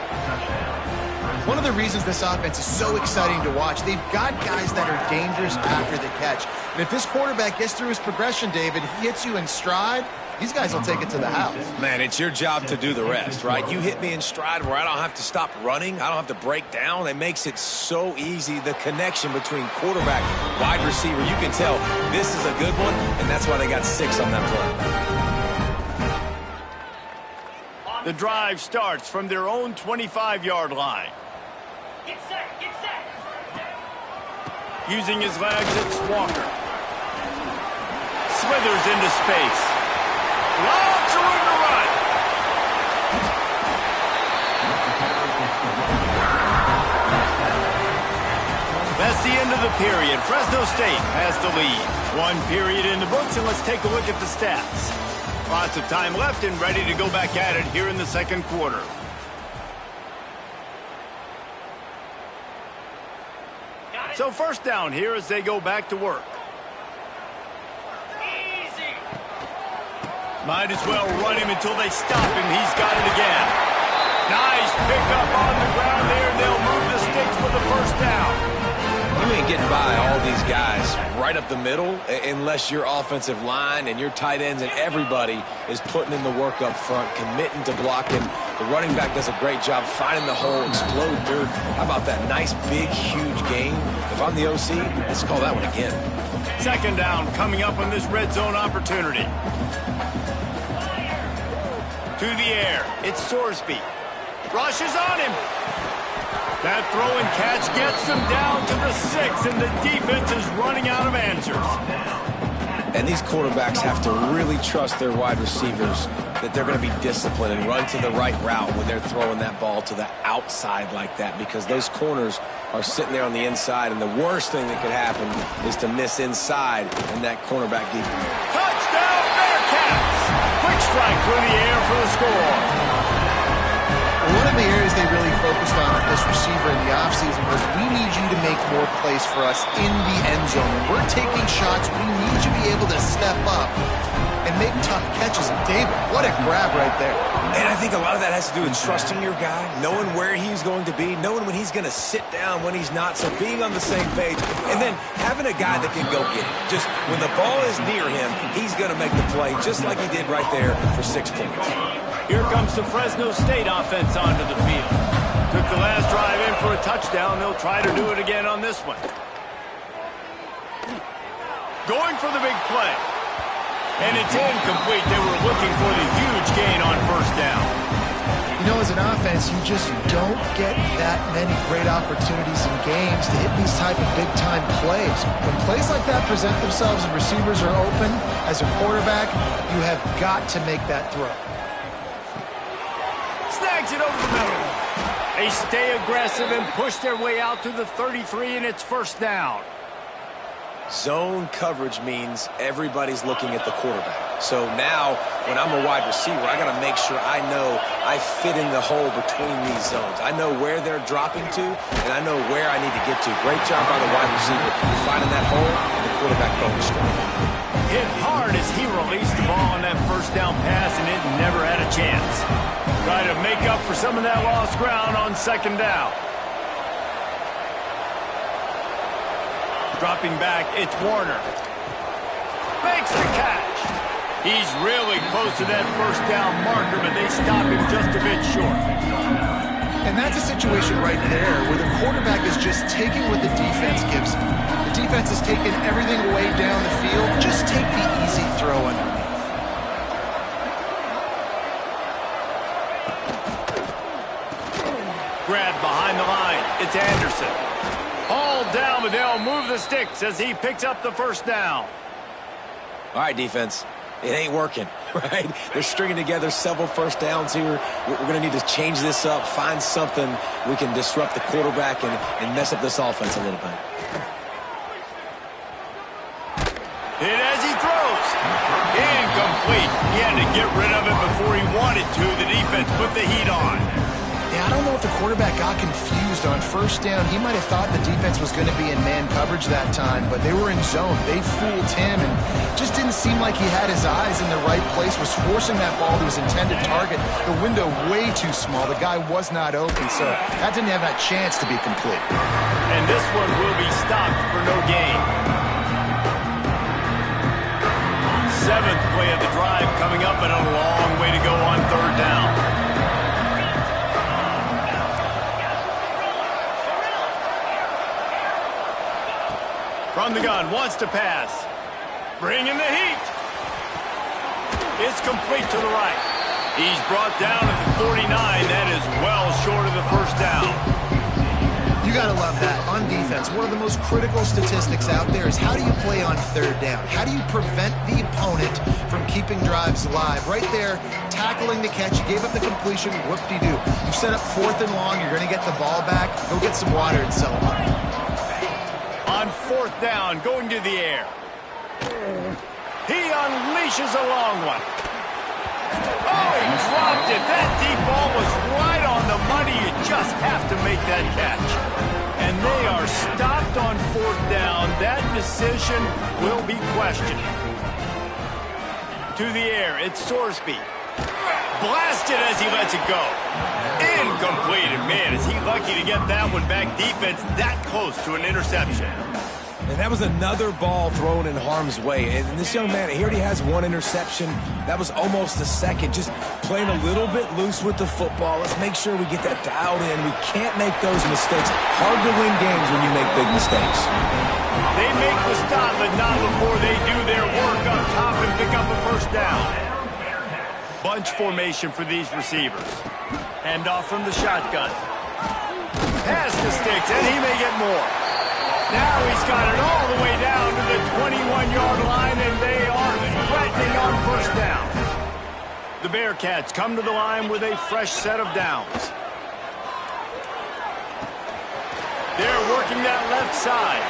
One of the reasons this offense is so exciting to watch, they've got guys that are dangerous after the catch. And if this quarterback gets through his progression, David, he hits you in stride, these guys will take it to the house. Man, it's your job to do the rest, right? You hit me in stride where I don't have to stop running. I don't have to break down. It makes it so easy. The connection between quarterback, wide receiver, you can tell this is a good one, and that's why they got 6 on that play. The drive starts from their own 25-yard line. Get set, get set. Using his legs, it's Walker. Slithers into space. Lots of room to run. That's the end of the period. Fresno State has the lead. 1 period in the books, and let's take a look at the stats. Lots of time left and ready to go back at it here in the 2nd quarter. So 1st down here as they go back to work. Easy. Might as well run him until they stop him. He's got it again. Nice pickup on the ground there. They'll move the sticks for the 1st down. You ain't getting by all these guys right up the middle unless your offensive line and your tight ends and everybody is putting in the work up front, committing to blocking. The running back does a great job finding the hole, explode dirt. How about that nice, big, huge gain? If I'm the OC, let's call that one again. 2nd down coming up on this red zone opportunity. To the air, it's Sorsby. Rushes on him. That throw and catch gets them down to the 6, and the defense is running out of answers. And these quarterbacks have to really trust their wide receivers that they're going to be disciplined and run to the right route when they're throwing that ball to the outside like that, because those corners are sitting there on the inside, and the worst thing that could happen is to miss inside and that cornerback deep. Touchdown, Bearcats! Quick strike through the air for the score. One of the areas they really focused on with this receiver in the offseason was, we need you to make more plays for us in the end zone. When we're taking shots, we need you to be able to step up and make tough catches. And David, what a grab right there. And I think a lot of that has to do with trusting your guy, knowing where he's going to be, knowing when he's going to sit down, when he's not, so being on the same page, and then having a guy that can go get it. Just when the ball is near him, he's going to make the play, just like he did right there for 6 points. Here comes the Fresno State offense onto the field. Took the last drive in for a touchdown. They'll try to do it again on this one. Going for the big play. And it's incomplete. They were looking for the huge gain on first down. You know, as an offense, you just don't get that many great opportunities in games to hit these type of big-time plays. When plays like that present themselves and receivers are open, as a quarterback, you have got to make that throw. Snags it over the middle. They stay aggressive and push their way out to the 33, and it's first down. Zone coverage means everybody's looking at the quarterback. So now, when I'm a wide receiver, I got to make sure I know I fit in the hole between these zones. I know where they're dropping to, and I know where I need to get to. Great job by the wide receiver finding that hole, and the quarterback going straight. Hit hard as he released the ball on that first down pass, and it never had a chance. Try to make up for some of that lost ground on second down. Dropping back, it's Warner. Makes the catch. He's really close to that first down marker, but they stop him just a bit short. And that's a situation right there where the quarterback is just taking what the defense gives him. The defense is taking everything away down the field. Just take the easy throw underneath. Grab behind the line. It's Anderson. All down, but they'll move the sticks as he picks up the first down. All right, defense. It ain't working, right? They're stringing together several first downs here. We're going to need to change this up, find something we can disrupt the quarterback and mess up this offense a little bit. Hit as he throws. Incomplete. He had to get rid of it before he wanted to. The defense put the heat on. Yeah, I don't know if the quarterback got confused on first down. He might have thought the defense was going to be in man coverage that time, but they were in zone. They fooled him and just didn't seem like he had his eyes in the right place, was forcing that ball to his intended target. The window way too small. The guy was not open, so that didn't have that chance to be complete. And this one will be stopped for no gain. Seventh play of the drive coming up, and a long way to go on third down. From the gun, wants to pass. Bringing the heat. It's complete to the right. He's brought down at the 49. That is well short of the first down. You got to love that. On defense, one of the most critical statistics out there is, how do you play on third down? How do you prevent the opponent from keeping drives alive? Right there, tackling the catch. You gave up the completion. Whoop-de-doo. You set up fourth and long. You're going to get the ball back. Go get some water and celebrate. On fourth down, going to the air. He unleashes a long one. Oh, he dropped it. That deep ball was right on the money. You just have to make that catch. And they are stopped on fourth down. That decision will be questioned. To the air, it's Sorsby. Blasted as he lets it go. Incomplete. And man, is he lucky to get that one back. Defense that close to an interception. And that was another ball thrown in harm's way. And this young man, he already has one interception. That was almost a second. Just playing a little bit loose with the football. Let's make sure we get that dialed in. We can't make those mistakes. Hard to win games when you make big mistakes. They make the stop, but not before they do their work up top and pick up a first down. Bunch formation for these receivers. Hand off from the shotgun. Pass the sticks, and he may get more. Now he's got it all the way down to the 21-yard line, and they are threatening on first down. The Bearcats come to the line with a fresh set of downs. They're working that left side.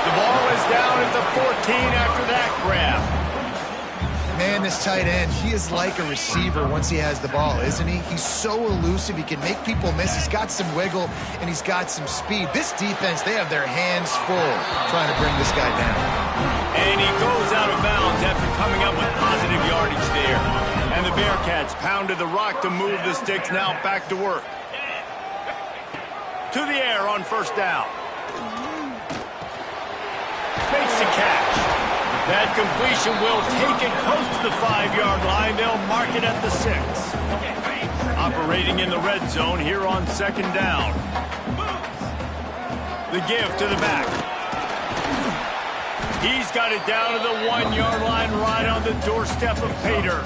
The ball is down at the 14 after that grab. Man, this tight end, he is like a receiver once he has the ball, isn't he? He's so elusive. He can make people miss. He's got some wiggle, and he's got some speed. This defense, they have their hands full trying to bring this guy down. And he goes out of bounds after coming up with positive yardage there. And the Bearcats pounded the rock to move the sticks, now back to work. To the air on first down. Makes the catch. That completion will take it close to the 5-yard line. They'll mark it at the 6. Operating in the red zone here on second down. The give to the back. He's got it down to the 1-yard line right on the doorstep of Pater.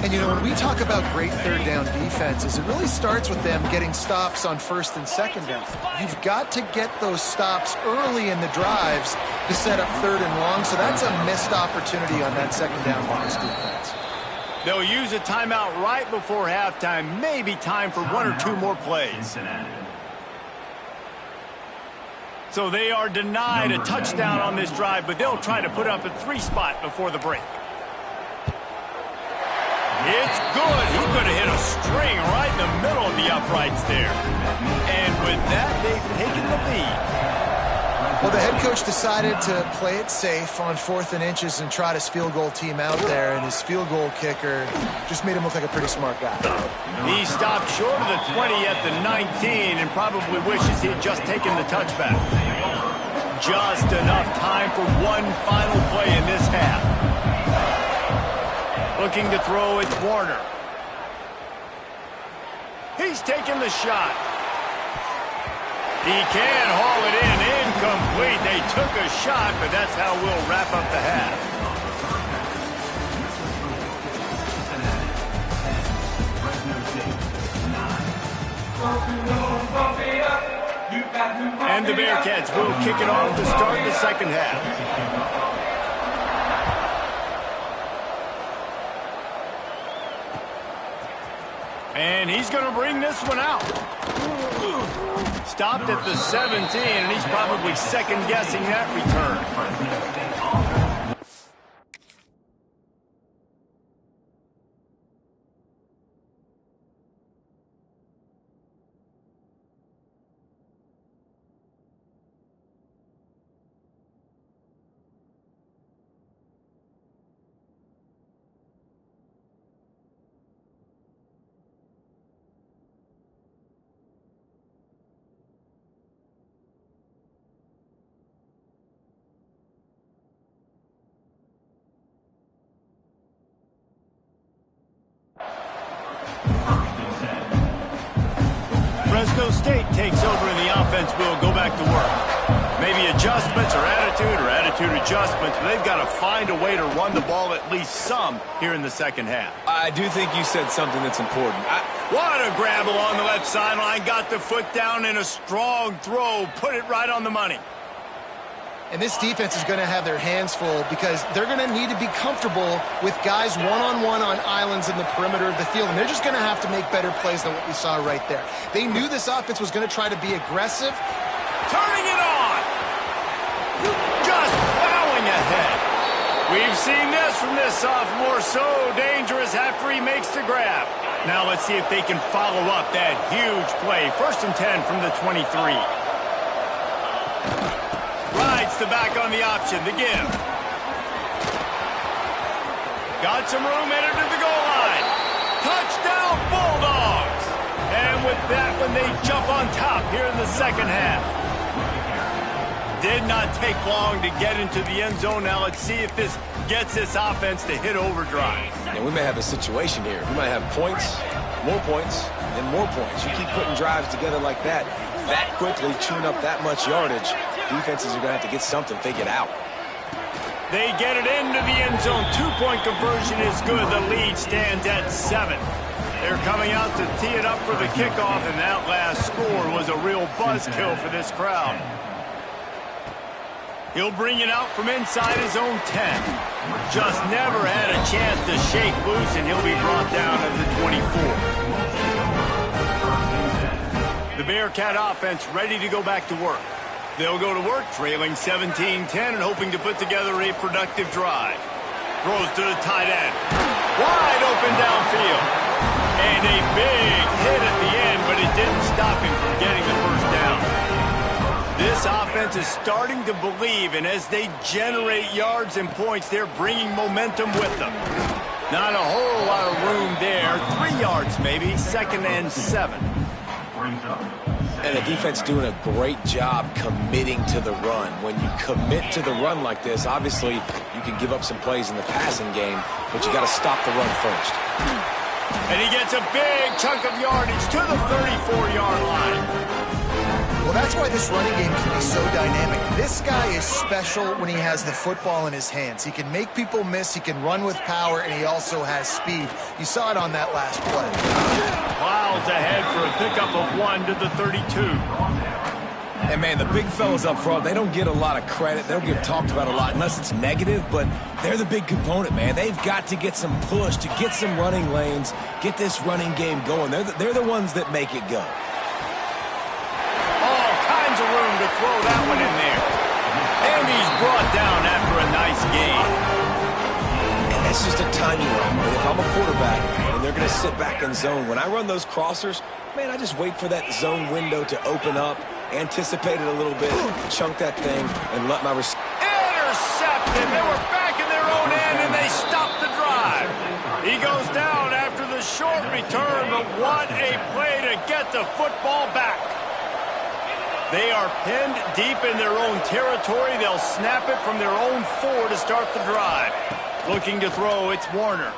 And, you know, when we talk about great third down defenses, it really starts with them getting stops on first and second down. You've got to get those stops early in the drives to set up third and long, so that's a missed opportunity on that second down by this defense. They'll use a timeout right before halftime, maybe time for 1 or 2 more plays. So they are denied a touchdown on this drive, but they'll try to put up a 3 spot before the break. It's good. He could have hit a string right in the middle of the uprights there. And with that, they've taken the lead. Well, the head coach decided to play it safe on 4th and inches and trot his field goal team out there, and his field goal kicker just made him look like a pretty smart guy. He stopped short of the 20 at the 19 and probably wishes he had just taken the touchback. Just enough time for one final play in this half. Looking to throw, it's Warner. He's taking the shot. He can haul it in. Incomplete. They took a shot, but that's how we'll wrap up the half. And the Bearcats will kick it off to start the second half. And he's going to bring this one out. Stopped at the 17, and he's probably second-guessing that return. Fresno State takes over and the offense will go back to work. Maybe adjustments or attitude adjustments, but they've got to find a way to run the ball at least some here in the second half. I do think you said something that's important. What a grab along the left sideline. Got the foot down in a strong throw. Put it right on the money. And this defense is going to have their hands full because they're going to need to be comfortable with guys one-on-one on islands in the perimeter of the field. And they're just going to have to make better plays than what we saw right there. They knew this offense was going to try to be aggressive. Turning it on. Just plowing ahead. We've seen this from this sophomore. So dangerous after he makes the grab. Now let's see if they can follow up that huge play. 1st and 10 from the 23. Rides the back on the option, the give. Got some room, headed to the goal line. Touchdown, Bulldogs! And with that one, they jump on top here in the second half. Did not take long to get into the end zone. Now let's see if this gets this offense to hit overdrive. And we may have a situation here. We might have points, and more points. You keep putting drives together like that quickly, tune up that much yardage. Defenses are going to have to get something figured out. They get it into the end zone. 2-point conversion is good. The lead stands at 7. They're coming out to tee it up for the kickoff, and that last score was a real buzzkill for this crowd. He'll bring it out from inside his own 10. Just never had a chance to shake loose, and he'll be brought down at the 24. The Bearcat offense ready to go back to work. They'll go to work trailing 17-10 and hoping to put together a productive drive. Throws to the tight end. Wide open downfield. And a big hit at the end, but it didn't stop him from getting the first down. This offense is starting to believe, and as they generate yards and points, they're bringing momentum with them. Not a whole lot of room there. 3 yards maybe, 2nd and 7. And the defense doing a great job committing to the run. When you commit to the run like this, obviously you can give up some plays in the passing game, but you got to stop the run first. And he gets a big chunk of yardage to the 34-yard line. Well, that's why this running game can be so dynamic. This guy is special when he has the football in his hands. He can make people miss, he can run with power, and he also has speed. You saw it on that last play. Miles ahead for a pickup of 1 to the 32. And, man, the big fellas up front, they don't get a lot of credit. They don't get talked about a lot unless it's negative, but they're the big component, man. They've got to get some push, to get some running lanes, get this running game going. They're the ones that make it go. Of room to throw that one in there. And he's brought down after a nice gain. And that's just a timing run. And if I'm a quarterback and they're going to sit back in zone, when I run those crossers, man, I just wait for that zone window to open up, anticipate it a little bit, chunk that thing, and let my receiver. Intercepted. They were back in their own end, and they stopped the drive. He goes down after the short return, but what a play to get the football back. They are pinned deep in their own territory. They'll snap it from their own 4 to start the drive. Looking to throw, it's Warner.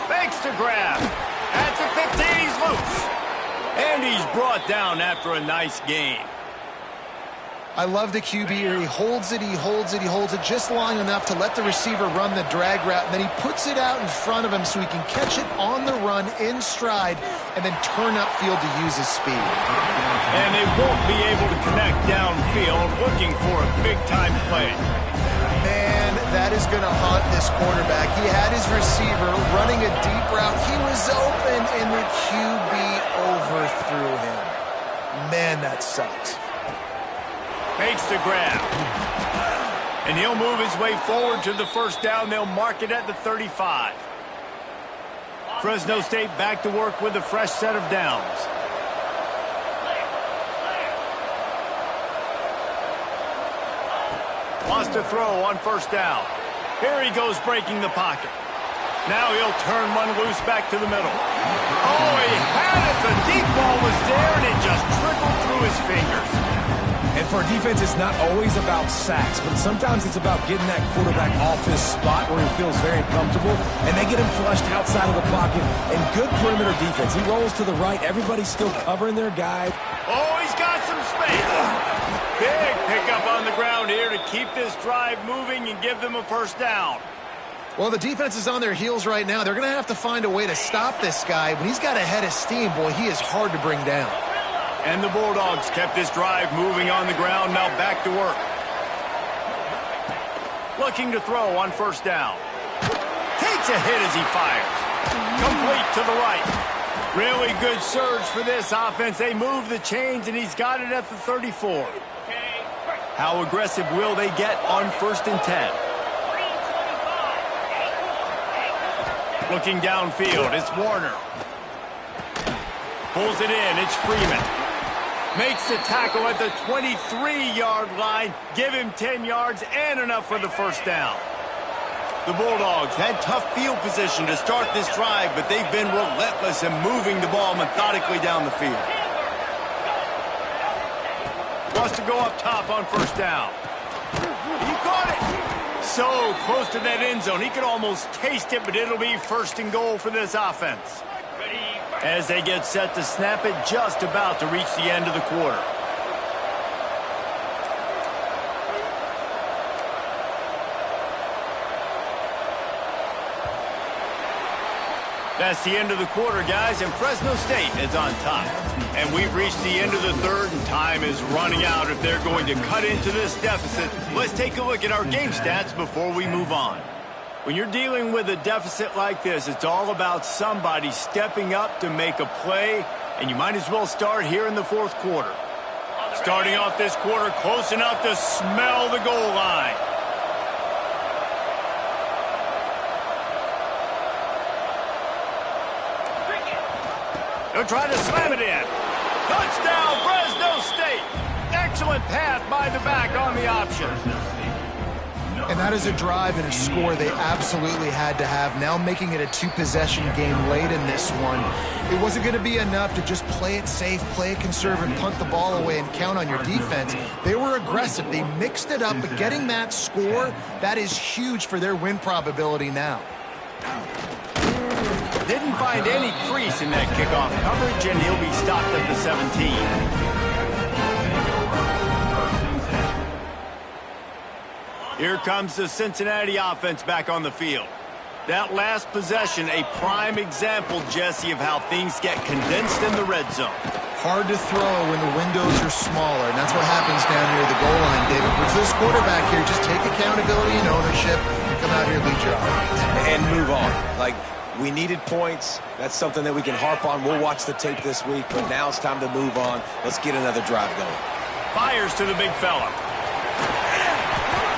Fakes to grab. At the 15, he's loose. And he's brought down after a nice gain. I love the QB here. He holds it, he holds it, he holds it just long enough to let the receiver run the drag route, and then he puts it out in front of him so he can catch it on the run in stride and then turn upfield to use his speed. And they won't be able to connect downfield, looking for a big-time play. Man, that is going to haunt this quarterback. He had his receiver running a deep route. He was open, and the QB overthrew him. Man, that sucks. Makes the grab. And he'll move his way forward to the first down. They'll mark it at the 35. Fresno State back to work with a fresh set of downs. Wants to throw on first down. Here he goes breaking the pocket. Now he'll turn one loose back to the middle. Oh, he had it. The deep ball was there, and it just trickled through his fingers. And for a defense, it's not always about sacks, but sometimes it's about getting that quarterback off his spot where he feels very comfortable, and they get him flushed outside of the pocket. And good perimeter defense. He rolls to the right. Everybody's still covering their guy. Oh, he's got some space. Big pickup on the ground here to keep this drive moving and give them a first down. Well, the defense is on their heels right now. They're going to have to find a way to stop this guy. When he's got a head of steam, boy, he is hard to bring down. And the Bulldogs kept this drive moving on the ground, now back to work. Looking to throw on first down. Takes a hit as he fires. Complete to the right. Really good surge for this offense. They move the chains, and he's got it at the 34. How aggressive will they get on 1st and 10? Looking downfield, it's Warner. Pulls it in, it's Freeman. Makes the tackle at the 23-yard line. Give him 10 yards and enough for the first down. The Bulldogs had tough field position to start this drive, but they've been relentless in moving the ball methodically down the field. Wants to go up top on first down. He caught it. So close to that end zone. He could almost taste it, but it'll be 1st and goal for this offense. As they get set to snap it, just about to reach the end of the quarter. That's the end of the quarter, guys, and Fresno State is on top. And we've reached the end of the third, and time is running out if they're going to cut into this deficit. Let's take a look at our game stats before we move on. When you're dealing with a deficit like this, it's all about somebody stepping up to make a play, and you might as well start here in the fourth quarter. Starting off this quarter close enough to smell the goal line. They'll try to slam it in. Touchdown, Fresno State. Excellent pass by the back on the option. And that is a drive and a score they absolutely had to have. Now making it a two-possession game late in this one. It wasn't going to be enough to just play it safe, play it conservative, punt the ball away, and count on your defense. They were aggressive. They mixed it up, but getting that score, that is huge for their win probability now. Didn't find any crease in that kickoff coverage, and he'll be stopped at the 17. Here comes the Cincinnati offense back on the field. That last possession, a prime example, Jesse, of how things get condensed in the red zone. Hard to throw when the windows are smaller, and that's what happens down near the goal line, David. But for this quarterback here, just take accountability and ownership and come out here and lead your offense. And move on. Like, we needed points. That's something that we can harp on. We'll watch the tape this week, but now it's time to move on. Let's get another drive going. Fires to the big fella.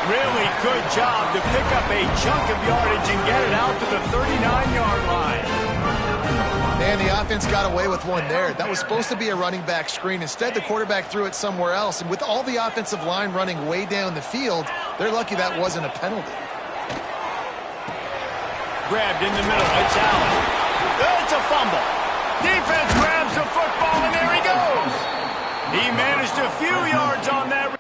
Really good job to pick up a chunk of yardage and get it out to the 39-yard line. Man, the offense got away with one there. That was supposed to be a running back screen. Instead, the quarterback threw it somewhere else. And with all the offensive line running way down the field, they're lucky that wasn't a penalty. Grabbed in the middle. It's Allen. It's a fumble. Defense grabs the football, and there he goes. He managed a few yards on that.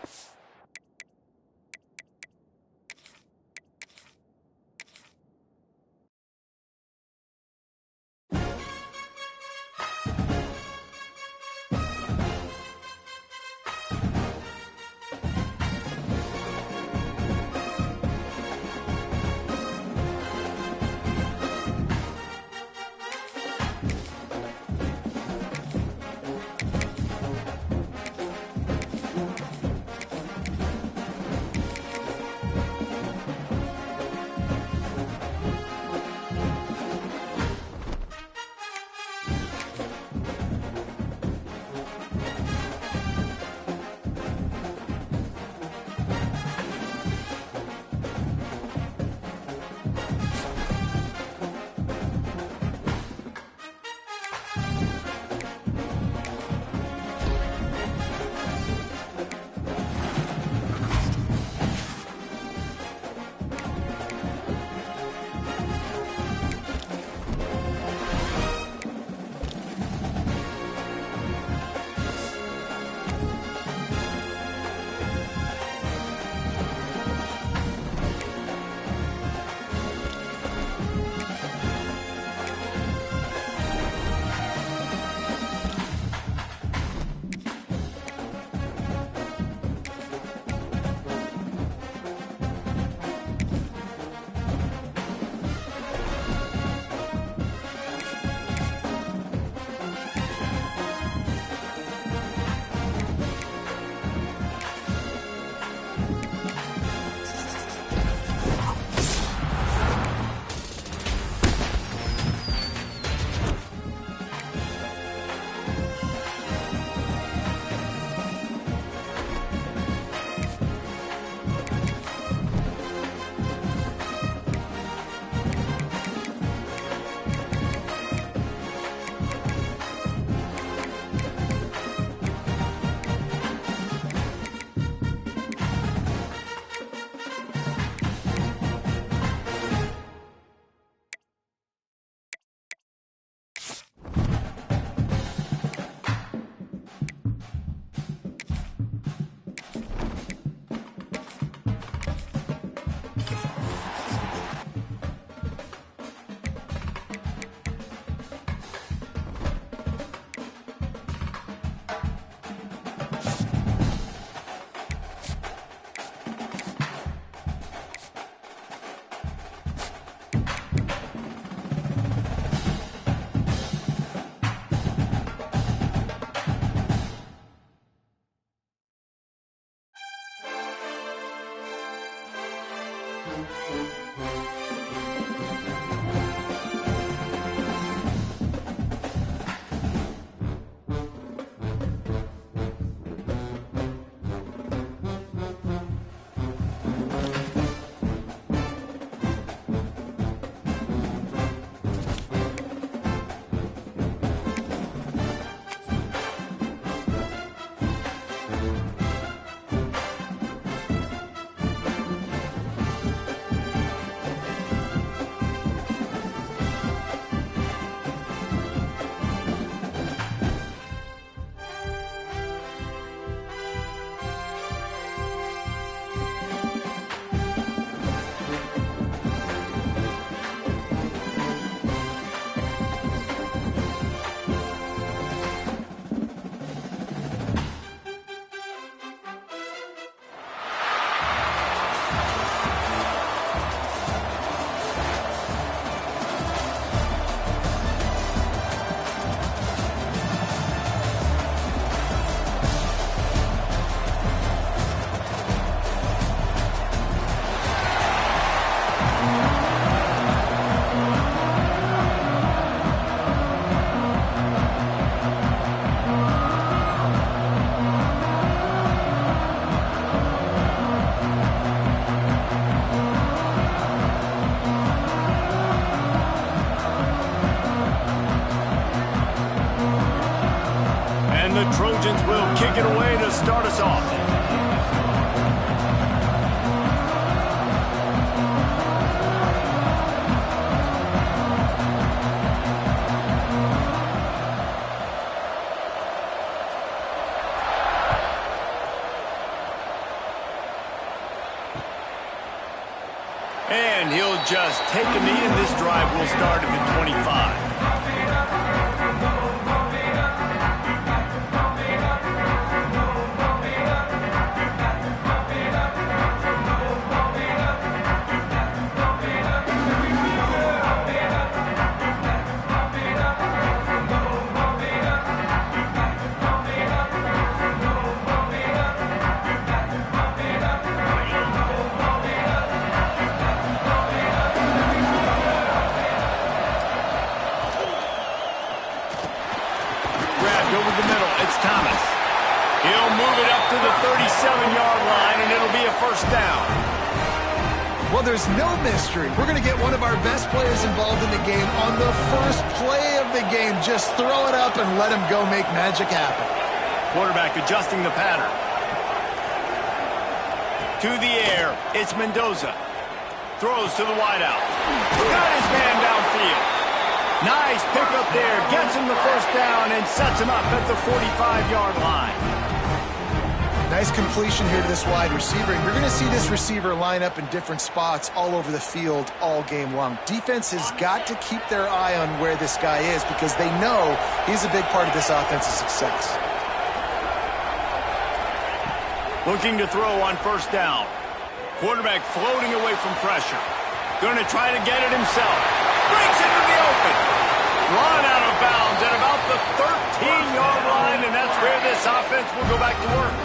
The Trojans will kick it away to start us off. And he'll just take a knee, and this drive will start at the 25. Over the middle, it's Thomas. He'll move it up to the 37-yard line, and it'll be a first down. Well, there's no mystery. We're going to get one of our best players involved in the game on the first play of the game. Just throw it up and let him go make magic happen. Quarterback adjusting the pattern. To the air, it's Mendoza. Throws to the wideout. Got his man downfield. Nice pickup there. Gets him the first down and sets him up at the 45-yard line. Nice completion here to this wide receiver. And you're going to see this receiver line up in different spots all over the field all game long. Defense has got to keep their eye on where this guy is because they know he's a big part of this offense's success. Looking to throw on first down. Quarterback floating away from pressure. Going to try to get it himself. Breaks into the open. Run out of bounds at about the 13-yard line, and that's where this offense will go back to work.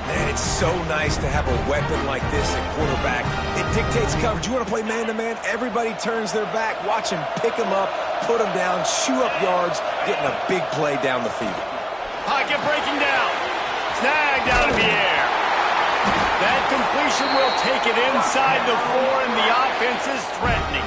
Man, it's so nice to have a weapon like this at quarterback. It dictates coverage. You want to play man-to-man? Everybody turns their back. Watch him pick him up, put him down, shoot up yards, getting a big play down the field. Pocket breaking down. Snagged out of the air. That completion will take it inside the 4, and the offense is threatening.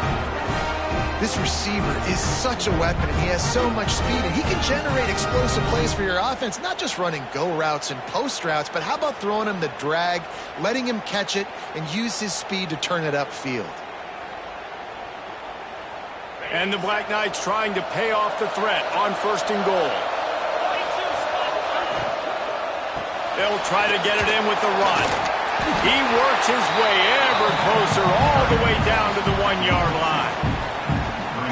This receiver is such a weapon, and he has so much speed, and he can generate explosive plays for your offense, not just running go routes and post routes, but how about throwing him the drag, letting him catch it, and use his speed to turn it upfield. And the Black Knights trying to pay off the threat on first and goal. They'll try to get it in with the run. He works his way ever closer all the way down to the 1-yard line.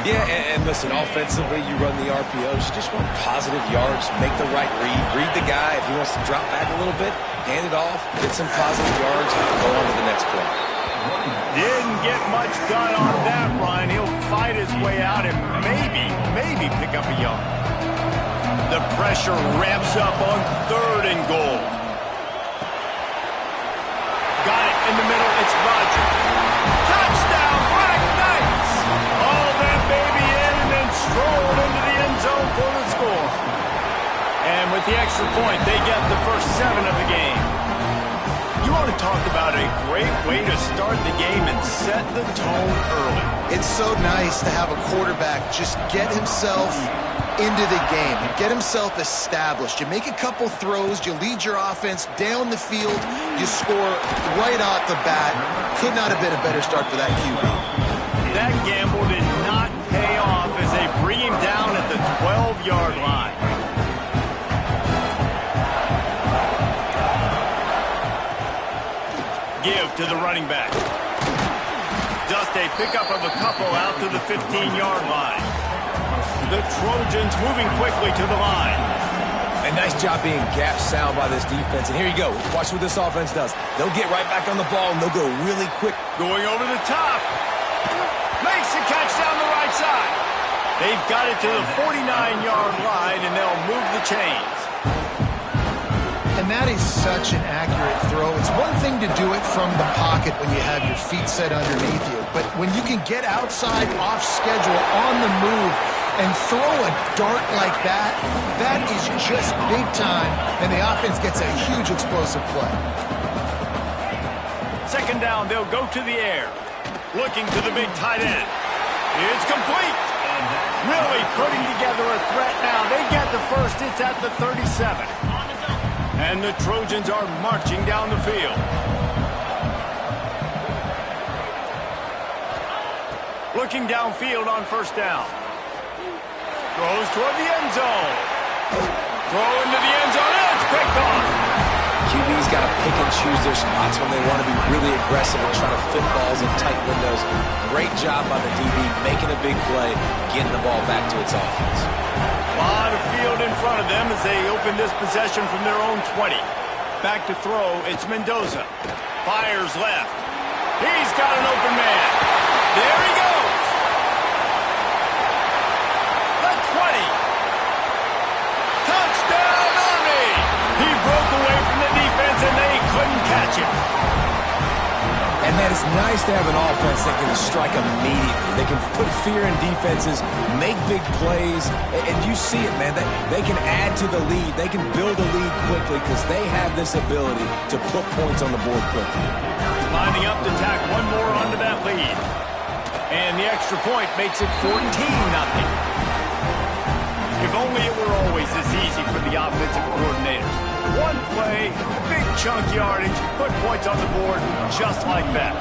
Yeah, and listen, offensively, you run the RPOs. You just want positive yards, make the right read the guy. If he wants to drop back a little bit, hand it off, get some positive yards, go on to the next play. Didn't get much done on that run. He'll fight his way out and maybe pick up a yard. The pressure ramps up on third and goal. Got it in the middle. It's Rodgers. the extra point, they get the first 7 of the game. You want to talk about a great way to start the game and set the tone early. It's so nice to have a quarterback just get himself into the game, get himself established. You make a couple throws, you lead your offense down the field, you score right off the bat. Could not have been a better start for that QB. That gamble did not pay off as they bring him down at the 12-yard line. Give to the running back. Just a pickup of a couple out to the 15-yard line. The Trojans moving quickly to the line. A nice job being gap sound by this defense. And here you go. Watch what this offense does. They'll get right back on the ball, and they'll go really quick. Going over the top. Makes the catch down the right side. They've got it to the 49-yard line, and they'll move the chains. And that is such an accurate throw. It's one thing to do it from the pocket when you have your feet set underneath you, but when you can get outside, off schedule, on the move, and throw a dart like that, that is just big time, and the offense gets a huge explosive play. Second down, they'll go to the air. Looking to the big tight end. It's complete. Really putting together a threat now. They get the first. It's at the 37. And the Trojans are marching down the field. Looking downfield on first down. Throws toward the end zone. Throw into the end zone. It's picked off. QB's got to pick and choose their spots when they want to be really aggressive and try to fit balls in tight windows. Great job by the DB making a big play, getting the ball back to its offense. A lot of field in front of them as they open this possession from their own 20. Back to throw, it's Mendoza. Fires left. He's got an open man. There he goes. The 20. Touchdown, Army! He broke away from the defense and they couldn't catch him. And man, it's nice to have an offense that can strike immediately. They can put fear in defenses, make big plays, and you see it, man. They can add to the lead. They can build a lead quickly because they have this ability to put points on the board quickly. Lining up to tack one more onto that lead. And the extra point makes it 14-0. If only it were always this easy for the offensive coordinators. One play, big chunk yardage, put points on the board just like that.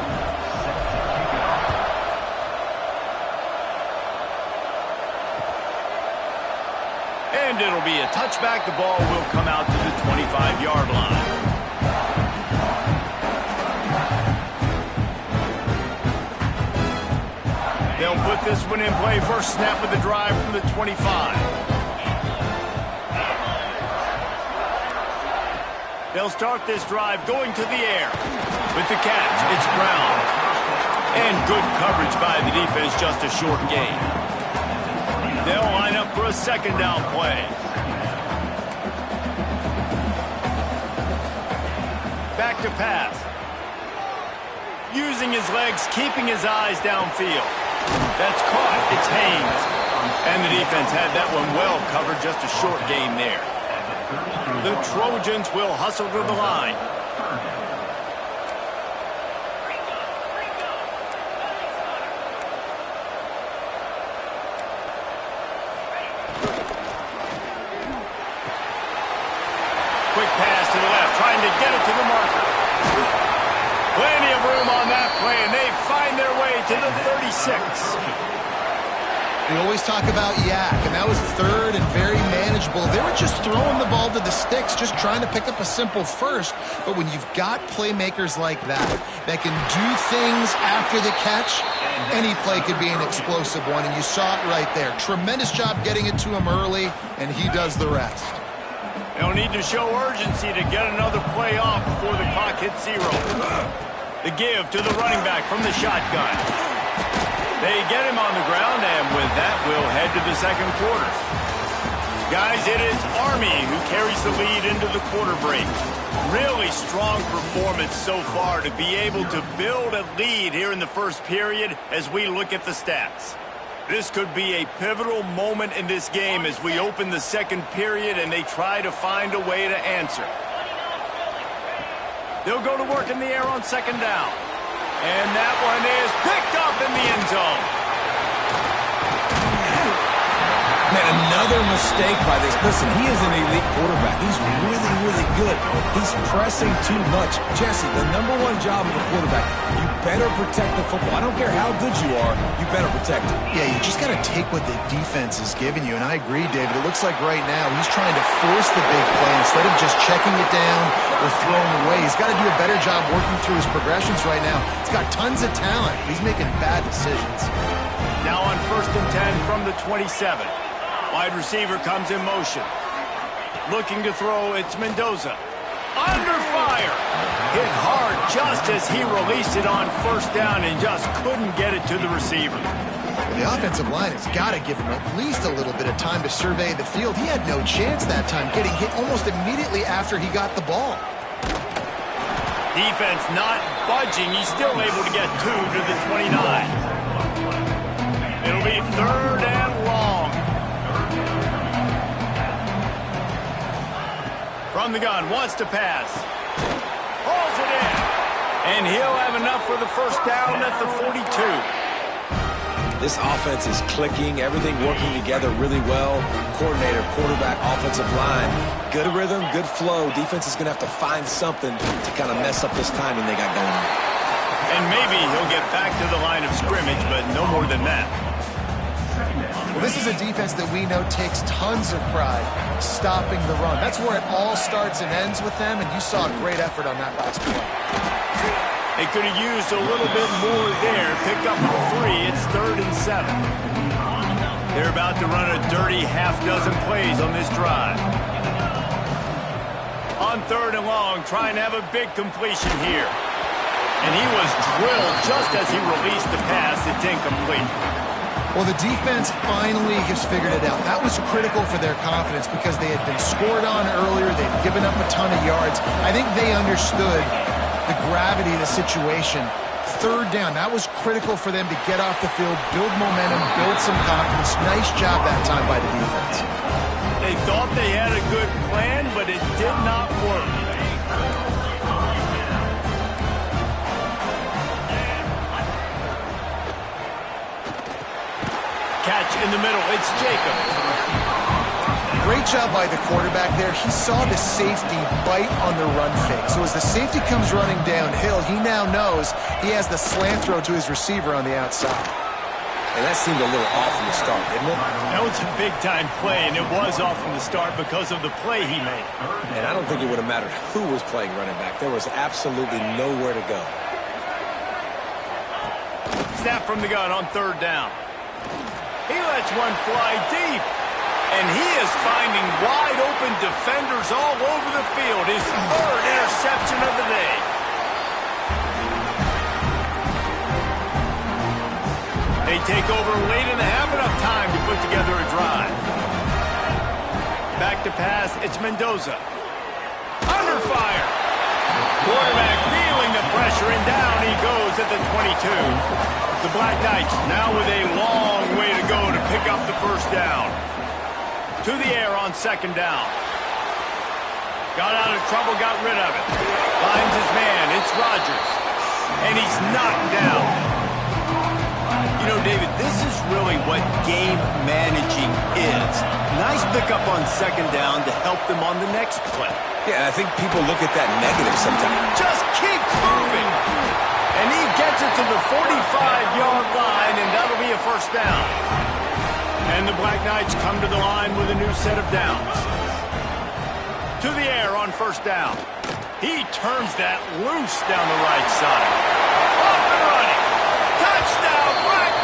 And it'll be a touchback. The ball will come out to the 25-yard line. They'll put this one in play. First snap of the drive from the 25. They'll start this drive going to the air. With the catch, it's Brown. And good coverage by the defense, just a short gain. They'll line up for a second down play. Back to pass. Using his legs, keeping his eyes downfield. That's caught. It's Haynes. And the defense had that one well covered, just a short gain there. The Trojans will hustle to the line. Quick pass to the left, trying to get it to the marker. Plenty of room on that play, and they find their way to the 36. We always talk about yak, and that was third and very manageable. They were just throwing the ball to the sticks, just trying to pick up a simple first. But when you've got playmakers like that can do things after the catch, any play could be an explosive one, and you saw it right there. Tremendous job getting it to him early, and he does the rest. They'll need to show urgency to get another play off before the clock hits 0. The give to the running back from the shotgun. They get him on the ground, and with that, we'll head to the second quarter. Guys, it is Army who carries the lead into the quarter break. Really strong performance so far to be able to build a lead here in the first period as we look at the stats. This could be a pivotal moment in this game as we open the second period and they try to find a way to answer. They'll go to work in the air on second down. And that one is picked up in the end zone. Man, another mistake by this. Listen, he is an elite quarterback. He's really, really good. He's pressing too much. Jesse, the #1 job of a quarterback, you better protect the football. I don't care how good you are, you better protect it. Yeah, you just got to take what the defense is giving you, and I agree, David. It looks like right now he's trying to force the big play instead of just checking it down or throwing away. He's got to do a better job working through his progressions right now. He's got tons of talent. He's making bad decisions. Now on 1st and 10 from the 27. Wide receiver comes in motion. Looking to throw, it's Mendoza. Under fire. Hit hard just as he released it on 1st down and just couldn't get it to the receiver. The offensive line has got to give him at least a little bit of time to survey the field. He had no chance that time, getting hit almost immediately after he got the ball. Defense not budging. He's still able to get 2 to the 29. It'll be 3rd and long. From the gun, wants to pass. Hauls it in. And he'll have enough for the 1st down at the 42. This offense is clicking, everything working together really well. Coordinator, quarterback, offensive line. Good rhythm, good flow. Defense is going to have to find something to kind of mess up this timing they got going on. And maybe he'll get back to the line of scrimmage, but no more than that. Well, this is a defense that we know takes tons of pride stopping the run. That's where it all starts and ends with them, and you saw a great effort on that last play. They could have used a little bit more there. Pick up 3. It's 3rd and 7. They're about to run a dirty half-dozen plays on this drive. On 3rd and long, trying to have a big completion here. And he was drilled just as he released the pass. It's incomplete. Well, the defense finally has figured it out. That was critical for their confidence because they had been scored on earlier. They'd given up a ton of yards. I think they understood the gravity of the situation. 3rd down, that was critical for them to get off the field, build momentum, build some confidence. Nice job that time by the defense. They thought they had a good plan, but it did not work. Catch in the middle, it's Jacobs. Great job by the quarterback there. He saw the safety bite on the run fake. So as the safety comes running downhill, he now knows he has the slant throw to his receiver on the outside. And that seemed a little off from the start, didn't it? That was a big-time play, and it was off from the start because of the play he made. And I don't think it would have mattered who was playing running back. There was absolutely nowhere to go. Snap from the gun on 3rd down. He lets one fly deep. And he is finding wide-open defenders all over the field. His 3rd interception of the day. They take over late in the half, enough time to put together a drive. Back to pass, it's Mendoza. Under fire. Quarterback feeling the pressure, and down he goes at the 22. The Black Knights now with a long way to go to pick up the 1st down. To the air on 2nd down. Got out of trouble, got rid of it. Finds his man, it's Rodgers. And he's knocked down. You know, David, this is really what game managing is. Nice pickup on 2nd down to help them on the next play. Yeah, I think people look at that negative sometimes. Just keeps moving. And he gets it to the 45-yard line, and that'll be a 1st down. And the Black Knights come to the line with a new set of downs. To the air on 1st down. He turns that loose down the right side. Off and running. Touchdown, Black